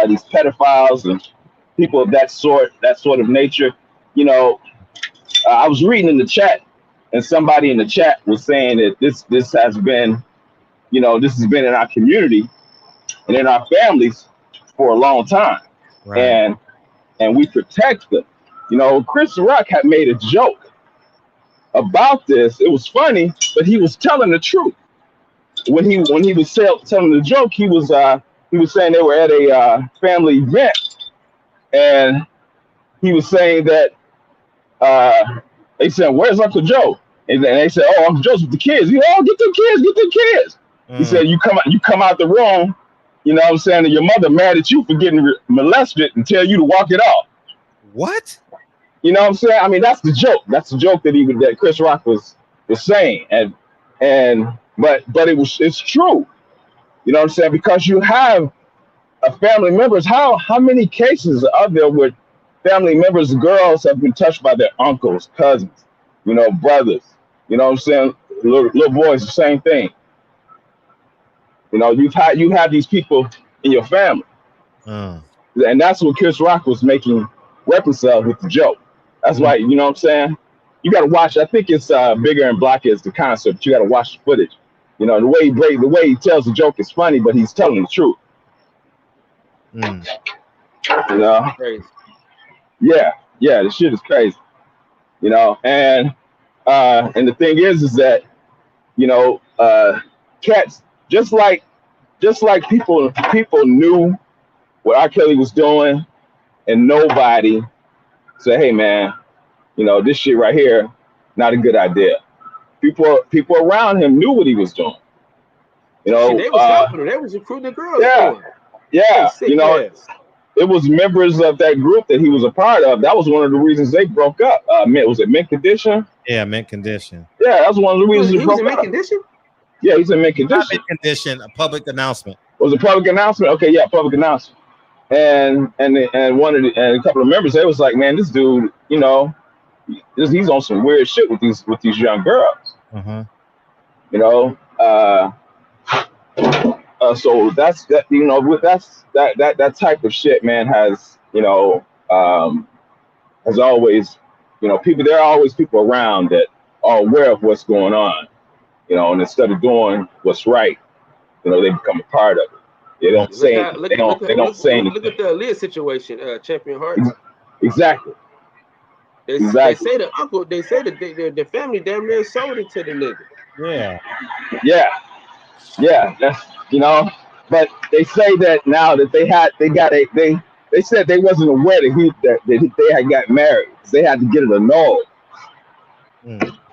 Speaker 14: these pedophiles and people of that sort of nature. You know, I was reading in the chat, and somebody in the chat was saying that this has been, you know, this has been in our community and in our families for a long time, right. and we protect them. You know, Chris Rock had made a joke about this. It was funny, but he was telling the truth. When he was telling the joke, he was saying they were at a family event, and he was saying that they said, "Where's Uncle Joe?" And they said, "Oh, Uncle Joe's with the kids." He said, "Oh, get the kids." He said, "You come out the room, you know what I'm saying, and your mother mad at you for getting molested and tell you to walk it off."
Speaker 4: What?
Speaker 14: You know what I'm saying? I mean, that's the joke. That's the joke that Chris Rock was saying, but it's true. You know what I'm saying? Because you have family members. How many cases are there with family members, girls have been touched by their uncles, cousins, you know, brothers? You know what I'm saying? Little boys, the same thing. You know, you have these people in your family, and that's what Chris Rock was making reference of with the joke. That's why, you know what I'm saying? You got to watch. I think it's Bigger and Blacker is the concept. You got to watch the footage. You know, the way he tells the joke is funny, but he's telling the truth. You know?
Speaker 12: Crazy.
Speaker 14: Yeah, the shit is crazy. You know, and the thing is that, you know, cats just like people knew what R. Kelly was doing, and nobody said, "Hey man, you know, this shit right here, not a good idea." People around him knew what he was doing. You know,
Speaker 12: they was helping him. They was recruiting the girls.
Speaker 14: Yeah. You know, it was members of that group that he was a part of. That was one of the reasons they broke up. Was it Mint Condition?
Speaker 4: Yeah, Mint Condition.
Speaker 14: Yeah, that was one of the reasons
Speaker 12: he was in Mint Condition.
Speaker 14: Yeah, he's in Mint Condition.
Speaker 4: Mint Condition, a public announcement.
Speaker 14: Was it public announcement? Okay, yeah, public announcement. And a couple of members, they was like, "Man, this dude, you know, he's on some weird shit with these young girls." You know, so that's that. You know, with that type of shit, man, has, you know, has always, you know, there are always people around that are aware of what's going on. You know, and instead of doing what's right, you know, they become a part of it. They don't say anything. They don't say anything.
Speaker 12: Look at the Aaliyah situation, Champion Heart.
Speaker 14: Exactly.
Speaker 12: They say the uncle. They say that the family damn near sold it to the nigga.
Speaker 14: Yeah. That's, you know, but they say that now that they said they wasn't aware that they had got married. They had to get it annulled.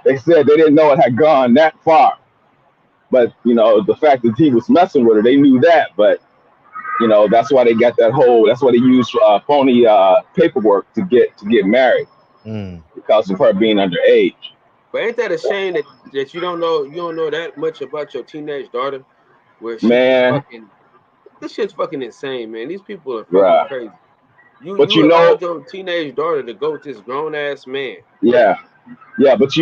Speaker 14: They said they didn't know it had gone that far. But, you know, the fact that he was messing with her, they knew that. But, you know, that's why they got that's why they used phony paperwork to get married, because of her being underage.
Speaker 12: But ain't that a shame that you don't know that much about your teenage daughter? Where
Speaker 14: Man,
Speaker 12: this shit's fucking insane, man. These people are fucking crazy. You
Speaker 14: But
Speaker 12: allowed your teenage daughter to go with this grown ass man.
Speaker 14: Yeah, but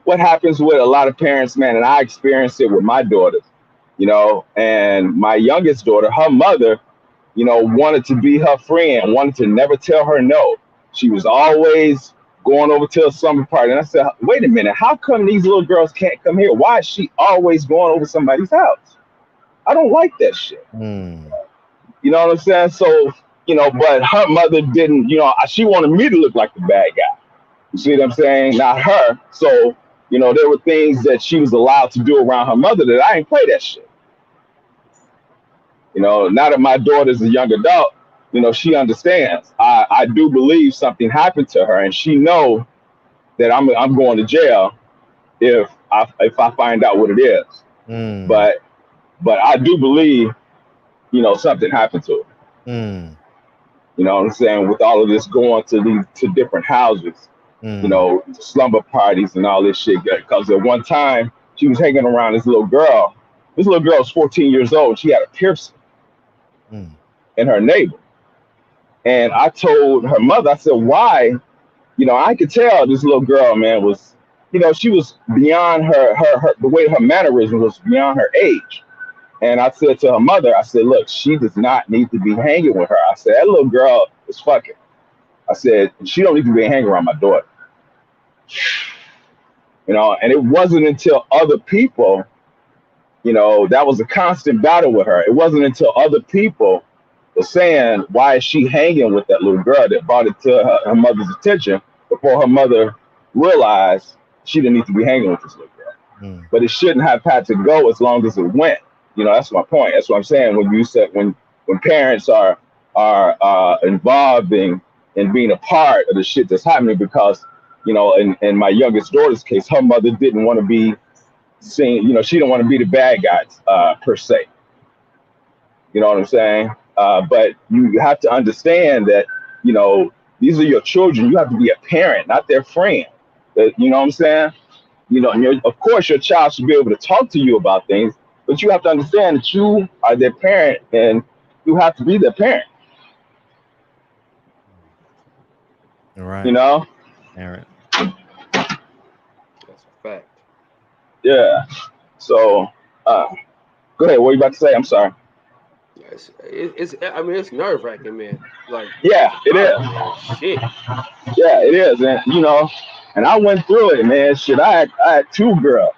Speaker 14: what happens with a lot of parents, man, and I experienced it with my daughters, and my youngest daughter, her mother, wanted to be her friend, wanted to never tell her no. She was always going over to a summer party. And I said, wait a minute, how come these little girls can't come here? Why is she always going over somebody's house? I don't like that shit. You know what I'm saying? So, but her mother didn't, she wanted me to look like the bad guy. You see what I'm saying? Not her. So, there were things that she was allowed to do around her mother that I ain't play that shit. Now that my daughter's a young adult, she understands. I do believe something happened to her, and she know that I'm going to jail if I find out what it is. But I do believe, something happened to her. You know what I'm saying? With all of this going to different houses, slumber parties and all this shit. Because at one time she was hanging around this little girl. This little girl was 14 years old. She had a piercing in her navel. And I told her mother, I said, why? I could tell this little girl, man, was, she was beyond her the way her mannerism was beyond her age. And I said to her mother, I said, look, she does not need to be hanging with her. I said, that little girl is fucking. I said, she don't need to be hanging around my daughter. And it wasn't until other people, that was a constant battle with her. It wasn't until other people were saying, why is she hanging with that little girl, that brought it to her mother's attention before her mother realized she didn't need to be hanging with this little girl. But it shouldn't have had to go as long as it went. That's my point. That's what I'm saying. When you said when parents are involved in being a part of the shit that's happening, because in my youngest daughter's case, her mother didn't want to be seen. She didn't want to be the bad guys per se. You know what I'm saying? But you have to understand that these are your children. You have to be a parent, not their friend. You know what I'm saying? And of course, your child should be able to talk to you about things. But you have to understand that you are their parent, and you have to be their parent.
Speaker 4: All right. Parent.
Speaker 12: That's a fact.
Speaker 14: Yeah. So, go ahead. What are you about to say? I'm sorry.
Speaker 12: It's nerve wracking, man. Like,
Speaker 14: yeah, it is.
Speaker 12: Shit.
Speaker 14: Yeah, it is, and and I went through it, man. Shit, I had 2 girls.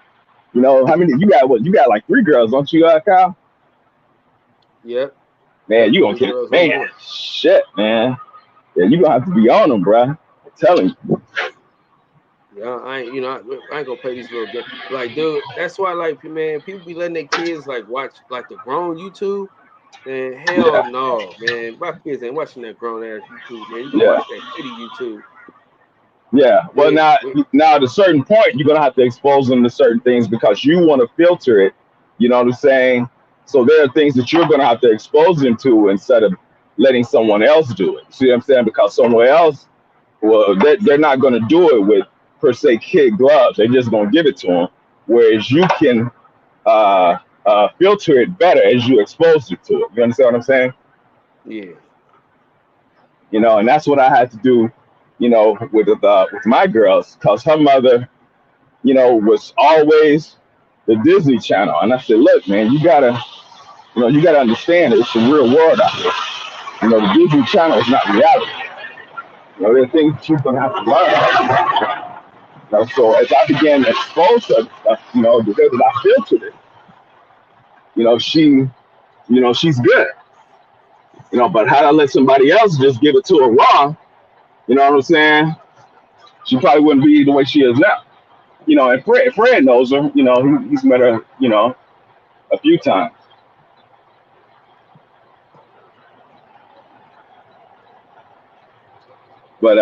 Speaker 14: How many you got? What you got? Like 3 girls, don't you, Kyle?
Speaker 12: Yep.
Speaker 14: Man, you gonna get it, man. Shit, man. Yeah, you gonna have to be on them, bro. I'm telling you.
Speaker 12: Yeah, I ain't gonna play these little games. Like, dude, that's why, like, man, people be letting their kids like watch like the grown YouTube. Man, hell no, man. My kids ain't watching that grown ass YouTube, man. You can watch that kitty YouTube.
Speaker 14: Yeah, well, now at a certain point, you're gonna have to expose them to certain things because you want to filter it. You know what I'm saying? So there are things that you're gonna have to expose them to instead of letting someone else do it. See what I'm saying? Because somewhere else, well, they're not gonna do it with per se kid gloves. They're just gonna give it to them. Whereas you can filter it better as you expose it to it. You understand what I'm saying?
Speaker 12: Yeah.
Speaker 14: And that's what I had to do. With my girls, because her mother, was always the Disney Channel, and I said, look, man, you gotta understand it's the real world out there. The Disney Channel is not reality. There are things that you're gonna have to learn. So as I began to expose her, the way that I filtered it, she's good. But had I let somebody else just give it to her raw, you know what I'm saying? She probably wouldn't be the way she is now. And Fred knows her. He's met her, a few times. But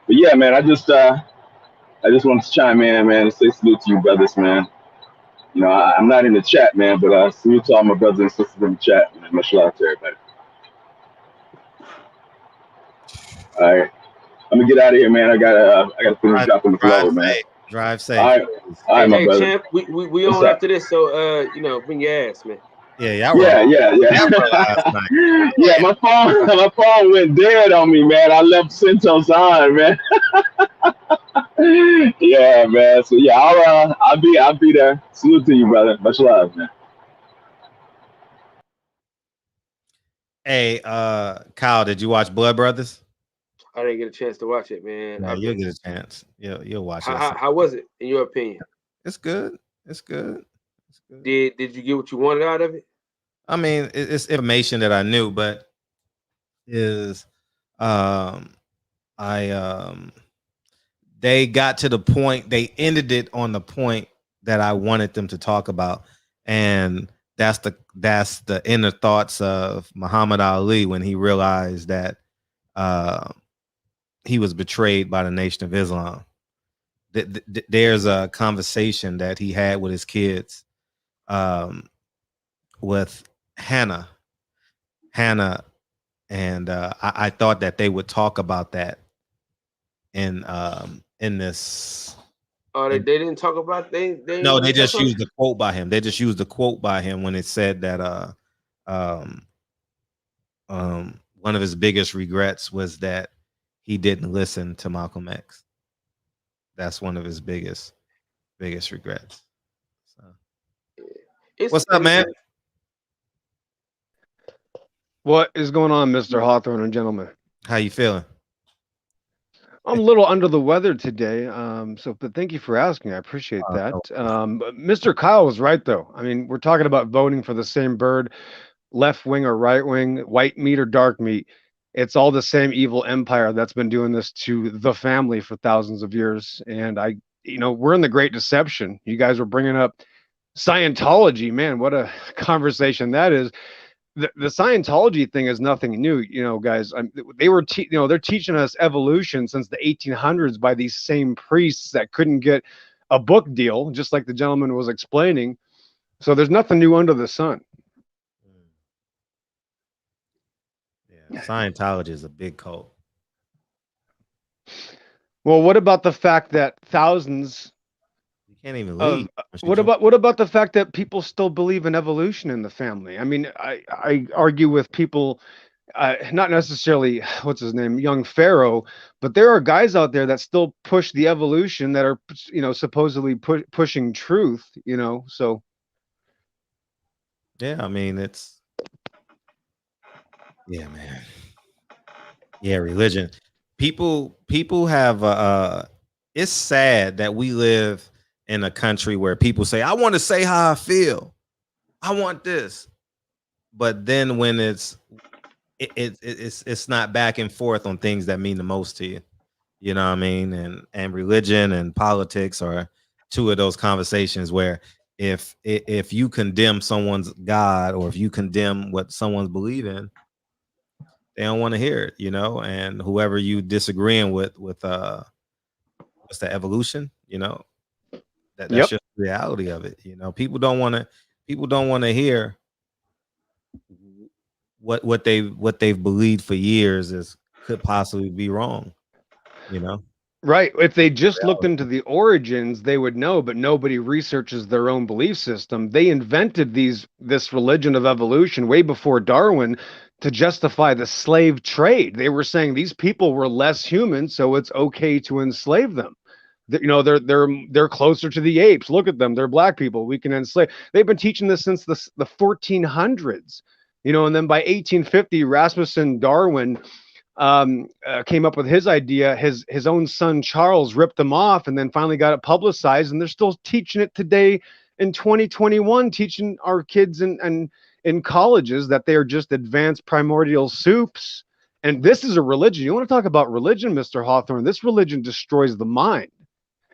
Speaker 14: yeah, man, I just wanted to chime in, man, and say salute to you brothers, man. I'm not in the chat, man, but salute to all my brothers and sisters in the chat, man. Much love to everybody. All right. I'm gonna get out of here, man. I gotta finish dropping the flow, man.
Speaker 4: Drive safe.
Speaker 14: All right, my brother.
Speaker 12: Champ, we on after this, so bring your ass, man.
Speaker 4: Yeah, y'all
Speaker 14: Yeah,
Speaker 4: were
Speaker 14: yeah,
Speaker 4: last
Speaker 14: yeah.
Speaker 4: night.
Speaker 14: Yeah, my phone went dead on me, man. I left Centos on, man. Yeah, man. So yeah, I'll be there. Salute to you, brother. Much love, man.
Speaker 4: Hey, Kyle, did you watch Blood Brothers?
Speaker 12: I didn't get a chance to watch it, man.
Speaker 4: Yeah,
Speaker 12: I've
Speaker 4: you'll
Speaker 12: been.
Speaker 4: get a chance. You'll watch
Speaker 12: How,
Speaker 4: it.
Speaker 12: how was it in your opinion?
Speaker 4: It's good. It's good. It's good.
Speaker 12: Did you get what you wanted out of it?
Speaker 4: I mean, it's information that I knew, but is I they got to the point, they ended it on the point that I wanted them to talk about. And that's the inner thoughts of Muhammad Ali when he realized that he was betrayed by the Nation of Islam. There's a conversation that he had with his kids, with Hannah, and I thought that they would talk about that in this.
Speaker 12: Oh, they didn't talk about they
Speaker 4: No, they just used the quote by him. They just used the quote by him when it said that one of his biggest regrets was that he didn't listen to Malcolm X. That's one of his biggest regrets. So. What's up, man?
Speaker 15: What is going on, Mr. Hawthorne and gentlemen?
Speaker 4: How you feeling?
Speaker 15: I'm a little under the weather today, but thank you for asking. I appreciate that. Mr. Kyle was right, though. I mean, we're talking about voting for the same bird, left wing or right wing, white meat or dark meat. It's all the same evil empire that's been doing this to the family for thousands of years. And we're in the Great Deception. You guys were bringing up Scientology. Man, what a conversation that is. The Scientology thing is nothing new, guys. They're teaching us evolution since the 1800s by these same priests that couldn't get a book deal, just like the gentleman was explaining. So there's nothing new under the sun.
Speaker 4: Yeah, Scientology is a big cult.
Speaker 15: Well, what about the fact that thousands?
Speaker 4: You can't even leave.
Speaker 15: What about the fact that people still believe in evolution in the family? I mean, I argue with people, not necessarily what's his name, young Pharaoh, but there are guys out there that still push the evolution that are supposedly pushing truth. So.
Speaker 4: Yeah, I mean yeah, man. Yeah, religion. People have it's sad that we live in a country where people say, I want to say how I feel. I want this. But then when it's not back and forth on things that mean the most to you. You know what I mean? And religion and politics are two of those conversations where if you condemn someone's God or if you condemn what someone's believe in, they don't want to hear it, and whoever you disagreeing with what's the evolution, that's just the reality of it. People don't want to hear what they've believed for years could possibly be wrong,
Speaker 15: Right. If they just looked into the origins, they would know, but nobody researches their own belief system. They invented this religion of evolution way before Darwin to justify the slave trade. They were saying these people were less human, so it's okay to enslave them. They're closer to the apes. Look at them. They're black people. We can enslave. They've been teaching this since the 1400s. And then by 1850, Rasmussen Darwin came up with his idea. His own son Charles ripped them off and then finally got it publicized, and they're still teaching it today in 2021, teaching our kids in colleges that they are just advanced primordial soups. And this is a religion. You want to talk about religion, Mr. Hawthorne? This religion destroys the mind.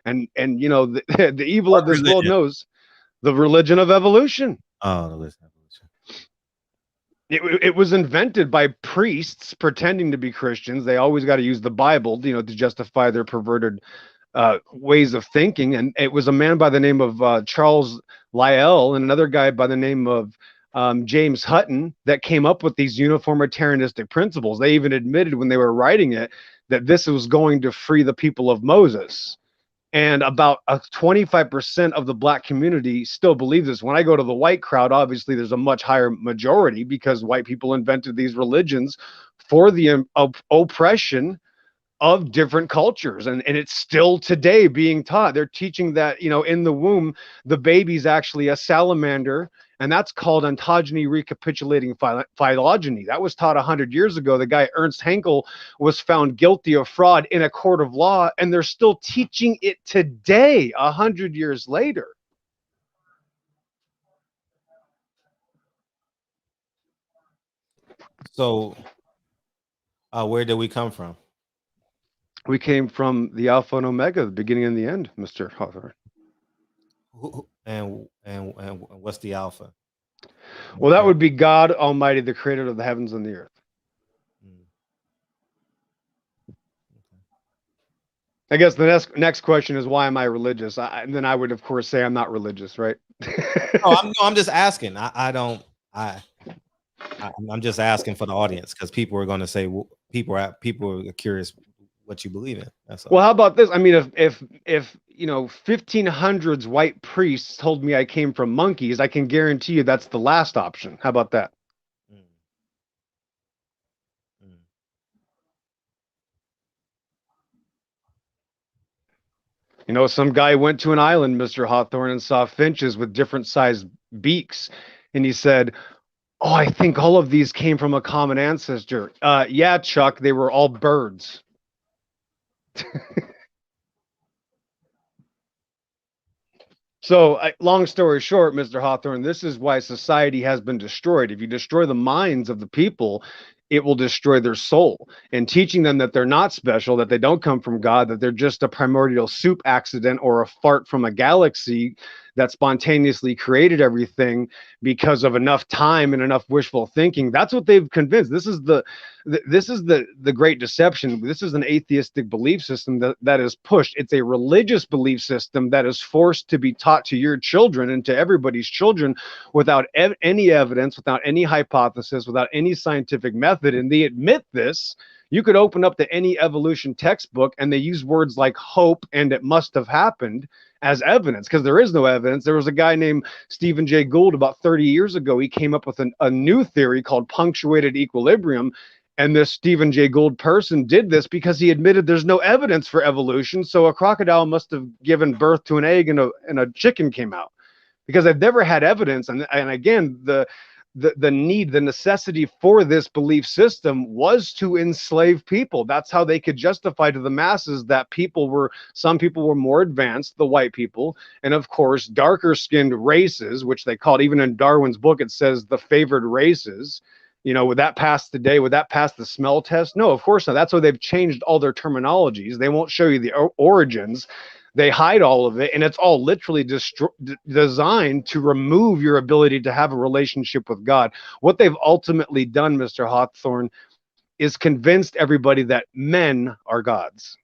Speaker 15: And the evil of this world knows the religion of evolution.
Speaker 4: Oh, the religion of
Speaker 15: evolution. It was invented by priests pretending to be Christians. They always got to use the Bible, to justify their perverted ways of thinking. And it was a man by the name of Charles Lyell and another guy by the name of James Hutton that came up with these uniformitarianistic principles. They even admitted when they were writing it that this was going to free the people of Moses. And about 25% of the black community still believes this. When I go to the white crowd, obviously there's a much higher majority because white people invented these religions for the oppression of different cultures, and it's still today being taught. They're teaching that, you know, in the womb the baby's actually a salamander, and that's called ontogeny recapitulating phylogeny. That was taught 100 years ago. The guy Ernst Haeckel was found guilty of fraud in a court of law, and they're still teaching it today 100 years later.
Speaker 4: So where did we come from?
Speaker 15: We came from the Alpha and Omega, the beginning and the end, Mr. Hawthorne.
Speaker 4: And what's the Alpha?
Speaker 15: Well, that would be God Almighty, the creator of the heavens and the earth. I guess the next question is, why am I religious? And then I would, of course, say I'm not religious, right?
Speaker 4: I'm just asking. I'm just asking for the audience, because people are going to say, well, people are curious what you believe in. That's all.
Speaker 15: Well, how about this? I mean, if you know, 1500s white priests told me I came from monkeys, I can guarantee you that's the last option. How about that? You know, some guy went to an island, Mr. Hawthorne, and saw finches with different sized beaks, and he said, "Oh, I think all of these came from a common ancestor." Yeah, Chuck, they were all birds. So, long story short, Mr. Hawthorne, this is why society has been destroyed. If you destroy the minds of the people, it will destroy their soul. And teaching them that they're not special, that they don't come from God, that they're just a primordial soup accident or a fart from a galaxy that spontaneously created everything because of enough time and enough wishful thinking. That's what they've convinced. This is the great deception. This is an atheistic belief system that is pushed. It's a religious belief system that is forced to be taught to your children and to everybody's children without any evidence, without any hypothesis, without any scientific method. And they admit this. You could open up to any evolution textbook and they use words like hope and it must have happened as evidence, because there is no evidence. There was a guy named Stephen Jay Gould about 30 years ago. He came up with a new theory called punctuated equilibrium. And this Stephen Jay Gould person did this because he admitted there's no evidence for evolution. So a crocodile must have given birth to an egg and a chicken came out, because they've never had evidence. And again, the necessity for this belief system was to enslave people. That's how they could justify to the masses that some people were more advanced, the white people, and of course darker skinned races, which they called, even in Darwin's book it says the favored races. You know, would that pass today? Would that pass the smell test? No, of course not. That's why they've changed all their terminologies. They won't show you the origins. They hide all of it, and it's all literally designed to remove your ability to have a relationship with God. What they've ultimately done, Mr. Hawthorne, is convinced everybody that men are gods.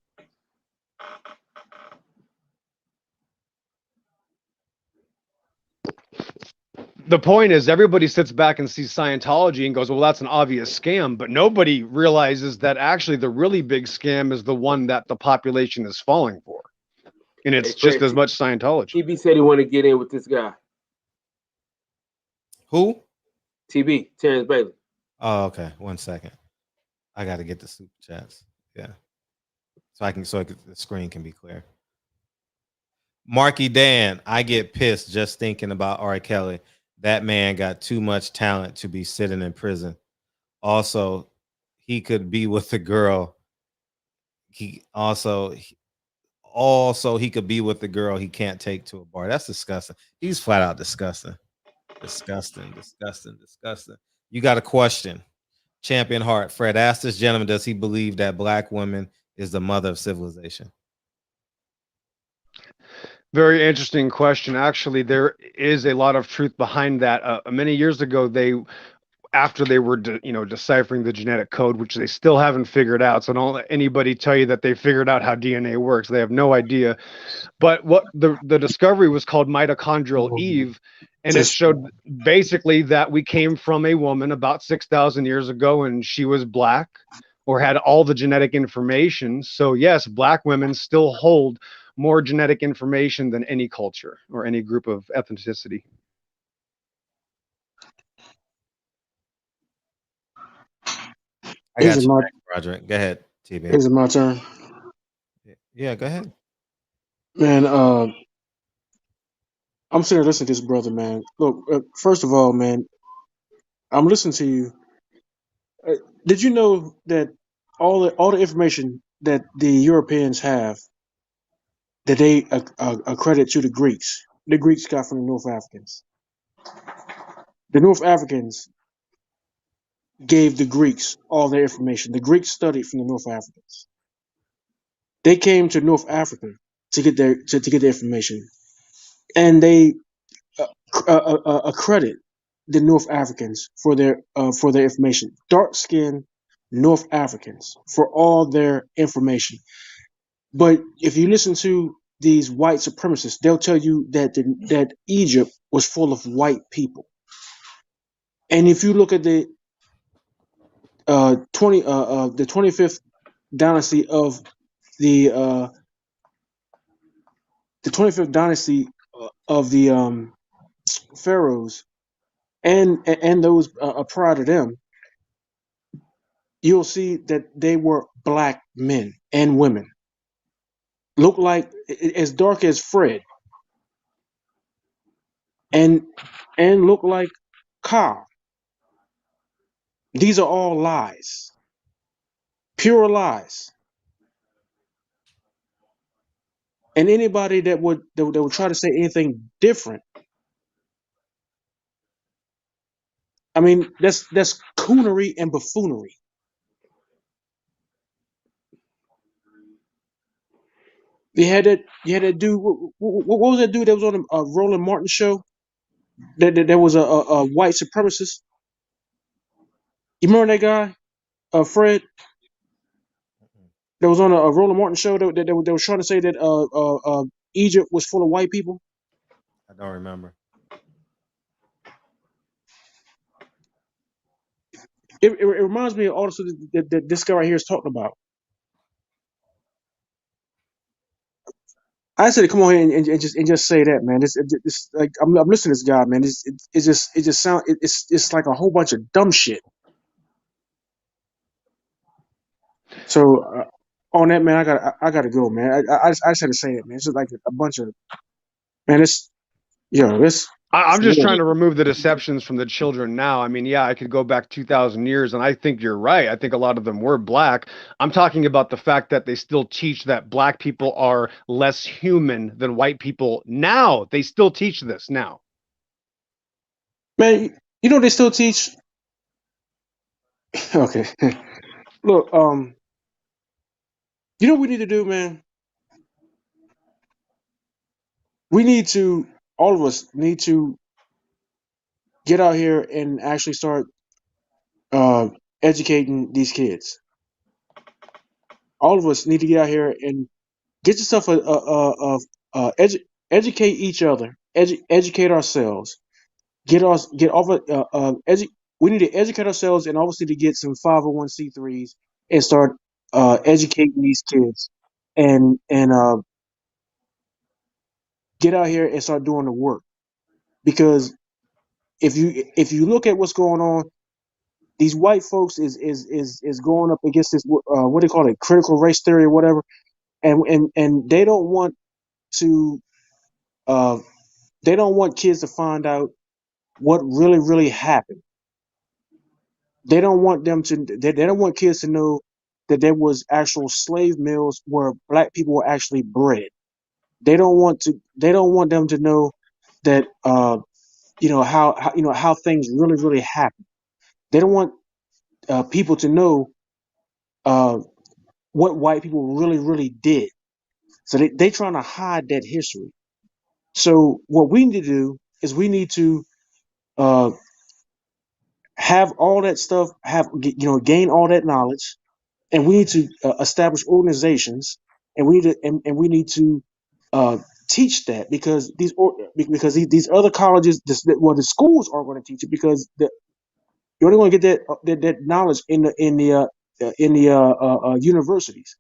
Speaker 15: The point is, everybody sits back and sees Scientology and goes, well, that's an obvious scam, but nobody realizes that actually the really big scam is the one that the population is falling for. And it's just as much Scientology.
Speaker 12: TB said he wanted to get in with this guy.
Speaker 4: Who?
Speaker 12: TB, Terrence Bailey.
Speaker 4: Oh, okay. 1 second. I got to get the super chats. Yeah. So the screen can be clear. Marky Dan, I get pissed just thinking about R. Kelly. That man got too much talent to be sitting in prison. Also, he could be with a girl. He could be with the girl he can't take to a bar. That's disgusting. He's flat out disgusting. Disgusting. You got a question. Champion Heart. Fred, ask this gentleman, does he believe that black women is the mother of civilization?
Speaker 15: Very interesting question. Actually, there is a lot of truth behind that. Many years ago, after they were deciphering the genetic code, which they still haven't figured out. So don't let anybody tell you that they figured out how DNA works. They have no idea. But what the discovery was called mitochondrial Eve, and it showed basically that we came from a woman about 6,000 years ago, and she was black or had all the genetic information. So yes, black women still hold more genetic information than any culture or any group of ethnicity.
Speaker 4: I got
Speaker 16: Is it
Speaker 4: you
Speaker 16: my
Speaker 4: back, Roderick. Go ahead, T-Man.
Speaker 16: is it my turn?
Speaker 4: Yeah, go ahead.
Speaker 16: Man, I'm sitting here listening to this brother, man. Look, first of all, man, I'm listening to you. Did you know that all the information that the Europeans have that they accredit to the Greeks got from the North Africans. The North Africans gave the Greeks all their information. The Greeks studied from the North Africans. They came to North Africa to get their information, and they accredit the North Africans for their information. Dark skinned North Africans for all their information. But if you listen to these white supremacists, they'll tell you that Egypt was full of white people. And if you look at the 25th dynasty of the 25th dynasty of the pharaohs and those prior to them, you'll see that they were black men and women, look like as dark as Fred, and look like Carl. These are all lies, pure lies. And anybody that would try to say anything different, I mean, that's coonery and buffoonery. You had that dude. What was that dude that was on a Roland Martin show? That was a white supremacist. You remember that guy, Fred? That was on a Roland Martin show that was trying to say that Egypt was full of white people.
Speaker 4: I don't remember.
Speaker 16: It reminds me also that this guy right here is talking about. I said to come on here and just say that, man. It's like I'm listening to this guy, man. It just sound it's like a whole bunch of dumb shit. So on that, man, I gotta go, man. I just had to say it, man. It's just like a bunch of man.
Speaker 15: I'm just trying to remove the deceptions from the children now. I mean, yeah, I could go back 2,000 years, and I think you're right. I think a lot of them were black. I'm talking about the fact that they still teach that black people are less human than white people now. They still teach this now.
Speaker 16: Man, you know they still teach. Okay, look, you know what we need to do, man. All of us need to get out here and actually start educating these kids. All of us need to get out here and get yourself educate each other, educate ourselves, get off we need to educate ourselves and obviously to get some 501c3s and start educating these kids and get out here and start doing the work. Because if you look at what's going on, these white folks is going up against this what they call it, critical race theory or whatever, and they don't want to they don't want kids to find out what really happened. They don't want they don't want kids to know that there was actual slave mills where black people were actually bred. They don't want them to know that how things really happen. They don't want people to know what white people really did. So they trying to hide that history. So what we need to do is we need to uh, have all that stuff, gain all that knowledge, and we need to establish organizations, and we need to uh, teach that because these other colleges, the schools aren't going to teach it because you're only going to get that knowledge in the universities.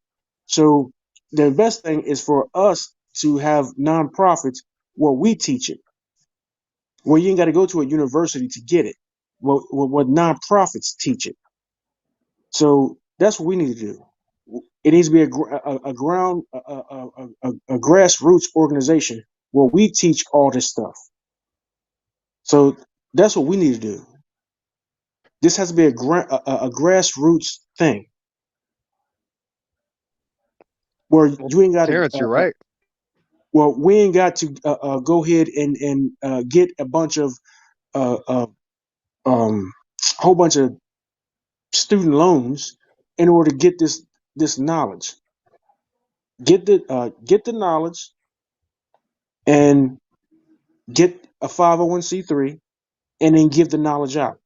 Speaker 16: So the best thing is for us to have nonprofits where we teach it, where you ain't got to go to a university to get it. What nonprofits teach it. So that's what we need to do. It needs to be a ground, a grassroots organization where we teach all this stuff. So that's what we need to do. This has to be a grassroots thing where you ain't got to.
Speaker 15: Terrence, you're right.
Speaker 16: Well, we ain't got to go ahead and get a bunch of whole bunch of student loans in order to get this knowledge. Get the knowledge and get a 501c3 and then give the knowledge out.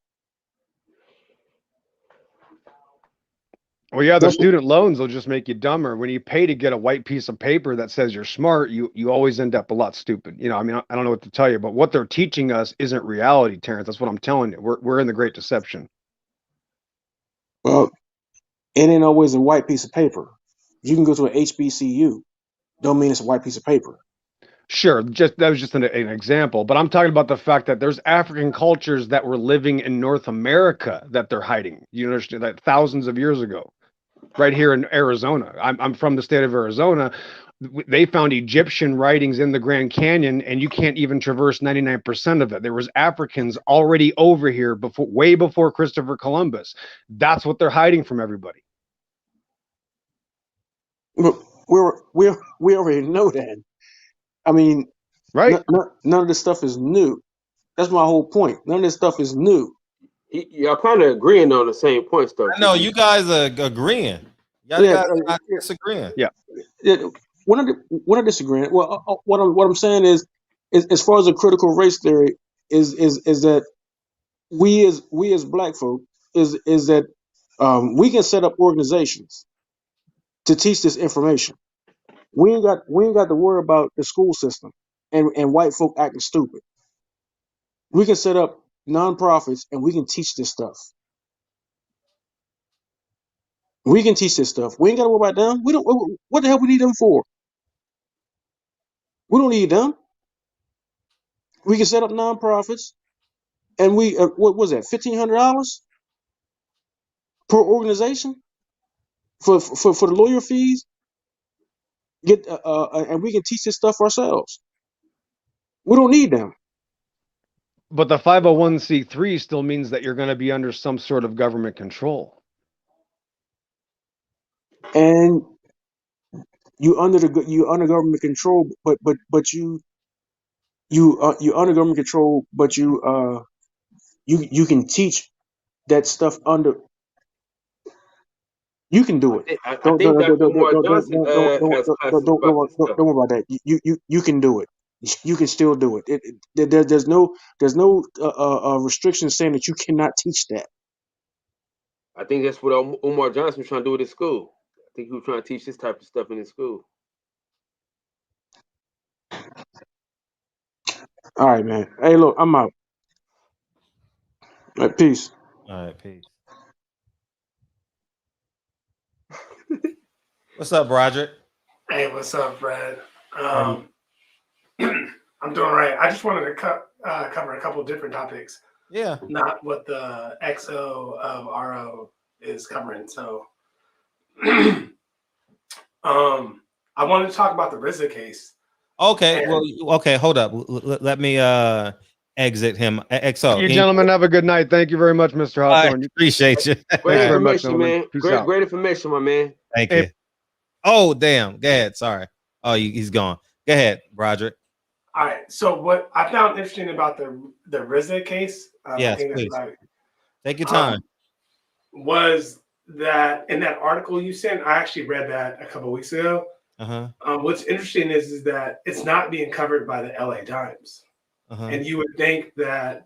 Speaker 15: Well, yeah, the student loans will just make you dumber. When you pay to get a white piece of paper that says you're smart, you always end up a lot stupid. You know, I mean, I don't know what to tell you, but what they're teaching us isn't reality, Terrence. That's what I'm telling you. We're in the Great Deception.
Speaker 16: Well, it ain't always a white piece of paper. You can go to an HBCU. Don't mean it's a white piece of paper.
Speaker 15: Sure, that was just an example, but I'm talking about the fact that there's African cultures that were living in North America that they're hiding. You understand that thousands of years ago, right here in Arizona. I'm from the state of Arizona. They found Egyptian writings in the Grand Canyon, and you can't even traverse 99% of it. There was Africans already over here way before Christopher Columbus. That's what they're hiding from everybody.
Speaker 16: But we already know that. I mean,
Speaker 15: right?
Speaker 16: None of this stuff is new. That's my whole point. None of this stuff is new.
Speaker 12: Y'all kind of agreeing on the same points, though.
Speaker 4: I know you guys are agreeing. Y'all guys are not disagreeing.
Speaker 16: Yeah. We're not disagreeing. Well, what I'm saying is as far as a critical race theory is that we as black folk is that we can set up organizations to teach this information. We ain't got to worry about the school system and white folk acting stupid. We can set up nonprofits and we can teach this stuff. We can teach this stuff. We ain't got to worry about them. We don't. What the hell we need them for? We don't need them. We can set up nonprofits, and we what was that? $1,500 per organization for the lawyer fees. Get and we can teach this stuff ourselves. We don't need them.
Speaker 15: But the 501c3 still means that you're going to be under some sort of government control.
Speaker 16: And you under government control, but you under government control, but you can teach that stuff under. You can do it. Don't worry about that. You can do it. You can still do it. There's no restriction saying that you cannot teach that.
Speaker 12: I think that's what Umar Johnson was trying to do with his school. I think he was trying to teach this type of stuff in his school.
Speaker 16: All right, man. Hey, look, I'm out. All right, peace.
Speaker 4: All right, peace. What's up, Broderick?
Speaker 17: Hey, what's up, Brad? I'm doing right. I just wanted to cover a couple different topics.
Speaker 4: Yeah.
Speaker 17: Not what the XO of RO is covering. So, I wanted to talk about the Rizza case.
Speaker 4: Okay. Okay. Hold up. Let me exit him. XO.
Speaker 15: You gentlemen have a good night. Thank you very much, Mr. Hawthorne.
Speaker 4: Appreciate you.
Speaker 12: Great information, man. Great information, my man.
Speaker 4: Thank you. Oh, damn. Go ahead. Sorry. Oh, he's gone. Go ahead, Broderick.
Speaker 17: All right. So what I found interesting about the Rizza case,
Speaker 4: yes, please. Take your time.
Speaker 17: Was that in that article you sent? I actually read that a couple of weeks ago. What's interesting is that it's not being covered by the LA Times. And you would think that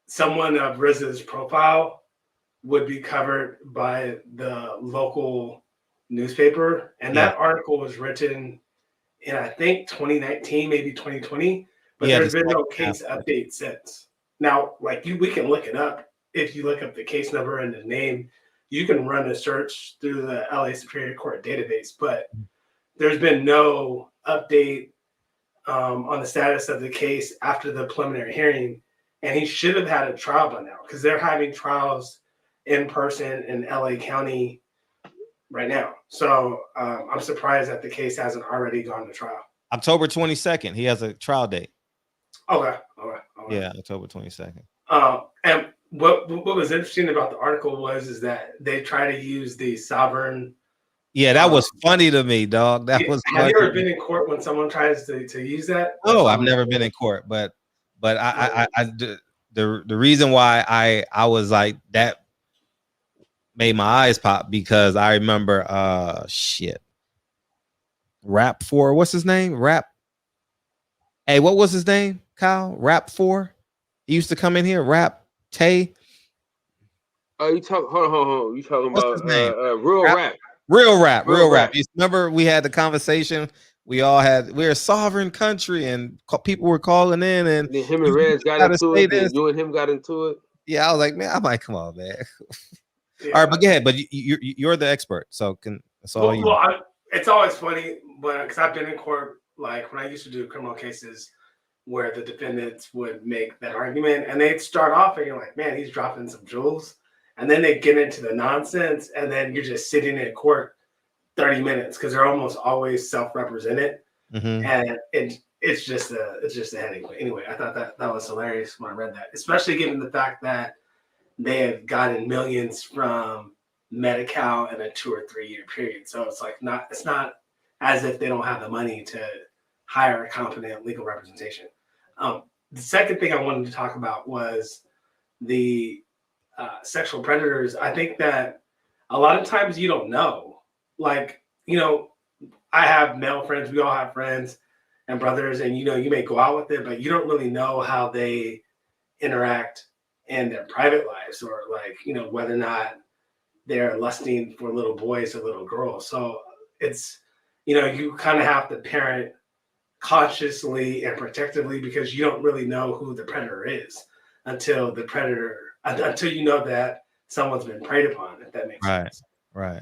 Speaker 17: someone of Rizza's profile would be covered by the local newspaper. And that article was written in, I think, 2019, maybe 2020. But there's been no case update since. Now, like we can look it up. If you look up the case number and the name, you can run a search through the LA Superior Court database. But there's been no update on the status of the case after the preliminary hearing, and he should have had a trial by now because they're having trials in person in LA County right now. So I'm surprised that the case hasn't already gone to trial.
Speaker 4: October 22nd, he has a trial date.
Speaker 17: Okay.
Speaker 4: Yeah, October 22nd.
Speaker 17: And what was interesting about the article is that they try to use the sovereign.
Speaker 4: Yeah, that was funny to me, dog. That was
Speaker 17: Have you ever been in court when someone tries to use that?
Speaker 4: No, I've never been in court, but the reason why I was like that made my eyes pop because I remember Rap 4, what's his name? Hey, what was his name? Kyle? Rap 4? He used to come in here, Rap Tay.
Speaker 12: Oh, you talk hold on. You talking
Speaker 4: What's
Speaker 12: about
Speaker 4: his name?
Speaker 12: real rap.
Speaker 4: Real rap. You remember we had the conversation. We're a sovereign country, and people were calling in, and
Speaker 12: then him and Reds got into it. Then you and him got into it.
Speaker 4: Yeah, I was like, man, I might come on, man. Yeah. All right, but go ahead. But you're the expert, so it's all you.
Speaker 17: Well, it's always funny, but because I've been in court, like when I used to do criminal cases, where the defendants would make that argument, and they'd start off, and you're like, man, he's dropping some jewels. And then they get into the nonsense, and then you're just sitting in court 30 minutes because they're almost always self-represented, and it's just a headache. But anyway, I thought that was hilarious when I read that, especially given the fact that they have gotten millions from Medi-Cal in a 2 or 3 year period. So it's not as if they don't have the money to hire a competent legal representation. The second thing I wanted to talk about was the sexual predators. I think that a lot of times you don't know. Like, I have male friends, we all have friends and brothers, and you may go out with it, but you don't really know how they interact in their private lives, or whether or not they're lusting for little boys or little girls. So it's, you kind of have to parent cautiously and protectively because you don't really know who the predator is until you know that someone's been preyed upon, if that makes sense.
Speaker 4: Right.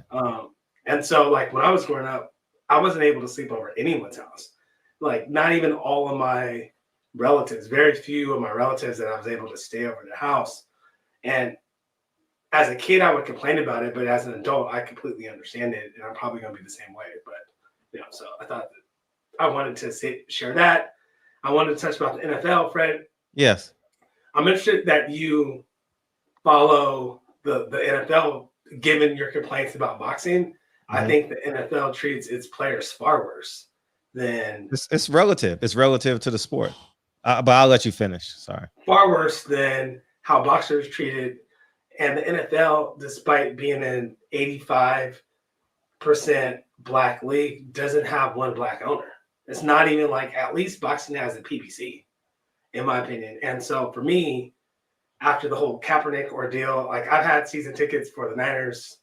Speaker 17: And so like when I was growing up, I wasn't able to sleep over at anyone's house. Like not even all of my relatives, very few of my relatives that I was able to stay over their house. And as a kid, I would complain about it, but as an adult, I completely understand it. And I'm probably going to be the same way. But, so I thought that I wanted to share that. I wanted to touch about the NFL, Fred.
Speaker 4: Yes.
Speaker 17: I'm interested that you follow the NFL, given your complaints about boxing. I think the NFL treats its players far worse than...
Speaker 4: It's relative. It's relative to the sport. But I'll let you finish. Sorry.
Speaker 17: Far worse than how boxers treated. And the NFL, despite being an 85% black league, doesn't have one black owner. It's not even like, at least boxing has a PBC, in my opinion. And so for me, after the whole Kaepernick ordeal, like I've had season tickets for the Niners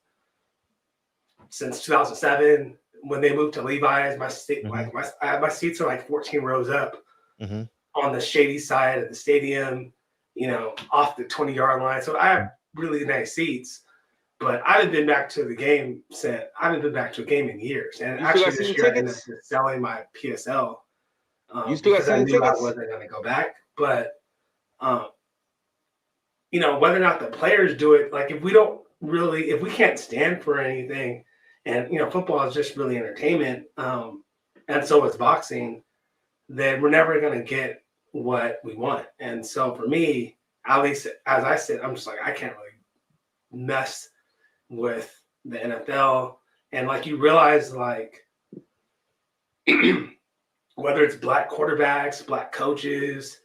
Speaker 17: since 2007. When they moved to Levi's, my seats are like 14 rows up on the shady side of the stadium, off the 20-yard line. So I have really nice seats, but I haven't been back to a game in years. And actually this year I ended up selling my PSL.
Speaker 12: You still got season tickets?
Speaker 17: I wasn't going to go back, but whether or not the players do it, like if we can't stand for anything, and football is just really entertainment, and so is boxing, then we're never going to get what we want. And so for me, at least as I said, I'm just like, I can't really mess with the NFL. And like you realize, like whether it's black quarterbacks, black coaches,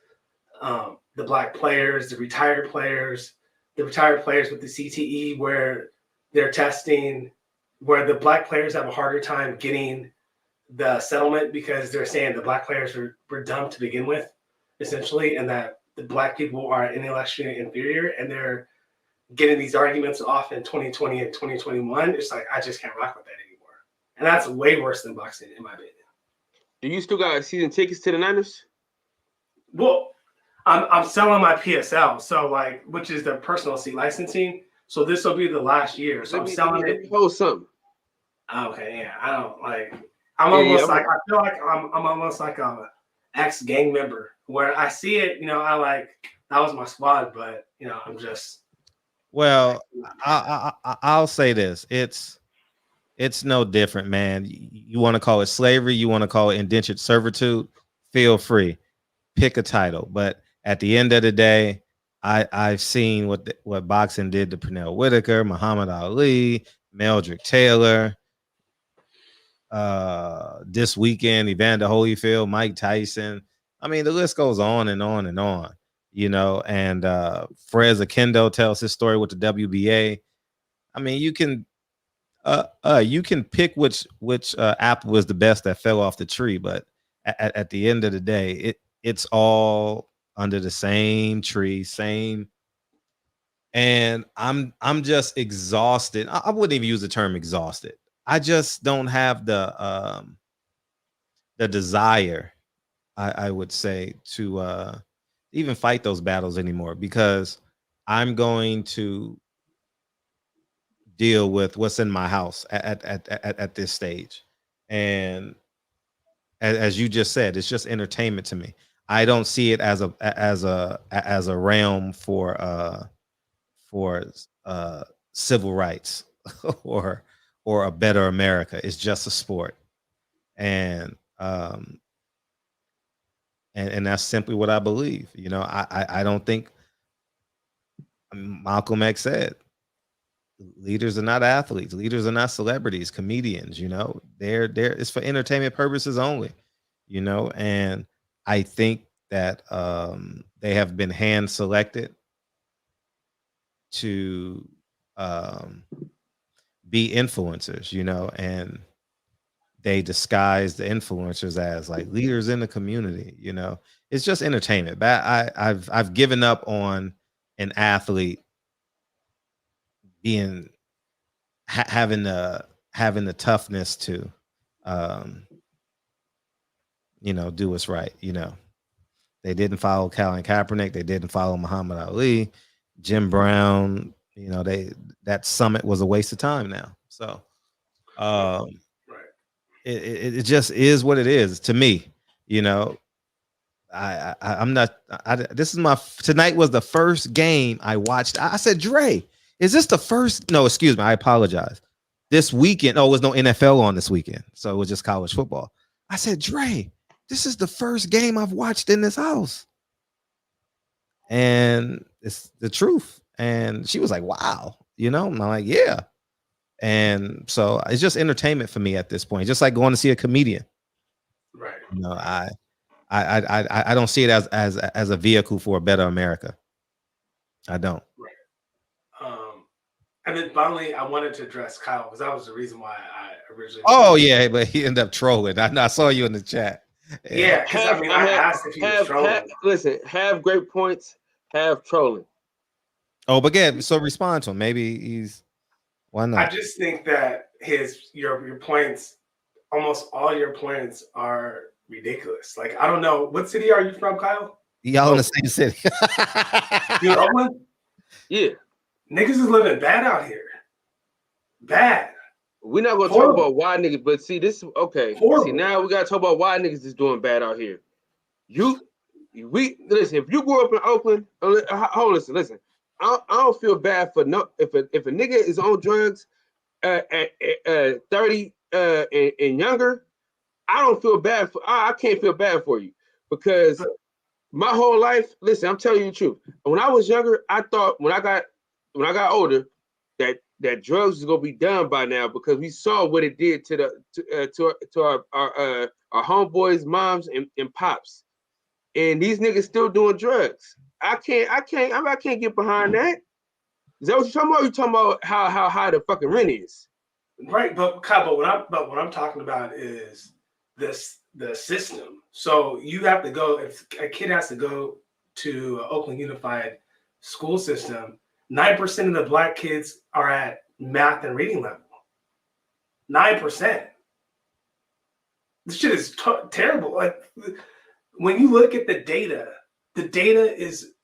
Speaker 17: the black players, the retired players with the CTE, where they're testing, where the black players have a harder time getting the settlement because they're saying the black players were dumb to begin with, essentially, and that the black people are intellectually inferior, and they're getting these arguments off in 2020 and 2021. It's like, I just can't rock with that anymore. And that's way worse than boxing, in my opinion.
Speaker 12: Do you still got season tickets to the Niners?
Speaker 17: Well, I'm selling my PSL, so like, which is the personal seat licensing. So this will be the last year. So I'm selling it.
Speaker 12: Hold something.
Speaker 17: Okay, yeah, I don't like.
Speaker 12: Yeah, yeah,
Speaker 17: I feel like I'm almost like a ex gang member where I see it, I like that was my squad, but I'm just
Speaker 4: Well, I'll say this: it's no different, man. You want to call it slavery, you want to call it indentured servitude, feel free, pick a title. But at the end of the day, I've seen what boxing did to Pernell Whitaker, Muhammad Ali, Meldrick Taylor. This weekend, Evander Holyfield, Mike Tyson. I mean, the list goes on and on and on, and Frez Akendo tells his story with the WBA. I mean, you can pick which apple was the best that fell off the tree, but at the end of the day, it's all under the same tree, same. And I'm just exhausted. I wouldn't even use the term exhausted. I just don't have the desire, I would say, to even fight those battles anymore, because I'm going to deal with what's in my house at this stage. And as you just said, it's just entertainment to me. I don't see it as a realm for civil rights or a better America. It's just a sport. And and that's simply what I believe. I don't think, Malcolm X said, leaders are not athletes, leaders are not celebrities, comedians. They're it's for entertainment purposes only. And I think that they have been hand selected to be influencers, and they disguise the influencers as like leaders in the community. It's just entertainment. But I've given up on an athlete being having the toughness to do what's right. They didn't follow Colin Kaepernick, they didn't follow Muhammad Ali, Jim Brown. That summit was a waste of time now. So it just is what it is to me. I'm not. This is tonight was the first game I watched. I said, Dre, is this the first? No, excuse me. I apologize. This weekend, it was no NFL on this weekend, so it was just college football. I said, Dre, this is the first game I've watched in this house, and it's the truth. And she was like, wow, I'm like, yeah. And so it's just entertainment for me at this point, just like going to see a comedian.
Speaker 17: Right.
Speaker 4: I don't see it as a vehicle for a better America. I don't.
Speaker 17: Right. And then finally, I wanted to address Kyle because that was the reason why I originally.
Speaker 4: Oh yeah, but he ended up trolling. I saw you in the chat.
Speaker 17: Yeah, because I asked if he was trolling.
Speaker 12: Listen, have great points, have trolling.
Speaker 4: Oh, but again, so respond to him. Maybe he's. Why not?
Speaker 17: I just think that your points, almost all your points are ridiculous. Like, I don't know, what city are you from, Kyle?
Speaker 4: Y'all in the same city.
Speaker 17: You know Oakland?
Speaker 12: Yeah.
Speaker 17: Niggas is living bad out here. Bad.
Speaker 12: We're not gonna talk about why niggas, but see, this okay.
Speaker 17: Horrible.
Speaker 12: See, now we gotta talk about why niggas is doing bad out here. Listen, if you grew up in Oakland, listen. I don't feel bad for if a nigga is on drugs at 30 and younger. I don't feel bad I can't feel bad for you, because my whole life, listen, I'm telling you the truth. When I was younger, I thought when I got older that drugs was gonna be done by now, because we saw what it did to our homeboys, moms, and pops, and these niggas still doing drugs. I can't get behind that. Is that what you're talking about? Or you talking about how high the fucking rent is?
Speaker 17: Right, but what I'm talking about is the system. So you have to go, if a kid has to go to Oakland Unified school system, 9% of the black kids are at math and reading level. 9%. This shit is terrible. Like, when you look at the data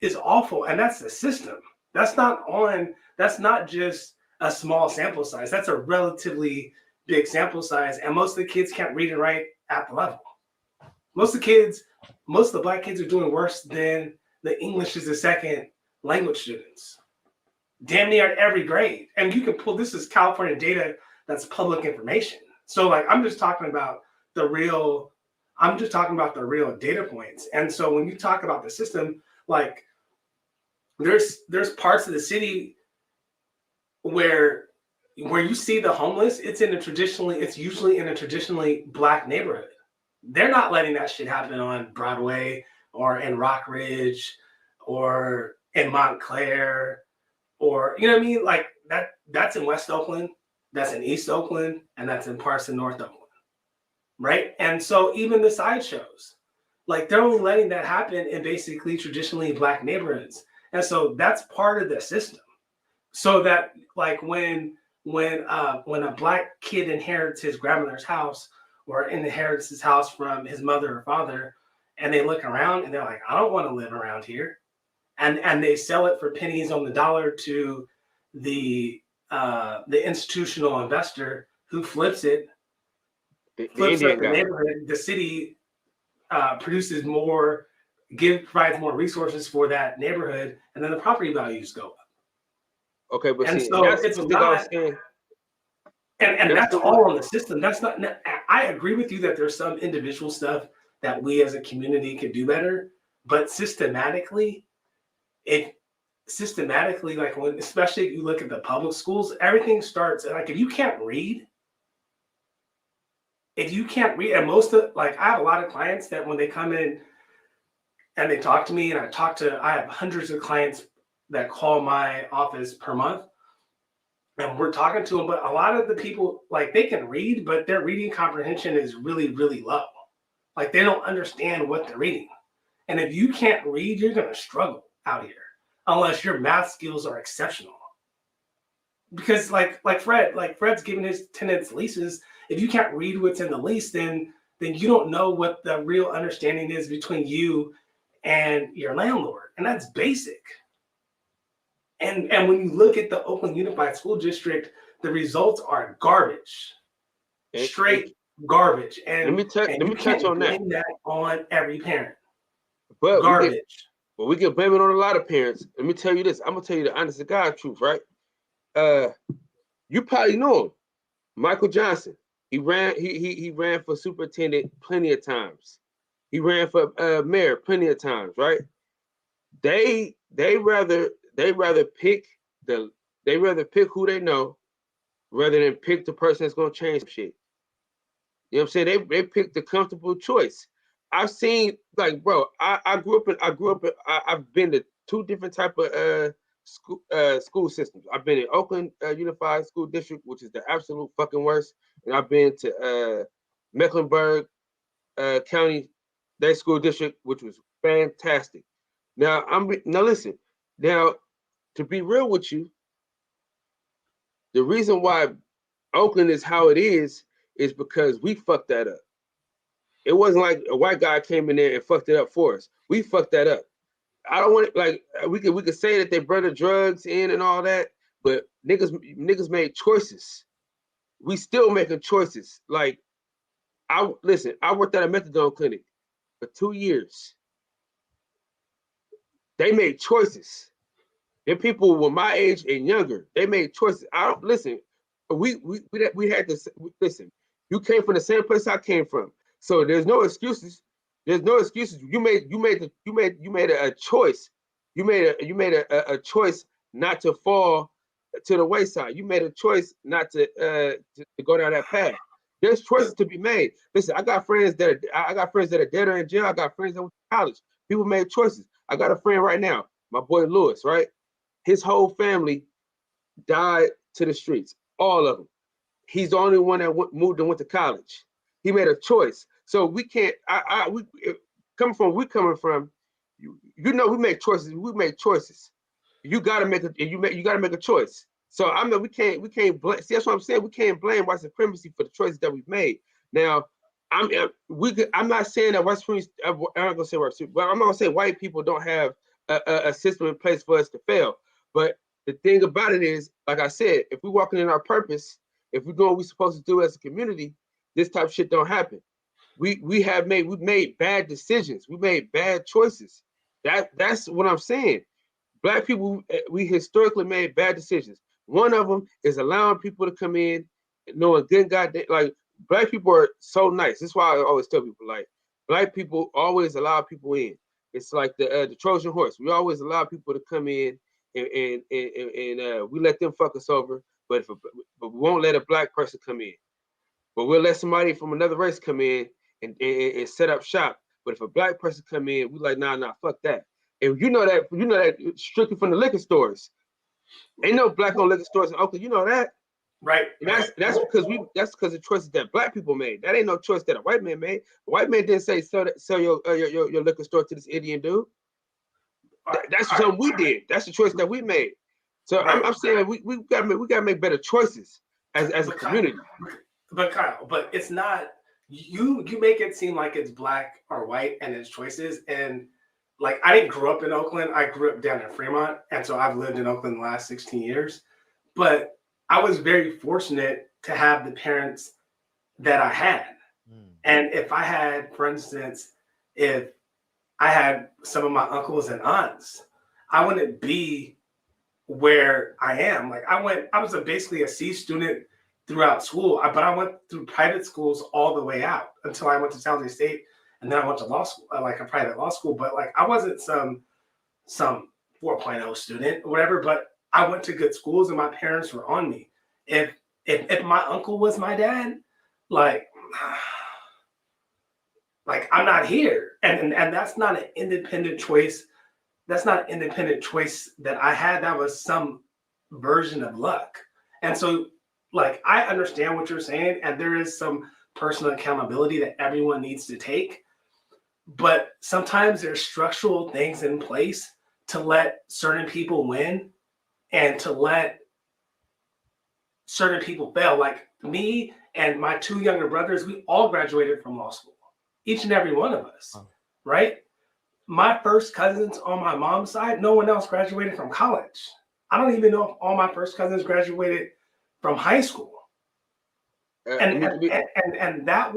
Speaker 17: is awful, and that's the system. That's not just a small sample size. That's a relatively big sample size, and most of the kids can't read and write at the level. Most of the Black kids are doing worse than the English as a second language students. Damn near every grade. And you can pull, this is California data that's public information. So like, I'm just talking about the real data points. And so when you talk about the system, like there's parts of the city where you see the homeless, it's usually in a traditionally Black neighborhood. They're not letting that shit happen on Broadway or in Rockridge or in Montclair, or, you know what I mean? Like that's in West Oakland, that's in East Oakland, and that's in parts of North Oakland, right? And so even the sideshows, like they're only letting that happen in basically traditionally Black neighborhoods. And so that's part of the system. So that like when a Black kid inherits his grandmother's house or inherits his house from his mother or father, and they look around and they're like, I don't want to live around here. And they sell it for pennies on the dollar to the institutional investor who flips it, flips up the neighborhood. The city provides more resources for that neighborhood, and then the property values go up.
Speaker 12: Okay, but
Speaker 17: And
Speaker 12: see,
Speaker 17: so
Speaker 12: that's
Speaker 17: it's
Speaker 12: the thing I was
Speaker 17: not,
Speaker 12: saying.
Speaker 17: and that's all on the system. That's not. I agree with you that there's some individual stuff that we as a community could do better, but systematically, like when, especially if you look at the public schools, everything starts like if you can't read, and most of, like, I have a lot of clients that when they come in and they talk to me, and I have hundreds of clients that call my office per month, and we're talking to them, but a lot of the people, like, they can read, but their reading comprehension is really, really low. Like, they don't understand what they're reading. And if you can't read, you're going to struggle out here unless your math skills are exceptional. Because like Fred's giving his tenants leases. If you can't read what's in the lease, then you don't know what the real understanding is between you and your landlord. And that's basic. And when you look at the Oakland Unified School District, the results are garbage, straight garbage. And
Speaker 12: let me touch on that.
Speaker 17: Blame that on every parent.
Speaker 12: But
Speaker 17: garbage.
Speaker 12: We get blame it on a lot of parents. Let me tell you this. I'm gonna tell you the honest to God truth, right? You probably know him, Michael Johnson. He ran for superintendent plenty of times. He ran for mayor plenty of times, right? They rather pick who they know rather than pick the person that's gonna change shit. You know what I'm saying? They pick the comfortable choice. I've seen, like, bro, I've been to two different type of school systems. I've been in Oakland Unified School District, which is the absolute fucking worst, and I've been to Mecklenburg County, their school district, which was fantastic. Now listen. Now, to be real with you, the reason why Oakland is how it is because we fucked that up. It wasn't like a white guy came in there and fucked it up for us. We fucked that up. I don't want it, like, we could say that they brought the drugs in and all that, but niggas made choices. We still making choices. Like, I worked at a methadone clinic for 2 years. They made choices. The people were my age and younger. They made choices. We had to listen. You came from the same place I came from. So there's no excuses. There's no excuses. You made a choice. You made a choice not to fall to the wayside. You made a choice not to go down that path. There's choices to be made. Listen, I got friends that are dead or in jail. I got friends that went to college. People made choices. I got a friend right now, my boy Lewis, right? His whole family died to the streets, all of them. He's the only one that moved and went to college. He made a choice. So we can't. We coming from. We make choices. We make choices. You gotta make a choice. So we can't blame. See, that's what I'm saying. We can't blame white supremacy for the choices that we've made. Now, I'm not saying that white supremacy. I'm not gonna say white supremacy, but I'm not gonna say white people don't have a system in place for us to fail. But the thing about it is, like I said, if we're walking in our purpose if we're doing what we're supposed to do as a community, this type of shit don't happen. We've made bad decisions. We made bad choices. That's what I'm saying. Black people, we historically made bad decisions. One of them is allowing people to come in, knowing good goddamn, like, black people are so nice. That's why I always tell people, like, black people always allow people in. It's like the Trojan horse. We always allow people to come in, and we let them fuck us over. But we won't let a black person come in. But we'll let somebody from another race come in and set up shop. But if a black person come in, we like, nah, fuck that. And you know that strictly from the liquor stores. Ain't no black on liquor stores in Oakland. You know that.
Speaker 17: Right.
Speaker 12: And that's because of choices that black people made. That ain't no choice that a white man made. The white man didn't say sell your liquor store to this Indian dude. That's something we did. That's the choice that we made. So I'm saying we gotta make better choices as a community.
Speaker 17: But Kyle, but it's not, you make it seem like it's black or white and it's choices. And like, I didn't grow up in Oakland. I grew up down in Fremont. And so I've lived in Oakland the last 16 years. But I was very fortunate to have the parents that I had. And if I had, for instance, if I had some of my uncles and aunts, I wouldn't be where I am. Like, I was basically a C student throughout school, but I went through private schools all the way out until I went to San Jose State, and then I went to law school, like a private law school. But like, I wasn't some 4.0 student or whatever, but I went to good schools and my parents were on me. If my uncle was my dad, like I'm not here. And that's not an independent choice. That's not an independent choice that I had. That was some version of luck. And so, like, I understand what you're saying, and there is some personal accountability that everyone needs to take. But sometimes there's structural things in place to let certain people win and to let certain people fail. Like me and my two younger brothers, we all graduated from law school, each and every one of us, right? My first cousins on my mom's side, no one else graduated from college. I don't even know if all my first cousins graduated from high school. And that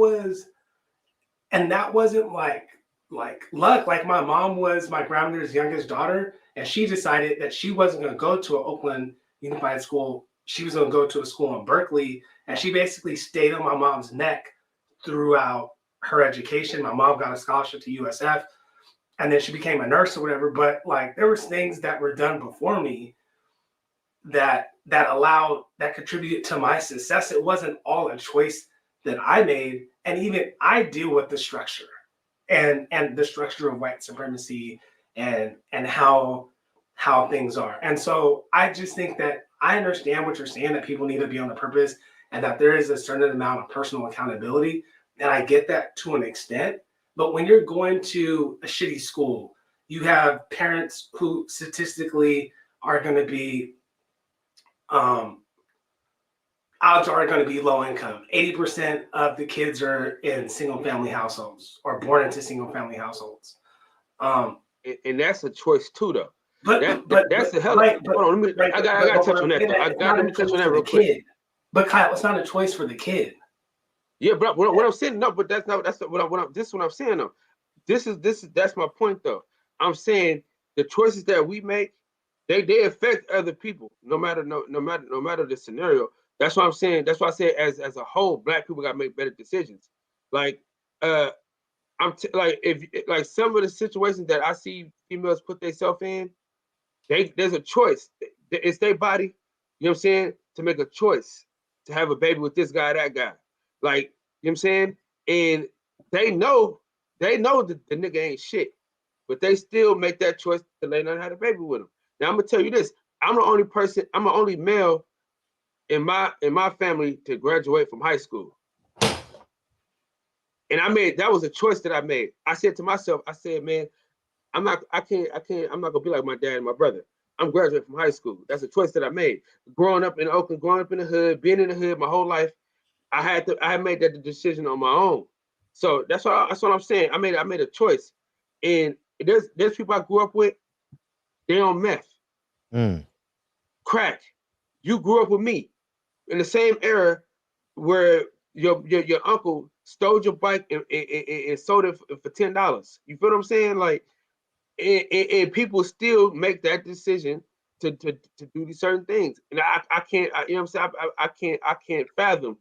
Speaker 17: wasn't like luck. Like, my mom was my grandmother's youngest daughter, and she decided that she wasn't going to go to an Oakland Unified School. She was going to go to a school in Berkeley, and she basically stayed on my mom's neck throughout her education. My mom got a scholarship to USF, and then she became a nurse or whatever. But like, there was things that were done before me that contributed to my success. It wasn't all a choice that I made. And even I deal with the structure and the structure of white supremacy and how things are. And so I just think that I understand what you're saying, that people need to be on the purpose and that there is a certain amount of personal accountability. And I get that to an extent. But when you're going to a shitty school, you have parents who statistically are going to be odds are going to be low income. 80% of the kids are in single family households or born into single family households.
Speaker 12: And that's a choice too, though. But that's the hell.
Speaker 17: Right,
Speaker 12: hold on, I got to touch on that. Let me touch on that real quick.
Speaker 17: But Kyle, it's not a choice for the kid.
Speaker 12: Yeah, but what I'm saying, no, but that's what I'm saying though. That's my point though. I'm saying the choices that we make, they affect other people, no matter the scenario. That's what I'm saying. That's why I say as a whole, black people gotta make better decisions. Like, if some of the situations that I see females put themselves in, there's a choice. It's their body, you know what I'm saying, to make a choice to have a baby with this guy, that guy. Like, you know what I'm saying? And they know that the nigga ain't shit, but they still make that choice to lay down and have a baby with him. Now I'm gonna tell you this: I'm the only male in my family to graduate from high school. And that was a choice that I made. I said to myself, man, I'm not gonna be like my dad and my brother. I'm graduating from high school. That's a choice that I made. Growing up in Oakland, growing up in the hood, being in the hood my whole life, I had made that decision on my own. So that's what I'm saying. I made a choice. And there's people I grew up with, they on meth. Crack. You grew up with me. in the same era where your uncle stole your bike and sold it for $10. You feel what I'm saying? Like, and people still make that decision to do these certain things, and I can't, you know what I'm saying? I can't fathom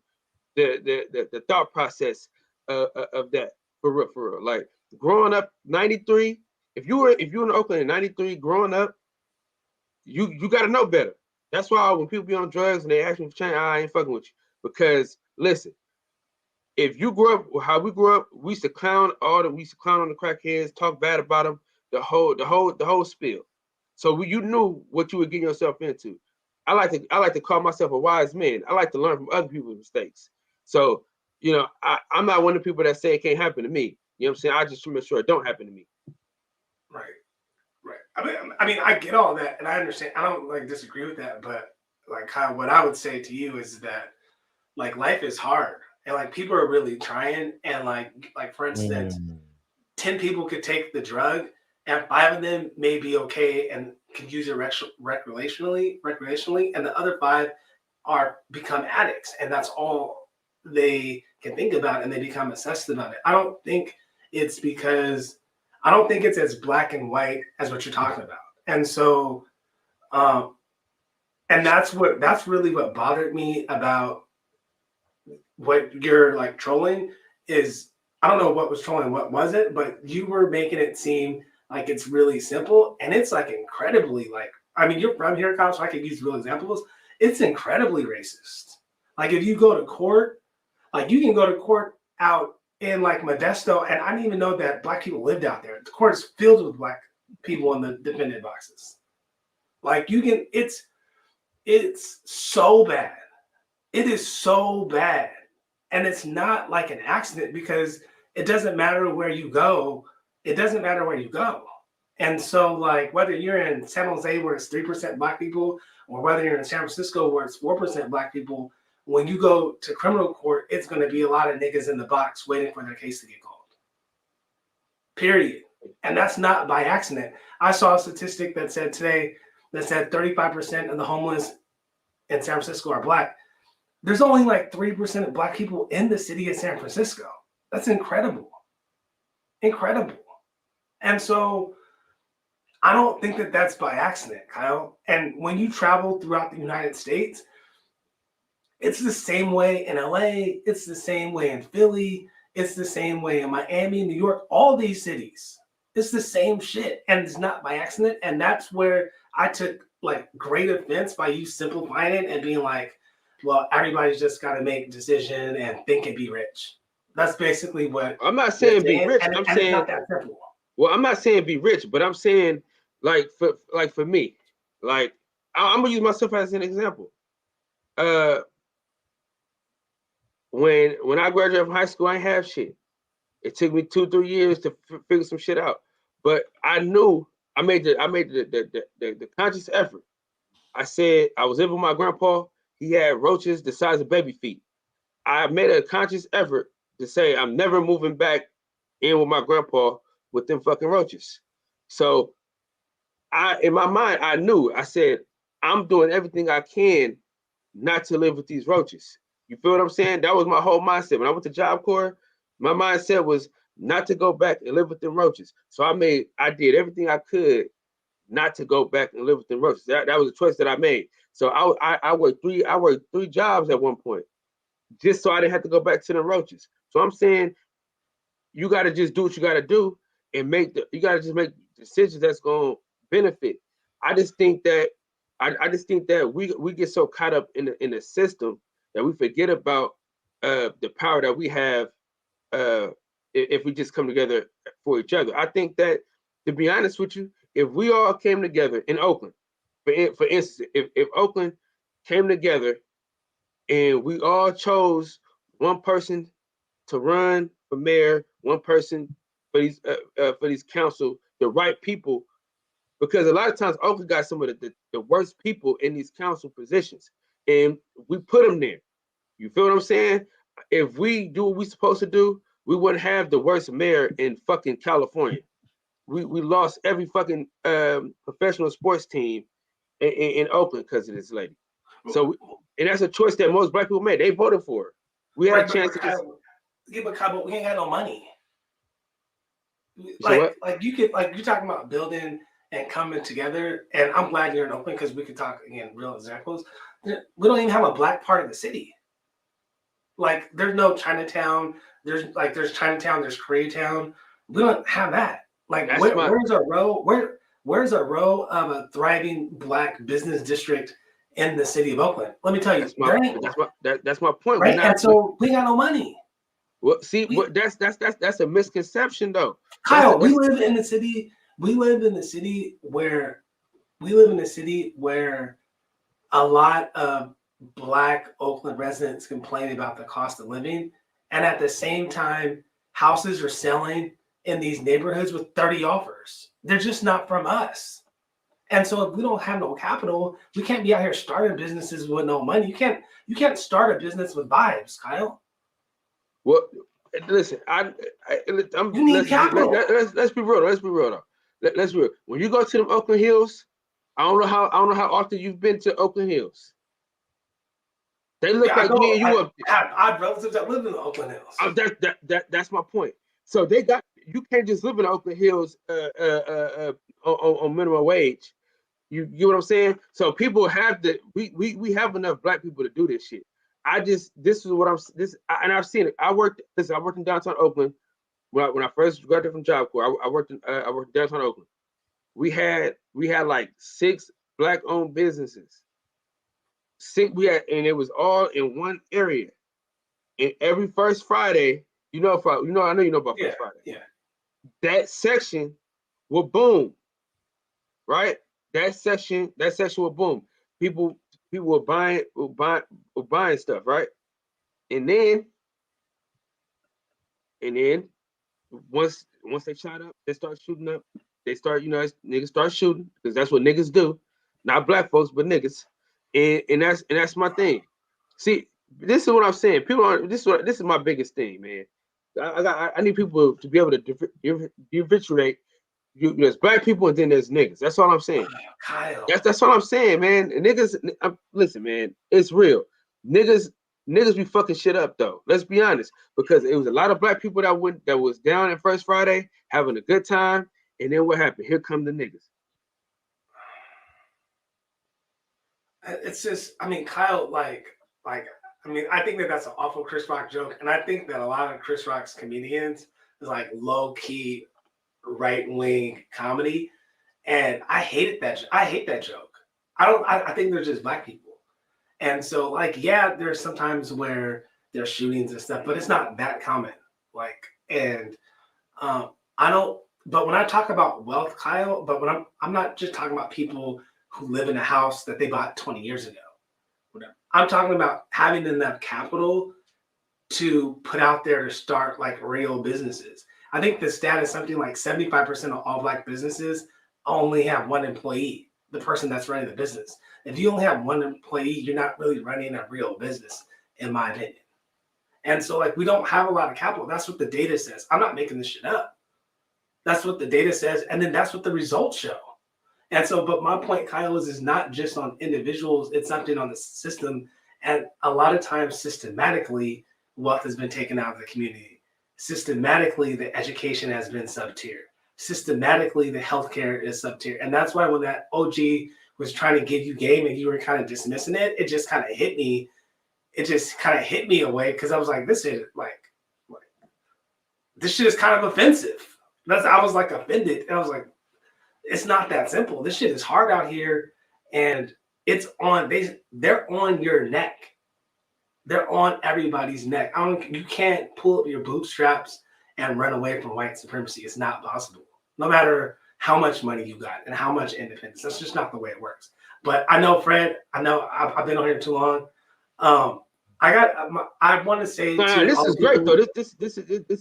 Speaker 12: the thought process of that for real. Like growing up '93, if you were in Oakland in '93, growing up, you got to know better. That's why when people be on drugs and they ask me for change, I ain't fucking with you. Because listen, if you grew up how we grew up, we used to clown on the crackheads, talk bad about them, the whole spiel. So you knew what you were getting yourself into. I like to call myself a wise man. I like to learn from other people's mistakes. So, you know, I'm not one of the people that say it can't happen to me. You know what I'm saying? I just make sure it don't happen to me.
Speaker 17: Right. I mean, I get all that, and I understand. I don't like disagree with that, but like, Kyle, what I would say to you is that like life is hard, and like people are really trying, and like for instance, 10 people could take the drug, and 5 of them may be okay and can use it recreationally, and the other 5 become addicts, and that's all they can think about, and they become obsessed about it. I don't think it's as black and white as what you're talking about. And so, and that's really what bothered me about what you're like trolling is, I don't know what was trolling, what was it, but you were making it seem like it's really simple, and it's like incredibly like, I mean, you're from here, Kyle, so I could use real examples. It's incredibly racist. Like if you go to court, like you can go to court out in like Modesto, and I didn't even know that black people lived out there. The court is filled with black people in the defendant boxes. Like you can, it's so bad. It is so bad. And it's not like an accident because it doesn't matter where you go. It doesn't matter where you go. And so like whether you're in San Jose where it's 3% black people, or whether you're in San Francisco where it's 4% black people, when you go to criminal court, it's going to be a lot of niggas in the box waiting for their case to get called. Period. And that's not by accident. I saw a statistic that said today that said 35% of the homeless in San Francisco are black. There's only like 3% of black people in the city of San Francisco. That's incredible. Incredible. And so I don't think that that's by accident, Kyle. And when you travel throughout the United States, it's the same way in LA. It's the same way in Philly. It's the same way in Miami, New York, all these cities. It's the same shit. And it's not by accident. And that's where I took like great offense by you simplifying it and being like, well, everybody's just got to make a decision and think and be rich. That's basically what
Speaker 12: I'm not saying be rich.
Speaker 17: And
Speaker 12: I'm
Speaker 17: it's
Speaker 12: saying
Speaker 17: not that simple.
Speaker 12: Well, I'm not saying be rich, but I'm saying like for me, like I'm gonna use myself as an example. When I graduated from high school, I didn't have shit. It took me 2-3 years to figure some shit out, but I knew I made the conscious effort. I said I was living with my grandpa. He had roaches the size of baby feet. I made a conscious effort to say I'm never moving back in with my grandpa with them fucking roaches. So in my mind, I knew, I said, I'm doing everything I can not to live with these roaches. You feel what I'm saying? That was my whole mindset. When I went to Job Corps, my mindset was not to go back and live with them roaches. So I did everything I could not to go back and live with them roaches. That was a choice that I made. So I worked 3 jobs at one point, just so I didn't have to go back to the roaches. So I'm saying you got to just do what you got to do and you got to just make decisions that's going to benefit. I just think that we get so caught up in the system that we forget about the power that we have if we just come together for each other. I think that, to be honest with you, if we all came together in Oakland, for instance, if Oakland came together and we all chose one person to run for mayor, one person for these council, the right people, because a lot of times Oakland got some of the worst people in these council positions, and we put them there. You feel what I'm saying? If we do what we're supposed to do, we wouldn't have the worst mayor in fucking California. We lost every fucking professional sports team in Oakland because of this lady. So And that's a choice that most black people made. They voted for it. We had a chance to just.
Speaker 17: Yeah, but Kyle, we ain't got no money.
Speaker 12: So what?
Speaker 17: Like you could, like you're talking about building and coming together. And I'm glad you're in Oakland because we could talk again real examples. We don't even have a black part of the city. Like there's no Chinatown. There's Chinatown. There's Koreatown. We don't have that. Like where's a row? Where's a row of a thriving black business district in the city of Oakland? Let me tell you,
Speaker 12: that's my point.
Speaker 17: Right? And so we got no money.
Speaker 12: Well, see, that's a misconception, though.
Speaker 17: Kyle, we live in the city. We live in the city where a lot of black Oakland residents complain about the cost of living, and at the same time, houses are selling in these neighborhoods with 30 offers. They're just not from us. And so if we don't have no capital, we can't be out here starting businesses with no money. You can't start a business with vibes, Kyle.
Speaker 12: Well, listen, you need capital. Let's be real. Let's be real though. Let's be real. When you go to them Oakland Hills, I don't know how often you've been to Oakland Hills. They look like me and you up there.
Speaker 17: I have relatives that live in the Oakland Hills.
Speaker 12: That's my point. So you can't just live in the Oakland Hills on minimum wage. You get what I'm saying? So people have we have enough black people to do this shit. I've seen it. I worked in downtown Oakland when I first graduated from Job Corps. I worked in downtown Oakland. We had like 6 black owned businesses. And it was all in one area. And every first Friday, I know you know about First Friday.
Speaker 17: Yeah.
Speaker 12: That section will boom. Right? That section will boom. People were buying stuff, right? And then once they shot up, they start shooting up. They start, niggas start shooting because that's what niggas do. Not black folks, but niggas. And that's my thing. See, this is what I'm saying. This is my biggest thing, man. I need people to be able to differentiate. There's black people and then there's niggas. That's all I'm saying.
Speaker 17: Kyle.
Speaker 12: That's all I'm saying, man. And niggas, listen, man, it's real. Niggas be fucking shit up though. Let's be honest, because it was a lot of black people that was down at First Friday having a good time, and then what happened? Here come the niggas.
Speaker 17: It's just, Kyle, I think that's an awful Chris Rock joke, and I think that a lot of Chris Rock's comedians is like low key right-wing comedy, and I hate that joke. I think they're just black people, and so there's sometimes where there's shootings and stuff, but it's not that common. But when I talk about wealth, Kyle, when I'm not just talking about people who live in a house that they bought 20 years ago. Whatever. I'm talking about having enough capital to put out there to start real businesses. I think the stat is something like 75% of all black businesses only have one employee, the person that's running the business. If you only have one employee, you're not really running a real business, in my opinion. And so we don't have a lot of capital. That's what the data says. I'm not making this shit up. That's what the data says. And then that's what the results show. And so, but my point, Kyle, is not just on individuals, it's something on the system. And a lot of times, systematically, wealth has been taken out of the community. Systematically, the education has been sub-tier. Systematically, the healthcare is sub-tier. And that's why when that OG was trying to give you game and you were kind of dismissing it, it just kind of hit me. It just kind of hit me away because I was like, this shit is kind of offensive. I was offended. And I was like, it's not that simple. This shit is hard out here, and they're on your neck. They're on everybody's neck. You can't pull up your bootstraps and run away from white supremacy. It's not possible. No matter how much money you got and how much independence. That's just not the way it works. But I know, Fred, I've been on here too long. I want to say
Speaker 12: this is great though. This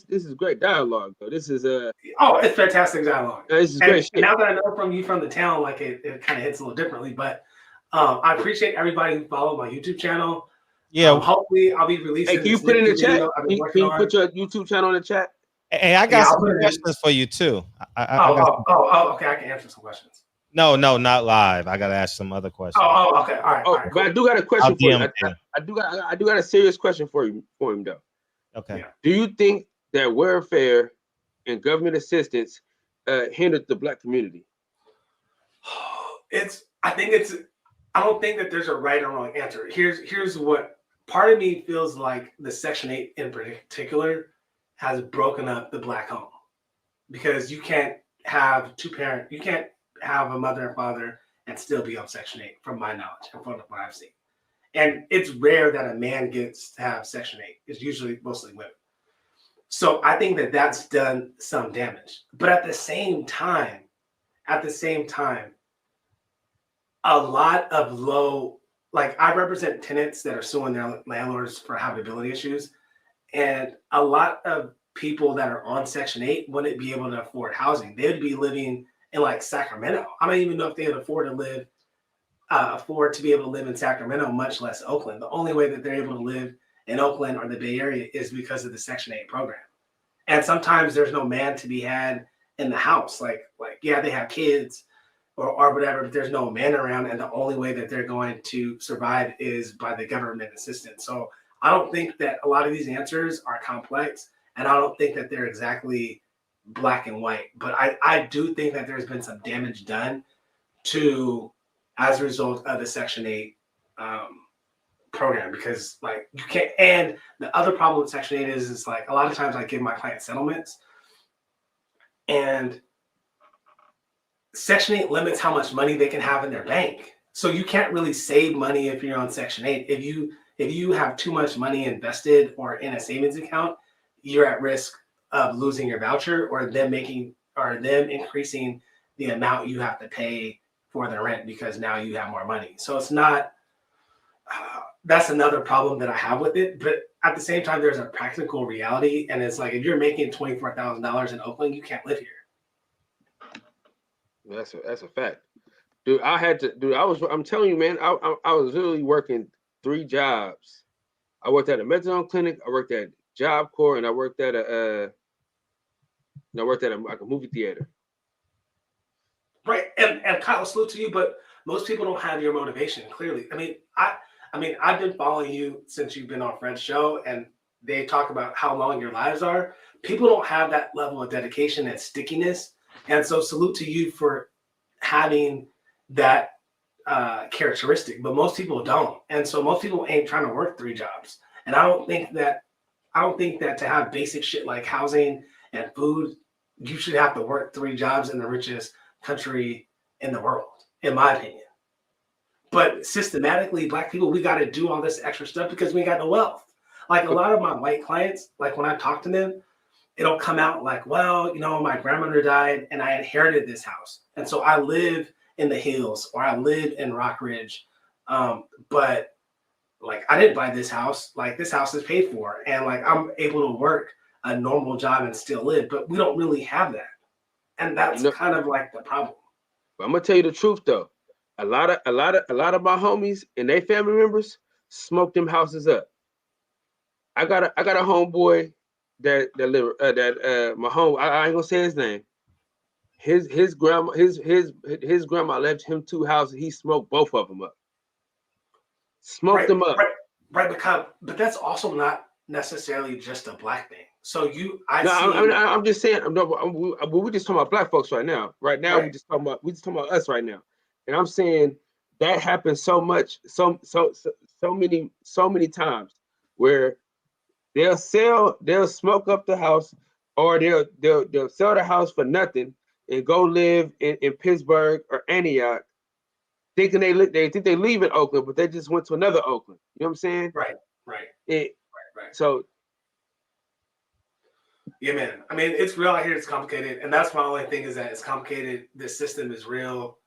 Speaker 12: is great dialogue though. This is
Speaker 17: it's fantastic dialogue.
Speaker 12: This is great shit.
Speaker 17: Now that I know from you from the town, it kind of hits a little differently. But I appreciate everybody who followed my YouTube channel.
Speaker 4: Yeah.
Speaker 17: Hopefully I'll be releasing.
Speaker 12: Hey, can you put in the chat? Can you put your YouTube channel in the chat?
Speaker 4: Hey, I got some questions for you too.
Speaker 17: Okay, I can answer some questions.
Speaker 4: No, not live. I gotta ask some other questions.
Speaker 17: Oh, okay. All right.
Speaker 12: Oh,
Speaker 17: all right,
Speaker 12: but
Speaker 17: cool.
Speaker 12: I do got a question for you.
Speaker 4: DM you.
Speaker 12: I do got a serious question for him though.
Speaker 4: Okay.
Speaker 17: Yeah.
Speaker 12: Do you think that welfare and government assistance hindered the Black community?
Speaker 17: I don't think that there's a right or wrong answer. Here's what part of me feels like the Section 8 in particular has broken up the Black home, because you can't have you can't have a mother and father and still be on Section 8, from my knowledge and from what I've seen. And it's rare that a man gets to have Section 8. It's usually mostly women. So I think that that's done some damage. But at the same time, a lot of I represent tenants that are suing their landlords for habitability issues. And a lot of people that are on Section 8 wouldn't be able to afford housing. They would be living in like Sacramento. I don't even know if they would afford to be able to live in Sacramento, much less Oakland. The only way that they're able to live in Oakland or the Bay Area is because of the Section 8 program. And sometimes there's no man to be had in the house. Like yeah, they have kids or whatever, but there's no man around, and the only way that they're going to survive is by the government assistance. So I don't think that a lot of these answers are complex, and I don't think that they're exactly black and white. But I do think that there's been some damage done as a result of the Section 8 program, because like you can't. And the other problem with Section 8 is like a lot of times I give my clients settlements, and Section 8 limits how much money they can have in their bank. So you can't really save money if you're on Section 8. If you have too much money invested or in a savings account, you're at risk of losing your voucher or them increasing the amount you have to pay for the rent because now you have more money. So it's not. That's another problem that I have with it. But at the same time, there's a practical reality, and it's like if you're making $24,000 in Oakland, you can't live here.
Speaker 12: That's a fact, dude. I'm telling you, man. I was literally working 3 jobs. I worked at a methadone clinic. I worked at Job Corps, and I worked at a movie theater.
Speaker 17: Right, and Kyle, salute to you, but most people don't have your motivation. Clearly, I mean, I've been following you since you've been on Fred's show, and they talk about how long your lives are. People don't have that level of dedication and stickiness. And so salute to you for having that characteristic, but most people don't. And so most people ain't trying to work 3 jobs. And I don't think that to have basic shit like housing and food, you should have to work 3 jobs in the richest country in the world, in my opinion. But systematically, Black people, we got to do all this extra stuff because we got no wealth. Like a lot of my white clients, like when I talk to them, it'll come out like, well, my grandmother died and I inherited this house. And so I live in the hills or I live in Rockridge. But like, I didn't buy this house. Like this house is paid for. And like, I'm able to work a normal job and still live, but we don't really have that. And that's kind of like the problem.
Speaker 12: But I'm going to tell you the truth though. A lot of my homies and their family members smoke them houses up. I got a homeboy that live my home. I ain't gonna say his name. His grandma left him 2 houses. He smoked both of them up. Smoked them up.
Speaker 17: Right, but that's also not necessarily just a Black thing. So
Speaker 12: I'm just saying. We're just talking about Black folks right now. Right now, we just talking about us right now. And I'm saying that happens so much, so many times where they'll smoke up the house, or they'll sell the house for nothing and go live in Pittsburgh or Antioch, thinking they think they leave in Oakland, but they just went to another Oakland. You know what I'm saying?
Speaker 17: Right.
Speaker 12: Right. So
Speaker 17: yeah, man. I mean, it's real out here. It's complicated, and that's my only thing is that it's complicated. The system is real,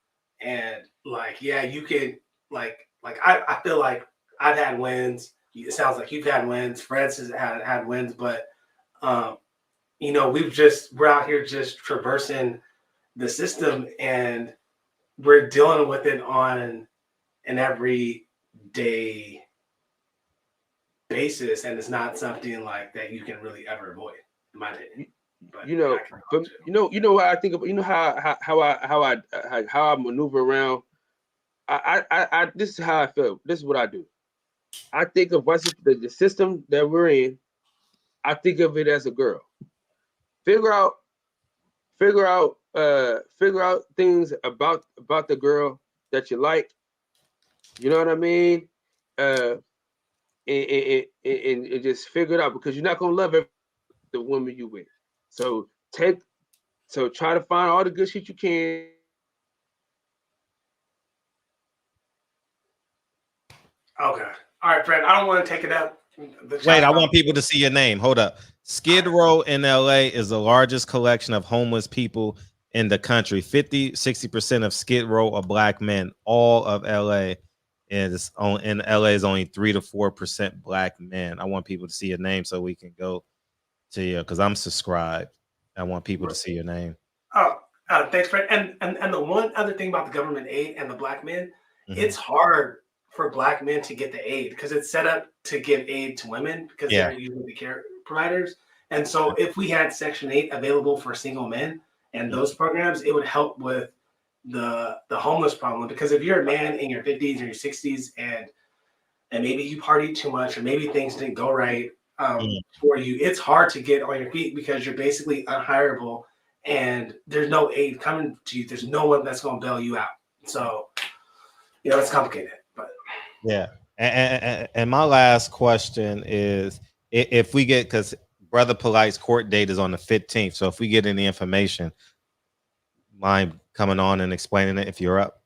Speaker 17: and like, yeah, you can like I feel like I've had wins. It sounds like you've had wins. Fred's has had wins, but we're out here just traversing the system, and we're dealing with it on an everyday basis, and it's not something like that you can really ever avoid, in my opinion. But
Speaker 9: you know, but you know what I think about. You know how I maneuver around. I this is how I feel. This is what I do. I think of the system that we're in. I think of it as a girl. Figure out figure out things about the girl that you like. You know what I mean? And just figure it out, because you're not gonna love the woman you with. So try to find all the good shit you can.
Speaker 17: Okay. All right, Fred. I don't want to take it up.
Speaker 4: Wait, I want people to see your name. Hold up. Skid Row in LA is the largest collection of homeless people in the country. 60% of Skid Row are black men. All of LA is in LA is only 3 to 4% black men. I want people to see your name so we can go to you, because I'm subscribed. I want people to see your name.
Speaker 17: Oh, thanks, Fred. And the one other thing about the government aid and the black men, it's hard for black men to get the aid because it's set up to give aid to women because they're usually the care providers. And so if we had Section 8 available for single men and those programs, it would help with the homeless problem. Because if you're a man in your 50s or your 60s and maybe you partied too much or maybe things didn't go right for you, it's hard to get on your feet because you're basically unhireable and there's no aid coming to you. There's no one that's going to bail you out. So, it's complicated. But
Speaker 4: yeah. And my last question is, if we get, because Brother Polight's court date is on the 15th. So if we get any information, mind coming on and explaining it if you're up?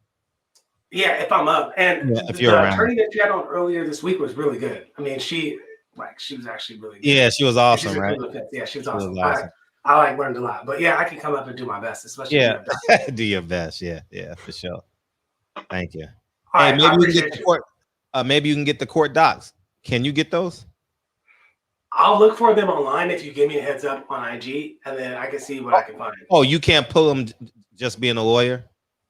Speaker 17: Yeah, if I'm up. And
Speaker 4: if you're around.
Speaker 17: attorney that you had on earlier this week was really good. I mean, she was actually really good.
Speaker 4: Yeah, she was awesome, right?
Speaker 17: Yeah, she was awesome. I learned a lot. But yeah, I can come up and do my best, especially
Speaker 4: do your best. Yeah, for sure. Thank you.
Speaker 17: All
Speaker 4: hey,
Speaker 17: right,
Speaker 4: maybe we can get the court. Maybe you can get the court docs. Can you get those?
Speaker 17: I'll look for them online if you give me a heads up on IG, and then I can see what I can find.
Speaker 4: Oh, you can't pull them just being a lawyer?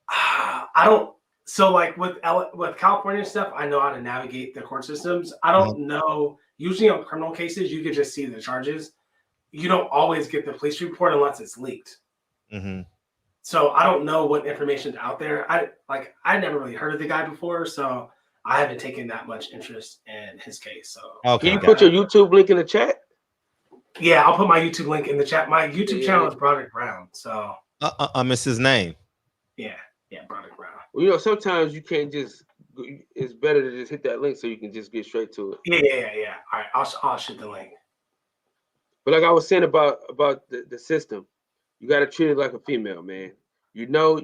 Speaker 17: I don't. So like with California stuff, I know how to navigate the court systems. I don't know. Usually on criminal cases, you could just see the charges. You don't always get the police report unless it's leaked. So I don't know what information's out there. I never really heard of the guy before, so I haven't taken that much interest in his case. So
Speaker 9: Can you put your YouTube link in the chat?
Speaker 17: Yeah, I'll put my YouTube link in the chat. My YouTube channel is Broderick Brown. So
Speaker 4: miss his name.
Speaker 17: Yeah, Broderick Brown.
Speaker 9: Well, sometimes you can't just. It's better to just hit that link so you can just get straight to it.
Speaker 17: Yeah. All right, I'll shoot the link.
Speaker 9: But like I was saying about the system, you got to treat it like a female, man. You know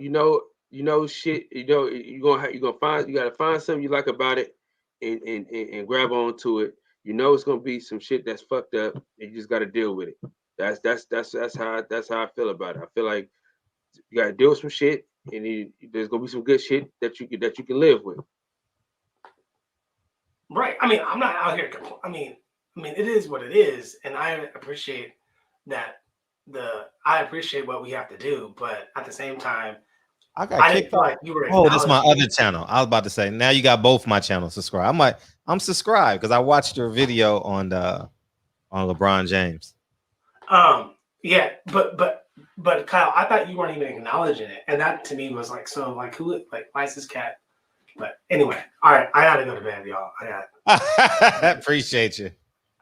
Speaker 9: shit. You got to find something you like about it, and grab onto it. You know it's gonna be some shit that's fucked up, and you just got to deal with it. That's how I feel about it. I feel like you got to deal with some shit, and there's gonna be some good shit that you can live with.
Speaker 17: Right. I mean, I'm not out here. I mean, it is what it is, and I appreciate that. I appreciate what we have to do, but at the same time,
Speaker 4: I didn't feel like you were. Oh, that's my other channel. I was about to say. Now you got both my channels subscribed. I'm subscribed because I watched your video on LeBron James.
Speaker 17: Yeah, but Kyle, I thought you weren't even acknowledging it, and that to me was like, so like who why is this cat? But anyway, all right, I gotta go to bed, y'all.
Speaker 4: Appreciate you.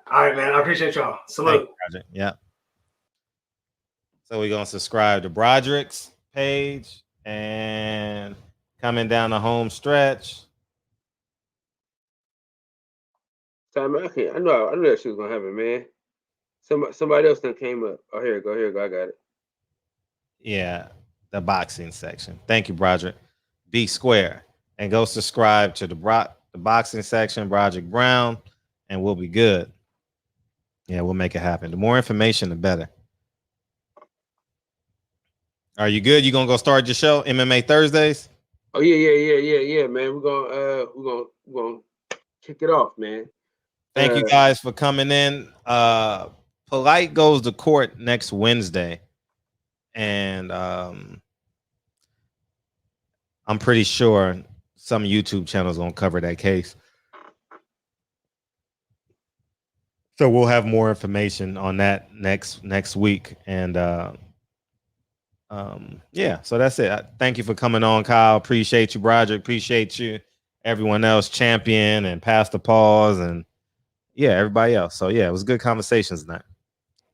Speaker 17: All right, man. I appreciate y'all. Salute.
Speaker 4: You, yeah. So we're gonna subscribe to Broderick's page and coming down the home stretch.
Speaker 9: I know that shit was gonna happen, man. Somebody else done came up. Oh, here you go. I got it.
Speaker 4: Yeah, the boxing section. Thank you, Broderick. Be square and go subscribe to the boxing section, Broderick Brown, and we'll be good. Yeah, we'll make it happen. The more information, the better. Are you good? You gonna go start your show, MMA Thursdays?
Speaker 9: Oh yeah, man. We're gonna kick it off, man.
Speaker 4: Thank you guys for coming in. Polight goes to court next Wednesday, and I'm pretty sure some YouTube channels gonna cover that case. So we'll have more information on that next week. And yeah, so that's it. Thank you for coming on, Kyle. Appreciate you, Broderick. Appreciate you, everyone else, Champion and Pastor Paws, and yeah, everybody else. So yeah, it was good conversations tonight.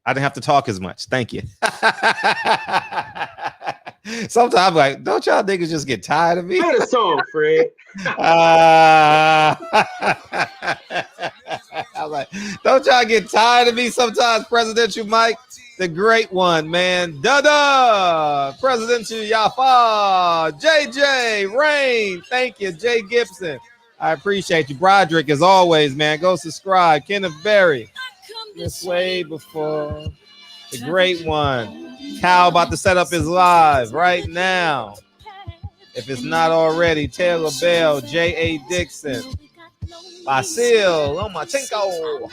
Speaker 4: I didn't have to talk as much. Thank you. Sometimes I'm like, don't y'all niggas just get tired of me?
Speaker 12: Play the song, Fred.
Speaker 4: I'm like, don't y'all get tired of me sometimes, Presidential Mike? The great one, man. Dada, Presidential Yafa, JJ, Rain. Thank you, Jay Gibson. I appreciate you. Broderick, as always, man. Go subscribe. Kenneth Berry. This way before. The great one. Cal about to set up his live right now. If it's not already, Taylor Bell, J.A. Dixon, Basil, Lomachenko,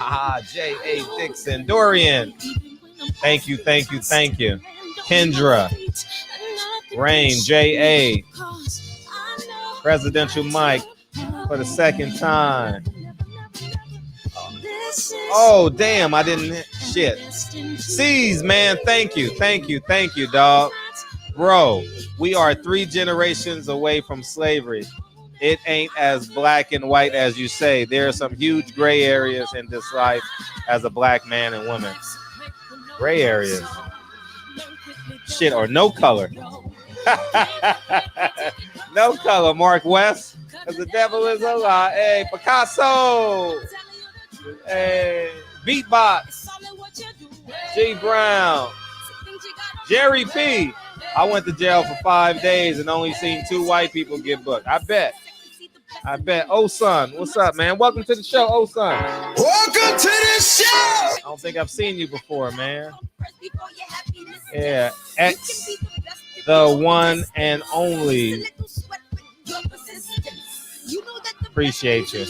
Speaker 4: J.A. Dixon, Dorian. Thank you. Kendra, Rain, J.A., Presidential Mike for the second time. Oh, damn, I didn't. Shit. C's, man, thank you, dog. Bro, we are 3 generations away from slavery. It ain't as black and white as you say. There are some huge gray areas in this life as a black man and woman. Gray areas. Shit, or no color. No color, Mark West. Because the devil is a lie. Hey, Picasso. Hey, Beatbox. G Brown. Jerry P. I went to jail for 5 days and only seen 2 white people get booked. I bet. Oh, son. What's up, man? Welcome to the show, oh, son.
Speaker 3: Welcome to the show.
Speaker 4: I don't think I've seen you before, man. Yeah. X, the one and only. Appreciate you.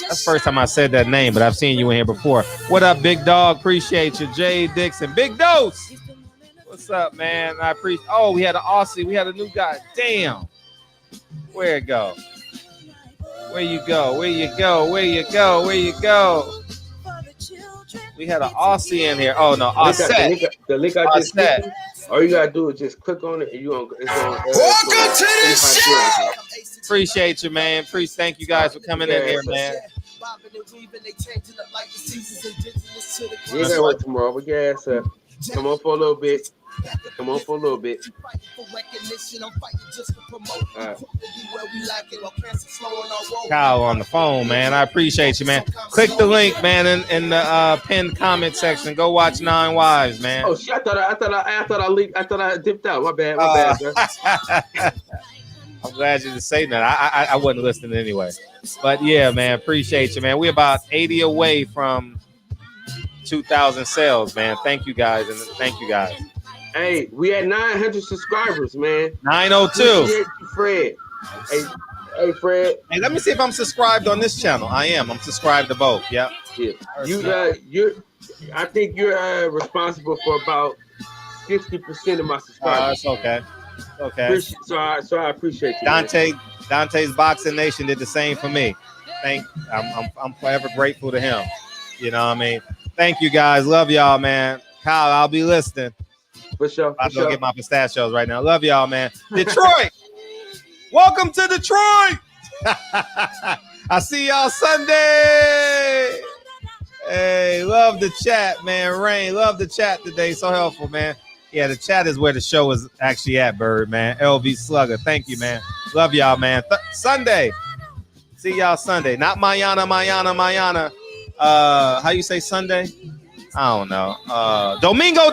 Speaker 4: That's the first time I said that name, but I've seen you in here before. What up, big dog? Appreciate you. Jay Dixon. Big Dose. What's up, man? I appreciate. Oh, we had an Aussie. We had a new guy. Damn. Where it go? Where you go? We had an Aussie in here. Oh no,
Speaker 12: The link I just sent you. All you gotta do is just click on it, and you on. Welcome
Speaker 3: to the show.
Speaker 4: Appreciate you, man. Thank you guys for coming in here, man.
Speaker 12: You ain't gotta work tomorrow. We gas up. Come on for a little bit.
Speaker 4: Kyle on the phone, man. I appreciate you, man. Click the link, man, in the pinned comment section. Go watch 9 Wives, man.
Speaker 12: Oh shit! I thought I dipped out. My bad, bro.
Speaker 4: I'm glad you didn't say that. I wasn't listening anyway. But yeah, man, appreciate you, man. We're about 80 away from 2,000 sales, man. Thank you guys, and thank you guys.
Speaker 12: Hey, we had 900 subscribers, man.
Speaker 4: 902.
Speaker 12: Fred. Hey, Fred.
Speaker 4: Hey, let me see if I'm subscribed on this channel. I am. I'm subscribed to both. Yep.
Speaker 12: Yeah. I think you're responsible for about 60% of my subscribers.
Speaker 4: That's okay. Okay.
Speaker 12: So I appreciate you.
Speaker 4: Dante's Boxing Nation did the same for me. I'm forever grateful to him. You know what I mean? Thank you guys. Love y'all, man. Kyle, I'll be listening.
Speaker 12: For sure.
Speaker 4: I'll go get my pistachios right now. Love y'all, man. Detroit. Welcome to Detroit. I see y'all Sunday. Hey, love the chat, man. Rain, love the chat today. So helpful, man. Yeah, the chat is where the show is actually at, Bird, man. LV Slugger. Thank you, man. Love y'all, man. Sunday. See y'all Sunday. Not mañana. How you say Sunday? I don't know. Domingo.